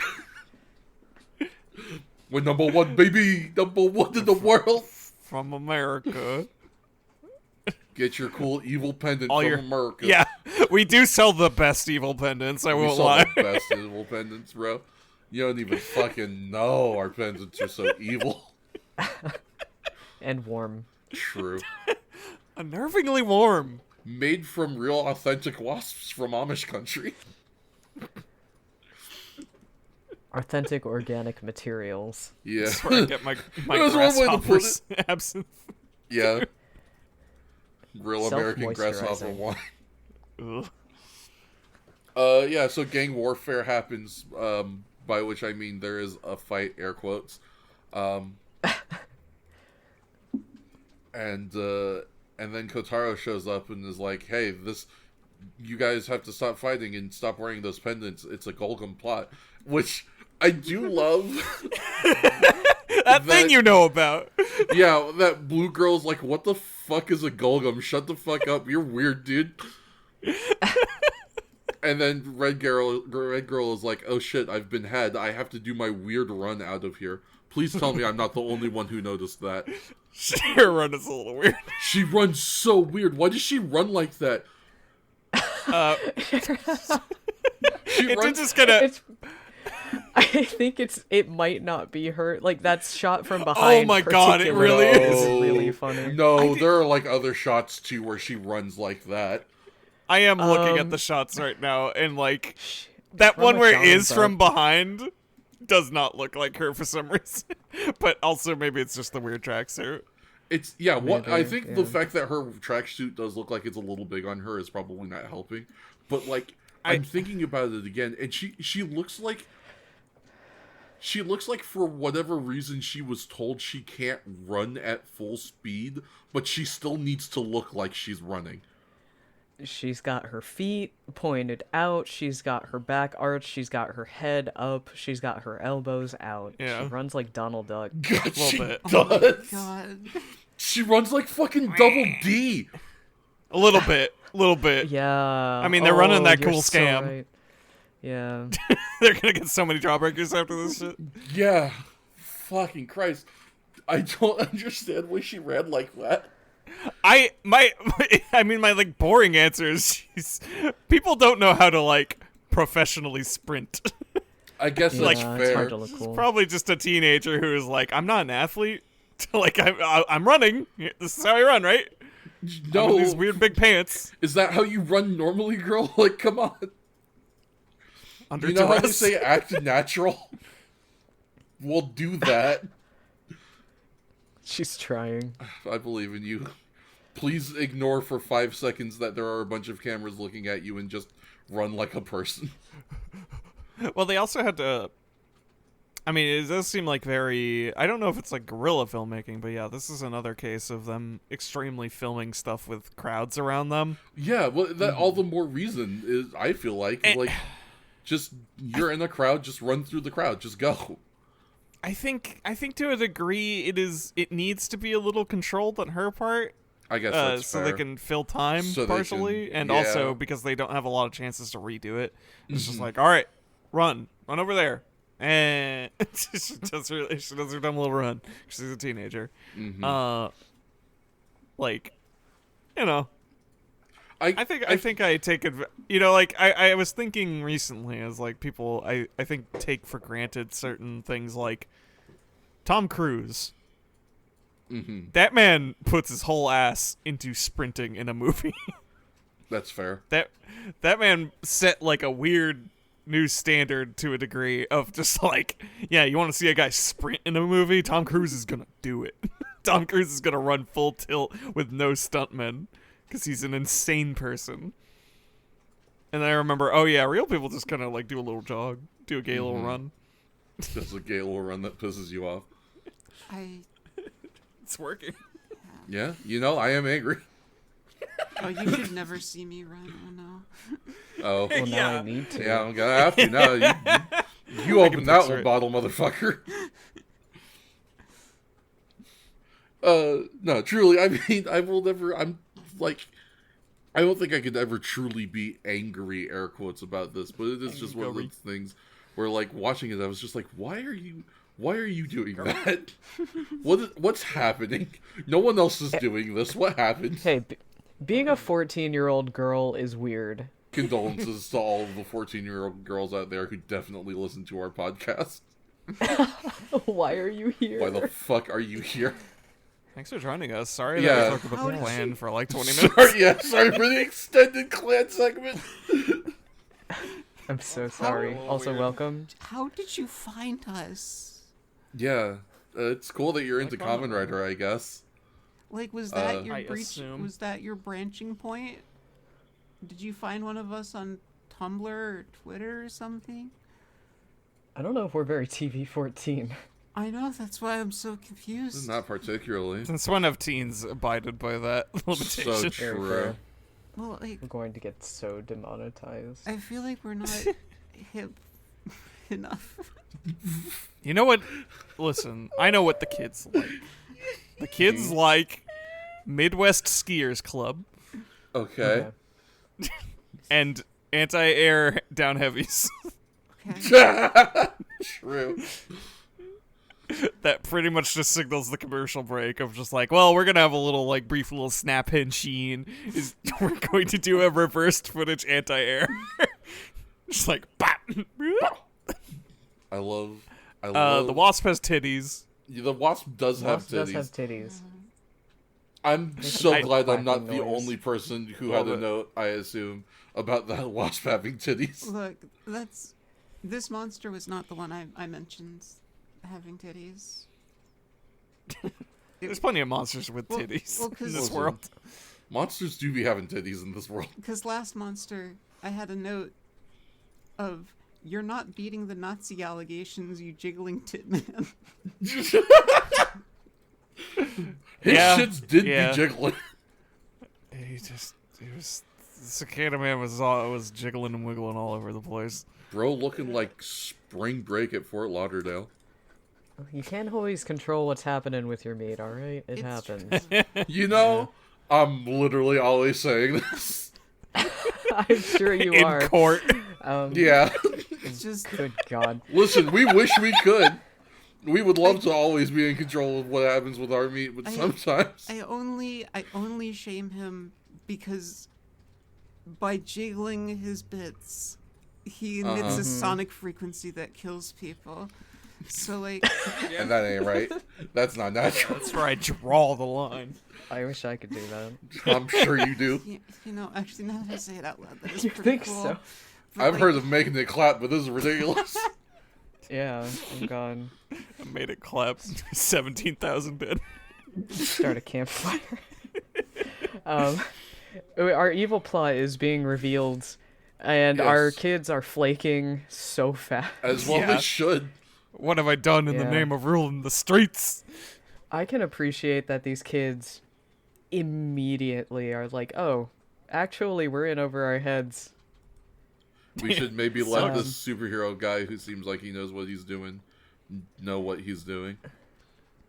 We're number 1, baby. Number 1 in the world. From America. Get your cool evil pendant All from your America. Yeah, we do sell the best evil pendants. I We won't saw lie. the best evil pendants, bro. You don't even fucking know our pendants are so evil. And warm. True. Unnervingly warm. Made from real authentic wasps from Amish country. Authentic organic materials. Yeah. That's where I get my There's one way to put grasshoppers absinthe. Yeah. Real American grasshopper Self-moisturizing. wine. Ugh. Yeah, so gang warfare happens, by which I mean there is a fight, air quotes. And then Kotaro shows up and is like, hey, you guys have to stop fighting and stop wearing those pendants. It's a Golgum plot. Which I do love. That thing you know about. Yeah, that blue girl's like, what the fuck is a Golgum? Shut the fuck up. You're weird, dude. And then Red Girl is like, oh shit, I've been had. I have to do my weird run out of here. Please tell me I'm not the only one who noticed that. Her run is a little weird. She runs so weird. Why does she run like that? She It runs... just kind of. It's. I think it might not be her. Like that's shot from behind. Oh my God, it really particularly is. really funny. No, there are like other shots too where she runs like that. I am looking at the shots right now, and like that from one a where it shot is of from behind does not look like her for some reason. But also maybe it's just the weird tracksuit. It's what I Maybe, think the yeah. fact that her tracksuit does look like it's a little big on her is probably not helping. But like I'm thinking about it again, and she looks like for whatever reason she was told she can't run at full speed, but she still needs to look like she's running. She's got her feet pointed out. She's got her back arched. She's got her head up. She's got her elbows out. Yeah. She runs like Donald Duck. God, she bit. does. God. She runs like fucking Double D. A little bit. Yeah. I mean, they're running that you're cool so scam. right. Yeah. They're gonna get so many jawbreakers after this shit. Yeah. Fucking Christ. I don't understand why she ran like that. I mean my like boring answer is people don't know how to like professionally sprint. I guess Yeah, that's it's fair. hard to look cool. Probably just a teenager who is like, I'm not an athlete. Like I'm running. This is how I run, right? I'm in these No, weird big pants. is that how you run normally, girl? Like, come on. Under You know how they duress. say act natural? We'll do that. She's trying. I believe in you. Please ignore for 5 seconds that there are a bunch of cameras looking at you and just run like a person. Well, they also had to. I mean, it does seem like very. I don't know if it's like guerrilla filmmaking, but yeah, this is another case of them extremely filming stuff with crowds around them. Yeah, well, that all the more reason is, I feel like, just you're in a crowd, just run through the crowd, just go. I think to a degree it needs to be a little controlled on her part. I guess that's so fair. they can fill time So they partially, can- and yeah. also because they don't have a lot of chances to redo it. It's just like, all right, run over there, and she does her dumb little run. She's a teenager. Like, you know, I think I take it. You know, like I was thinking recently as like people I think take for granted certain things like Tom Cruise. That man puts his whole ass into sprinting in a movie. That's fair. That man set like a weird new standard to a degree of just like, yeah, you want to see a guy sprint in a movie? Tom Cruise is gonna do it. Tom Cruise is gonna run full tilt with no stuntmen because he's an insane person. And I remember, oh yeah, real people just kind of like do a little jog, do a gay little run. Just a gay little run that pisses you off. It's working. Yeah, you know, I am angry. Oh, you should never see me run. Oh no. Oh. Well, now Yeah. I need to. Yeah, I'm gonna have to now. You open that one bottle, motherfucker. No, truly, I mean, I will never, I don't think I could ever truly be angry, air quotes, about this, but it is just one of those things where, like, watching it, I was just like, why are you doing that? What's happening? No one else is doing this. What happened? Hey, being a 14-year-old girl is weird. Condolences to all of the 14-year-old girls out there who definitely listen to our podcast. Why are you here? Why the fuck are you here? Thanks for joining us. Sorry Yeah. that we talked about the plan for like 20 minutes. Sorry for the extended clan segment. I'm so sorry. Also, welcome. How did you find us? Yeah, it's cool that you're into Like Kamen Rider, I guess. Like, was that I your assume. Was that your branching point? Did you find one of us on Tumblr or Twitter or something? I don't know if we're very TV-14. I know, that's why I'm so confused. Not particularly. Since when have teens abided by that limitation? So Very true. fair. Well, like, We're going to get so demonetized. I feel like we're not hip enough. You know what? Listen, I know what the kids like. The kids like Midwest Skiers Club Okay. and anti-air down heavies. Okay. True. That pretty much just signals the commercial break of just like, well, we're gonna have a little like brief little snap in sheen. Is we're going to do a reversed footage anti-air. Just like bop. I love. The wasp has titties. The wasp does have Wasp does titties. have titties. I'm so I- glad I'm not clacking the noise. only person who had a note, I assume, about that wasp having titties. Look, this monster was not the one I mentioned having titties. There's plenty of monsters with Well- titties well, 'cause- in this Listen. world. Monsters do be having titties in this world. Because last monster, I had a note of, "You're not beating the Nazi allegations, you jiggling tit man." His Yeah, shits did yeah. be jiggling. He was the cicada man was jiggling and wiggling all over the place. Bro looking like spring break at Fort Lauderdale. You can't always control what's happening with your meat, alright? It It's happens. You know, I'm literally always saying this. I'm sure you In are. court. Yeah. It's just, Good God. Listen, we wish we could. We would love to always be in control of what happens with our meat, but sometimes. I only shame him because by jiggling his bits, he emits a sonic frequency that kills people. So like, And that ain't right. That's not natural. That's where I draw the line. I wish I could do that. I'm sure you do. you know, actually now that I say it out loud, that is You pretty think cool. so? But, I've like, heard of making it clap, but this is ridiculous. Yeah, I'm gone. I made it clap. 17,000 bid. Start a campfire. Um, our evil plot is being revealed, and our Yes. kids are flaking so fast. As well Yeah. they should. What have I done in the Yeah. name of ruling the streets? I can appreciate that these kids immediately are like, oh, actually, we're in over our heads. We should maybe let Um, this superhero guy who seems like he knows what he's doing know what he's doing.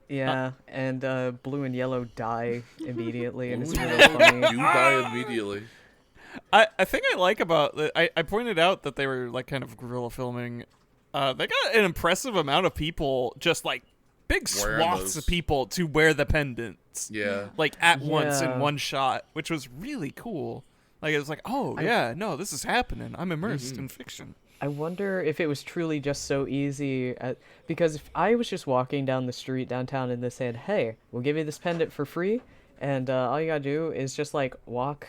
Yeah, and blue and yellow die immediately, and it's Ooh, really do funny. die immediately. I think I like about that. I pointed out that they were like kind of guerrilla filming. They got an impressive amount of people, just like big Wearing swaths those. of people to wear the pendants. Yeah. Like at once in Yeah. one shot, which was really cool. Like it was like, oh yeah, no, this is happening. I'm immersed in fiction. I wonder if it was truly just so easy because if I was just walking down the street downtown and they said, "Hey, we'll give you this pendant for free," and all you gotta do is just like walk,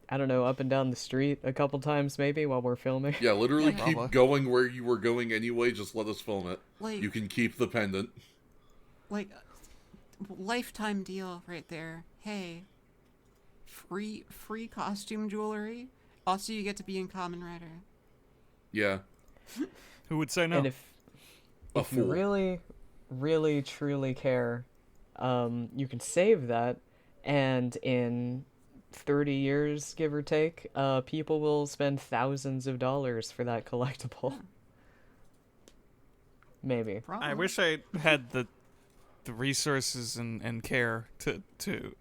I don't know, up and down the street a couple times maybe while we're filming. Yeah, literally keep Bravo. going where you were going anyway, just let us film it. Like- You can keep the pendant. Like, lifetime deal right there. Hey, free costume jewelry. Also, you get to be in Kamen Rider. Yeah. Who would say no? And if A you fool. really, really, truly care, you can save that, and in 30 years, give or take, people will spend thousands of dollars for that collectible. Maybe. Probably. I wish I had the resources and care to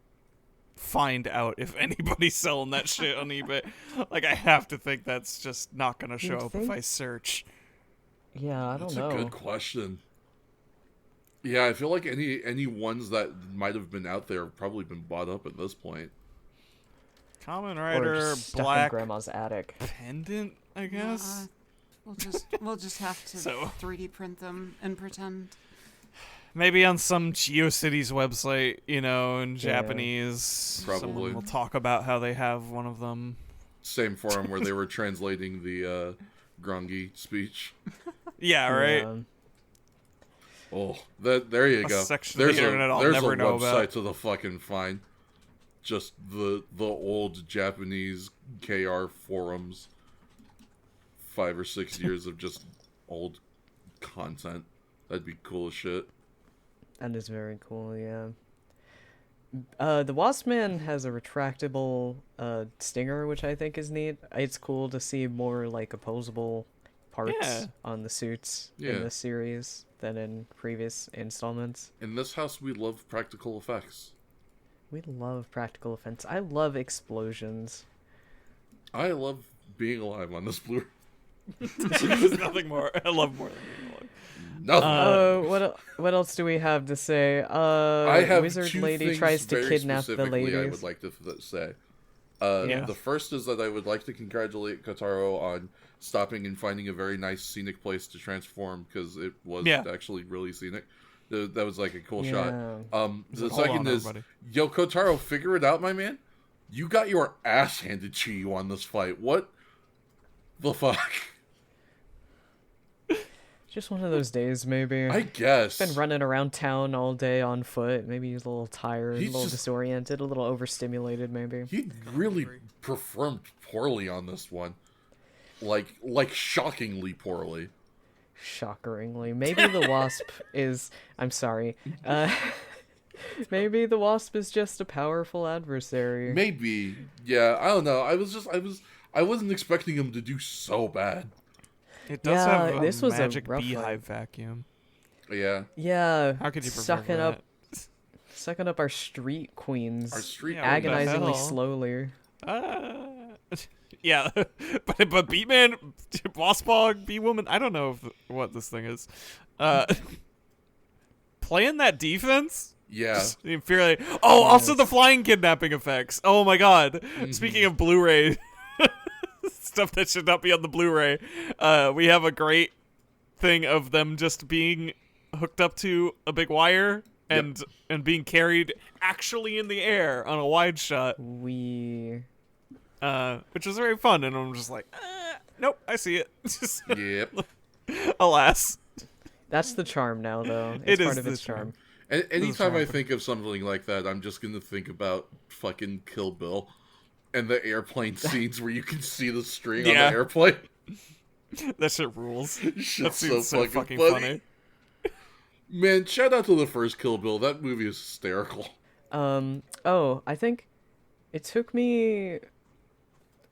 find out if anybody's selling that shit on eBay. Like I have to think that's just not gonna show You'd up if think? I search. Yeah, I That's don't know. a good question. Yeah, I feel like any ones that might have been out there have probably been bought up at this point. Kamen Or Rider just stuck in Black grandma's attic. pendant, I guess. We'll just have to So- 3D print them and pretend. Maybe on some GeoCities website, in Yeah. Japanese. Probably. Someone will talk about how they have one of them. Same forum where they were translating the Grongi speech. Yeah, right. Yeah. Oh, there you A go. section of the internet I'll there's never a know website about. to the fucking find. Just the old Japanese KR forums. 5 or 6 years of just old content. That'd be cool as shit. That is very cool, yeah. The Waspman has a retractable stinger, which I think is neat. It's cool to see more like opposable parts Yeah. on the suits Yeah. in this series than in previous installments. In this house, we love practical effects. We love practical effects. I love explosions. I love being alive on this blue. There's nothing more. I love more than being alive. Nothing. What else do we have to say? I have Wizard two lady things tries to very kidnap the specifically I ladies. would like to say. Yeah. The first is that I would like to congratulate Kotaro on stopping and finding a very nice scenic place to transform because it was Yeah. actually really scenic. That was like a cool Yeah. shot. The Hold second on, is, everybody. yo, Kotaro, figure it out, my man. You got your ass handed to you on this fight. What the fuck? Just one of those days, maybe. I guess. Been running around town all day on foot. Maybe he's a little tired, He's a little just- disoriented, a little overstimulated, maybe. He really performed poorly on this one. Like shockingly poorly. Shockeringly. Maybe the wasp is... I'm sorry. Maybe the wasp is just a powerful adversary. Maybe. Yeah, I don't know. I wasn't expecting him to do so bad. It does Yeah, have a this was a magic rough beehive vacuum. Yeah. Yeah. How could you prefer sucking that? Sucking up our street queens. Our street Yeah, what the agonizingly hell? slowly. Yeah, but Beatman, Wasphog, Bee Woman, I don't know what this thing is. Playing that defense? Yeah. Just infuriating. Oh, also the flying kidnapping effects. Oh my god. Speaking of Blu-ray stuff that should not be on the Blu-ray, we have a great thing of them just being hooked up to a big wire and being carried actually in the air on a wide shot. We... Which was very fun, and I'm just like, nope, I see it. Just, Yep. alas. That's the charm now, though. It It's part is of the its charm. Anytime I happening. think of something like that, I'm just gonna think about fucking Kill Bill and the airplane scenes where you can see the string on Yeah. the airplane. That shit rules. That Shit's seems so fucking funny. funny. Man, shout out to the first Kill Bill. That movie is hysterical. I think it took me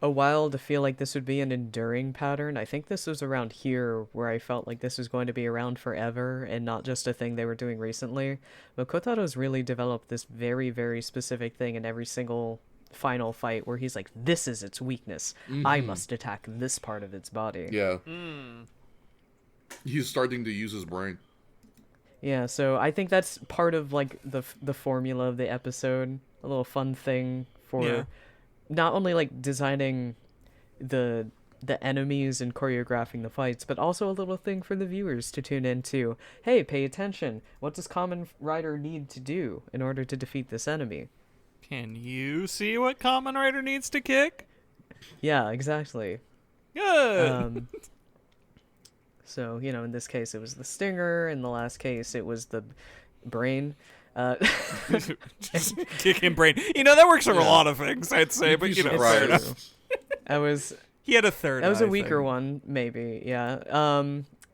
a while to feel like this would be an enduring pattern. I think this was around here where I felt like this was going to be around forever and not just a thing they were doing recently. But Kotaro's really developed this very, very specific thing in every single final fight where he's like, this is its weakness. I must attack this part of its body. Yeah. He's starting to use his brain. Yeah, so I think that's part of like the formula of the episode. A little fun thing for Yeah. not only like designing the enemies and choreographing the fights, but also a little thing for the viewers to tune into. Hey, pay attention. What does Kamen Rider need to do in order to defeat this enemy? Can you see what Kamen Rider needs to kick? Yeah, exactly. Good. So, you know, in this case it was the stinger, in the last case it was the brain. Just kicking brain. You know, that works for a lot of things, I'd say, but you know, fair enough. Surprised. I was He had a third. That was a eye weaker thing. one, maybe. Yeah.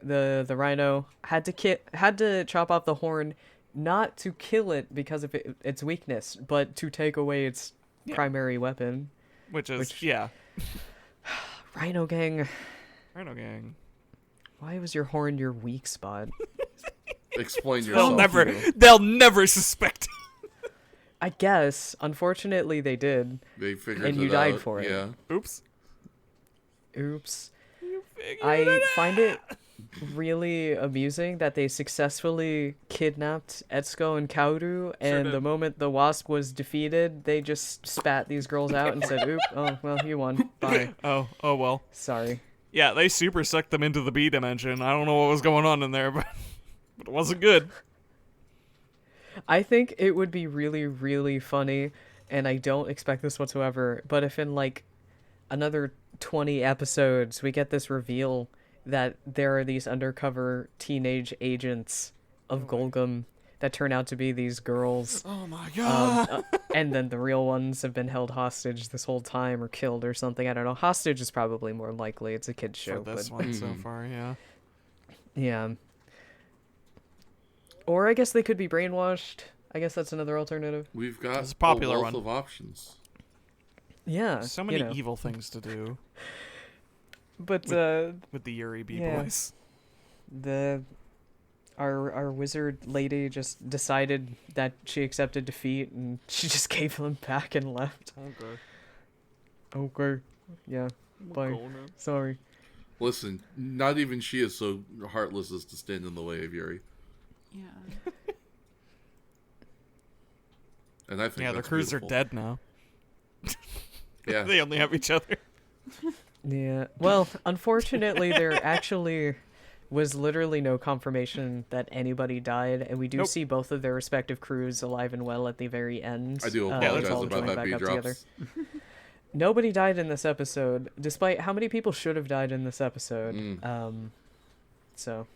The rhino had to chop off the horn, not to kill it because of its weakness, but to take away its primary weapon. Which yeah. Rhino gang, Rhino Gang. why was your horn your weak spot? Explain yourself. They'll never suspect. I guess. Unfortunately, they did. They figured And it you died out. for it. Yeah. Oops. Oops. You figured I it find it really amusing that they successfully kidnapped Etsuko and Kaoru, and did. the moment the wasp was defeated, they just spat these girls out and said, "Oop, oh well, you won. Bye. Oh well. Sorry." Yeah, they super sucked them into the B dimension. I don't know what was going on in there, but it wasn't good. I think it would be really, really funny, and I don't expect this whatsoever, but if in like another 20 episodes we get this reveal that there are these undercover teenage agents of Golgum that turn out to be these girls, Oh my god. and then the real ones have been held hostage this whole time or killed or something. I don't know. Hostage is probably more likely. It's a kid's show, For this but one so far, yeah. yeah. Or I guess they could be brainwashed. I guess that's another alternative. We've got It's a popular a wealth one. of options. Yeah. So many you know. evil things to do But with the Yuri B Yeah. boys. Our wizard lady just decided that she accepted defeat and she just gave them back and left. Okay. Yeah. Bye. Sorry. Listen, not even she is so heartless as to stand in the way of Yuri. Yeah. And I think Yeah, their that's crews beautiful. are dead now. Yeah. They only have each other. Yeah. Well, unfortunately, there actually was literally no confirmation that anybody died, and we do Nope. see both of their respective crews alive and well at the very end. I do when apologize it's all about joined that back beat up together. drops. Nobody died in this episode, despite how many people should have died in this episode. So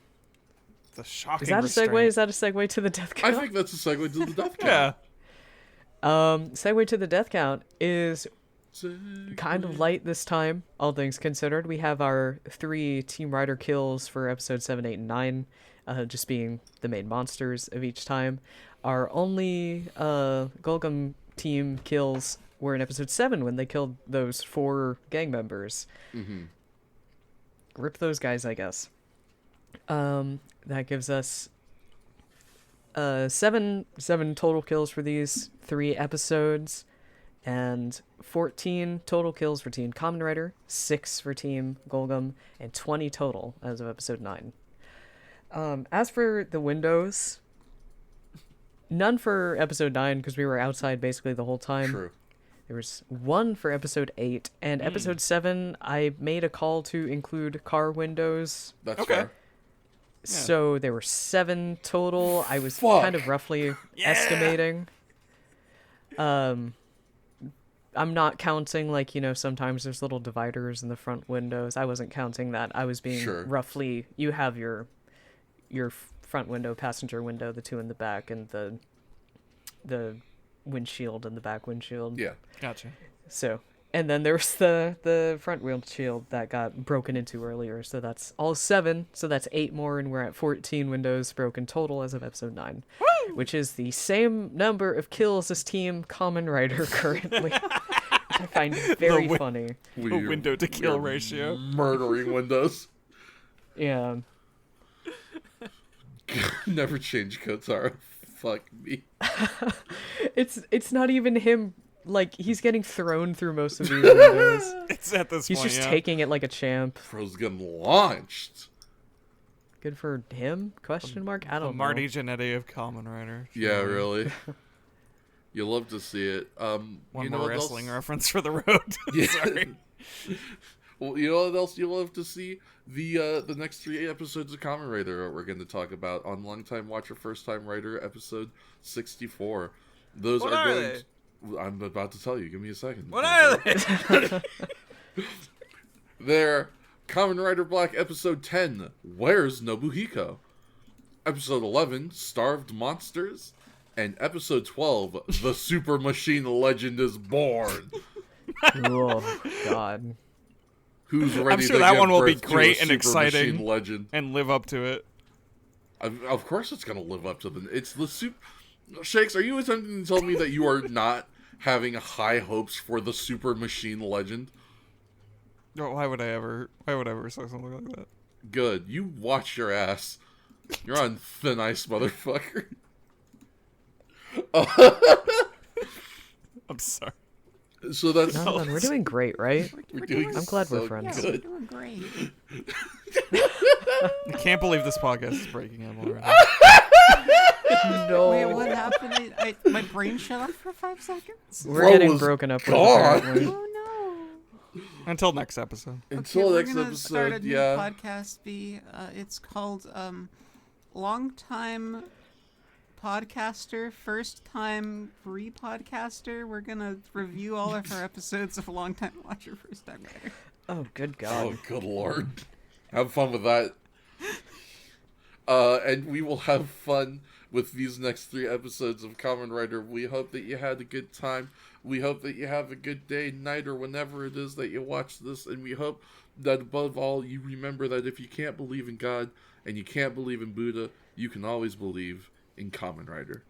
It's a shocking is that a restraint. segue? Is that a segue to the death I count? think that's a segue to the death Yeah. count. Segue to the death count is Segue. kind of light this time, all things considered. We have our 3 Team Rider kills for episode 7, 8, and 9, just being the main monsters of each time. Our only Golgum team kills were in episode 7 when they killed those 4 gang members. Mm-hmm. Rip those guys, I guess. That gives us seven total kills for these 3 episodes, and 14 total kills for Team Kamen Rider, 6 for Team Golgum, and 20 total as of episode 9. As for the windows, none for episode 9 because we were outside basically the whole time. True. There was 1 for episode 8, and episode 7 I made a call to include car windows. That's Okay. fair. So there were 7 total. I was Fuck. kind of roughly estimating. I'm not counting, like, you know, sometimes there's little dividers in the front windows. I wasn't counting that. I was being Sure. roughly, you have your front window, passenger window, the two in the back, and the windshield and the back windshield. Yeah. Gotcha. So, and then there's the front windshield that got broken into earlier. So that's all 7. So that's 8 more, and we're at 14 windows broken total as of episode 9, which is the same number of kills as Team Kamen Rider currently. Which I find very funny. The window to kill ratio. Murdering windows. Yeah. Never change Kotaro. Fuck me. It's not even him. Like, he's getting thrown through most of these windows. It's at this He's point, just yeah. taking it like a champ. Bro's getting launched. Good for him? Question mark? I The don't know. Marty Jannetty of Kamen Rider. Yeah, really. You love to see it. One you know more what wrestling else? reference for the road. Yeah. Sorry. Well, you know what else you love to see? The next 3 episodes of Kamen Rider that we're going to talk about on Long Time Watcher, First Time Writer, episode 64. Those What are are going. they? I'm about to tell you. Give me a second. What are they? They're Kamen Rider Black episode 10, Where's Nobuhiko? Episode 11, Starved Monsters. And episode 12, The Super Machine Legend is Born. Oh, God. Who's ready I'm sure to that give one will be birth to a great and Super exciting. Machine Legend? And live up to it. Of course it's going to live up to the... It's the super... Shakes, are you attempting to tell me that you are not having high hopes for the Super Machine Legend? No, why would I ever say something like that? Good. You watch your ass. You're on thin ice, motherfucker. I'm sorry. So that's... No, man, we're doing great, right? We're doing I'm glad we're so friends. Yes, we're good. doing great. I can't believe this podcast is breaking up already. No. Wait, what happened? My brain shut off for 5 seconds. We're Bro getting was broken up with, gone. apparently. Oh no. Until next episode. Until we're next gonna start a episode, new yeah. podcast. It's called Long Time Podcaster, First Time Re-Podcaster. We're gonna review all of our episodes of Long Time Watcher, First Time Writer. Oh, good Oh, God. good lord. Have fun with that. And we will have fun with these next 3 episodes of Kamen Rider. We hope that you had a good time. We hope that you have a good day, night, or whenever it is that you watch this. And we hope that above all, you remember that if you can't believe in God and you can't believe in Buddha, you can always believe in Kamen Rider.